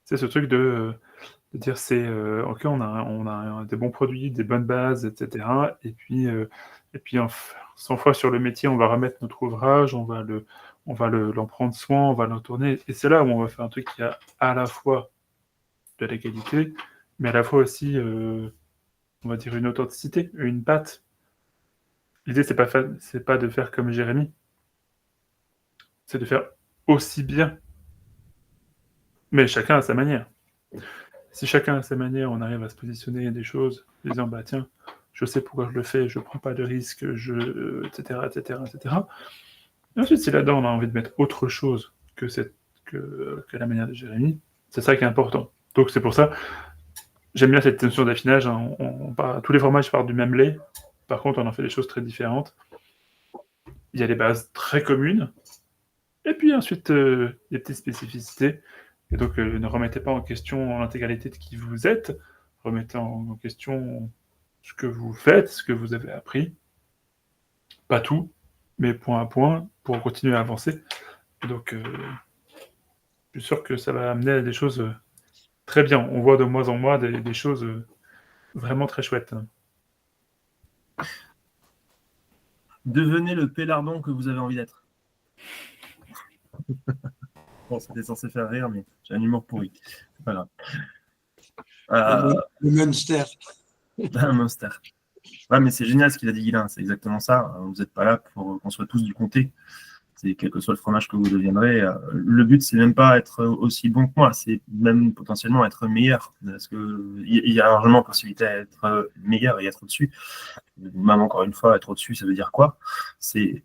C'est ce truc de dire c'est ok, on a des bons produits, des bonnes bases, etc. Et puis 100 fois sur le métier, on va remettre notre ouvrage, on va l'en prendre soin, on va l'en tourner. Et c'est là où on va faire un truc qui a à la fois de la qualité, mais à la fois aussi, on va dire, une authenticité, une patte. L'idée, c'est pas de faire comme Jérémy, c'est de faire aussi bien, mais chacun à sa manière. Si chacun à sa manière, on arrive à se positionner des choses, en disant, bah tiens, je sais pourquoi je le fais, je prends pas de risques, etc., etc., etc. Et ensuite, si là-dedans, on a envie de mettre autre chose que la manière de Jérémy, c'est ça qui est important. Donc, c'est pour ça, j'aime bien cette notion d'affinage. Hein. Tous les fromages partent du même lait. Par contre, on en fait des choses très différentes. Il y a des bases très communes. Et puis ensuite, des petites spécificités. Et donc, ne remettez pas en question l'intégralité de qui vous êtes. Remettez en question ce que vous faites, ce que vous avez appris. Pas tout, mais point à point, pour continuer à avancer. Et donc, je suis sûr que ça va amener à des choses très bien. On voit de mois en mois des choses vraiment très chouettes. Devenez le pélardon que vous avez envie d'être. Bon, c'était censé faire rire, mais j'ai un humour pourri. C'est pas grave. Le Munster. Un monster. Ouais, mais c'est génial ce qu'il a dit, Guilain. C'est exactement ça. Vous n'êtes pas là pour qu'on soit tous du comté. C'est quel que soit le fromage que vous deviendrez. Le but, c'est même pas être aussi bon que moi. C'est même potentiellement être meilleur. Parce qu'il y a largement possibilité d'être meilleur et être au-dessus. Même encore une fois, être au-dessus, ça veut dire quoi? C'est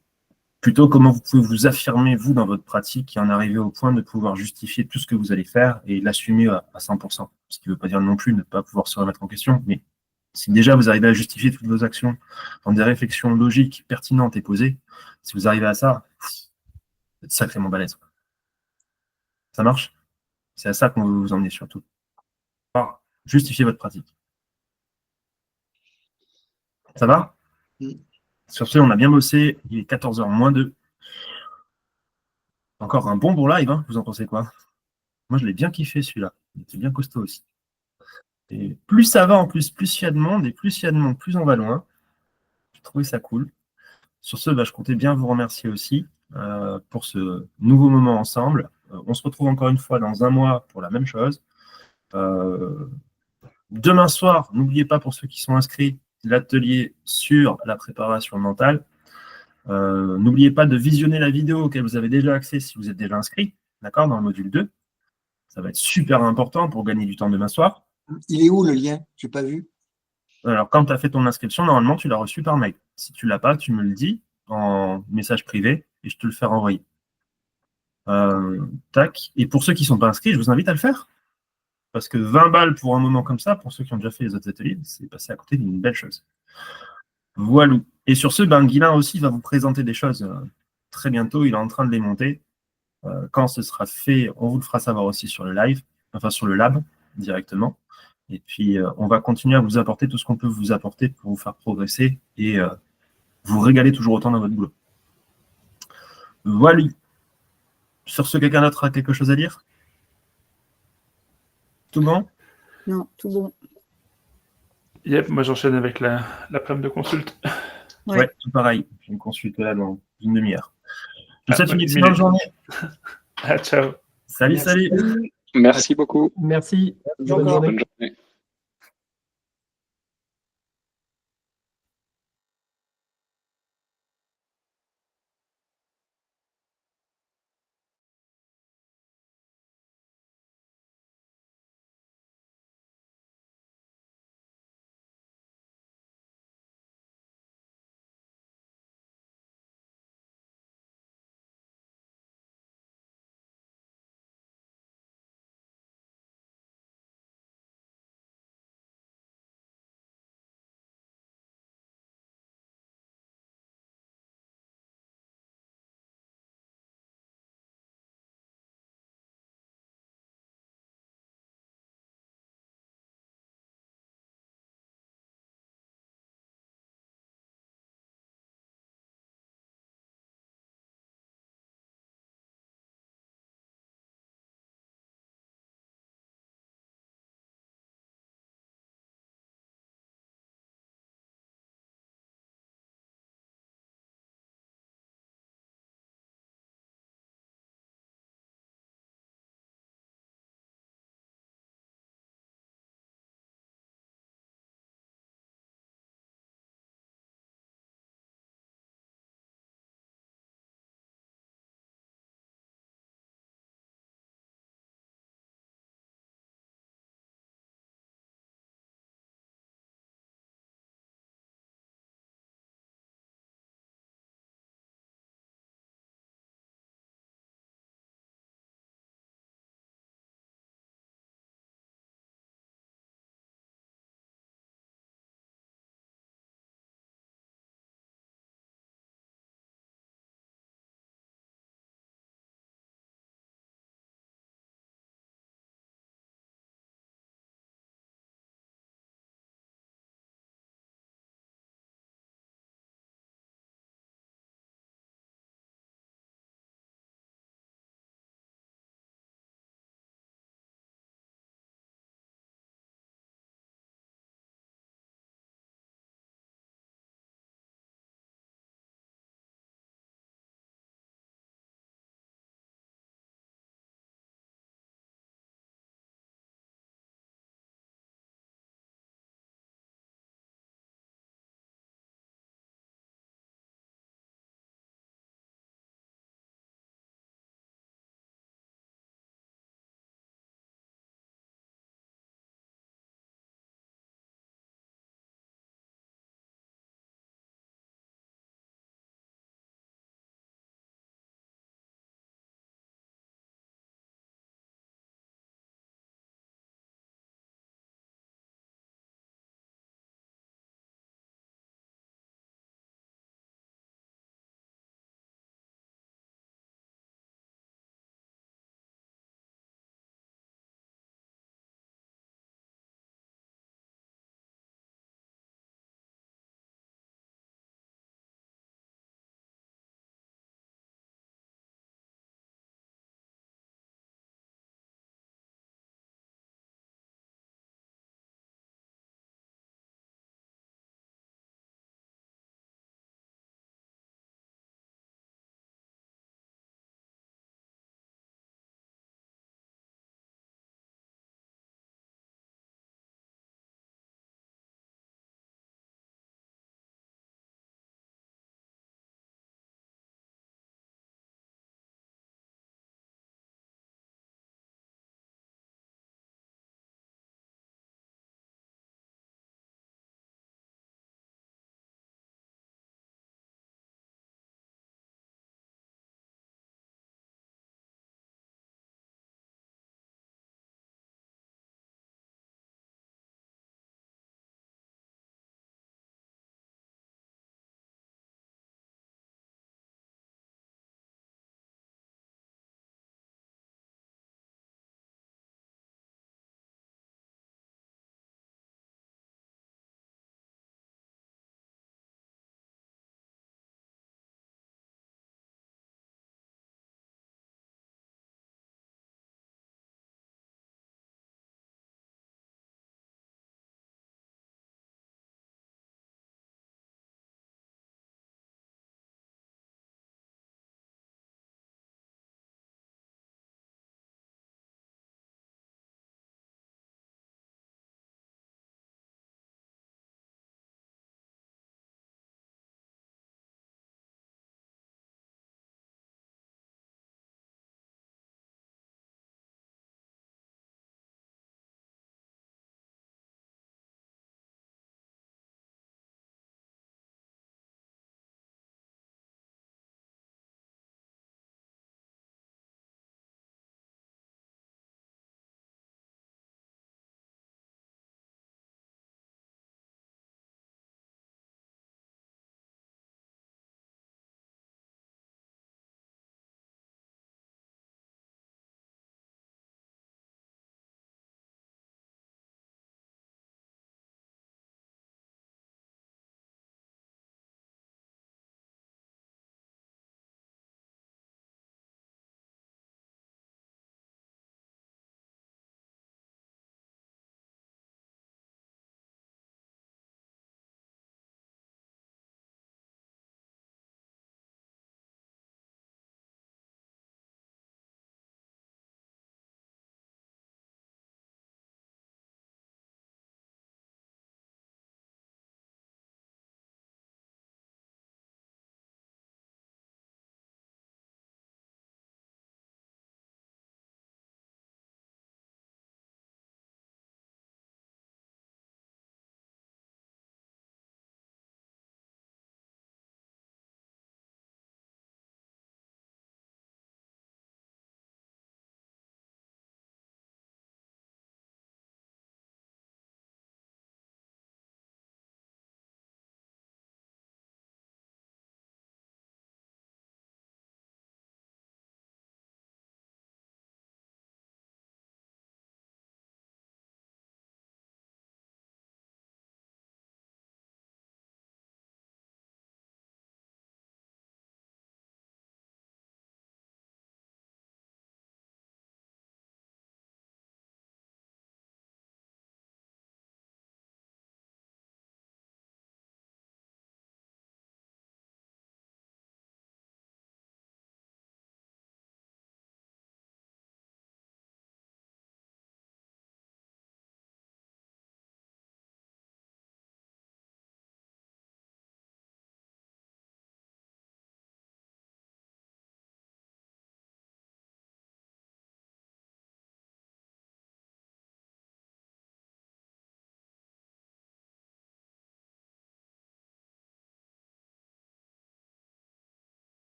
plutôt comment vous pouvez vous affirmer, vous, dans votre pratique, et en arriver au point de pouvoir justifier tout ce que vous allez faire et l'assumer à 100%. Ce qui ne veut pas dire non plus ne pas pouvoir se remettre en question, mais si déjà vous arrivez à justifier toutes vos actions dans des réflexions logiques, pertinentes et posées, si vous arrivez à ça, vous êtes sacrément balèze. Ça marche? C'est à ça qu'on veut vous emmener surtout. Alors, justifier votre pratique. Ça va? Sur ce, on a bien bossé. Il est 14h moins 2. Encore un bon live, hein. Vous en pensez quoi? Moi, je l'ai bien kiffé celui-là. Il était bien costaud aussi. Et plus ça va en plus, plus il y a de monde, et plus il y a de monde, plus on va loin. J'ai trouvé ça cool. Sur ce, je comptais bien vous remercier aussi pour ce nouveau moment ensemble. On se retrouve encore une fois dans un mois pour la même chose. Demain soir, n'oubliez pas pour ceux qui sont inscrits, l'atelier sur la préparation mentale. N'oubliez pas de visionner la vidéo auquel vous avez déjà accès si vous êtes déjà inscrit, d'accord, dans le module 2. Ça va être super important pour gagner du temps demain soir. Il est où le lien? Je n'ai pas vu. Alors, quand tu as fait ton inscription, normalement, tu l'as reçu par mail. Si tu ne l'as pas, tu me le dis en message privé et je te le fais renvoyer. Tac. Et pour ceux qui ne sont pas inscrits, je vous invite à le faire. Parce que 20 balles pour un moment comme ça, pour ceux qui ont déjà fait les autres ateliers, c'est passé à côté d'une belle chose. Voilà. Et sur ce, Guilain aussi va vous présenter des choses très bientôt. Il est en train de les monter. Quand ce sera fait, on vous le fera savoir aussi sur le live, enfin sur le lab directement. Et puis, on va continuer à vous apporter tout ce qu'on peut vous apporter pour vous faire progresser et vous régaler toujours autant dans votre boulot. Voilà. Sur ce, quelqu'un d'autre a quelque chose à dire? Tout bon? Non, tout bon. Yep, moi j'enchaîne avec l'après-midi de consulte. Ouais, tout pareil. Je me consulte là dans une demi-heure. Je vous souhaite une ouais, excellente journée. Ah, ciao. Salut, Merci. salut. Merci beaucoup. Merci. Bonne journée.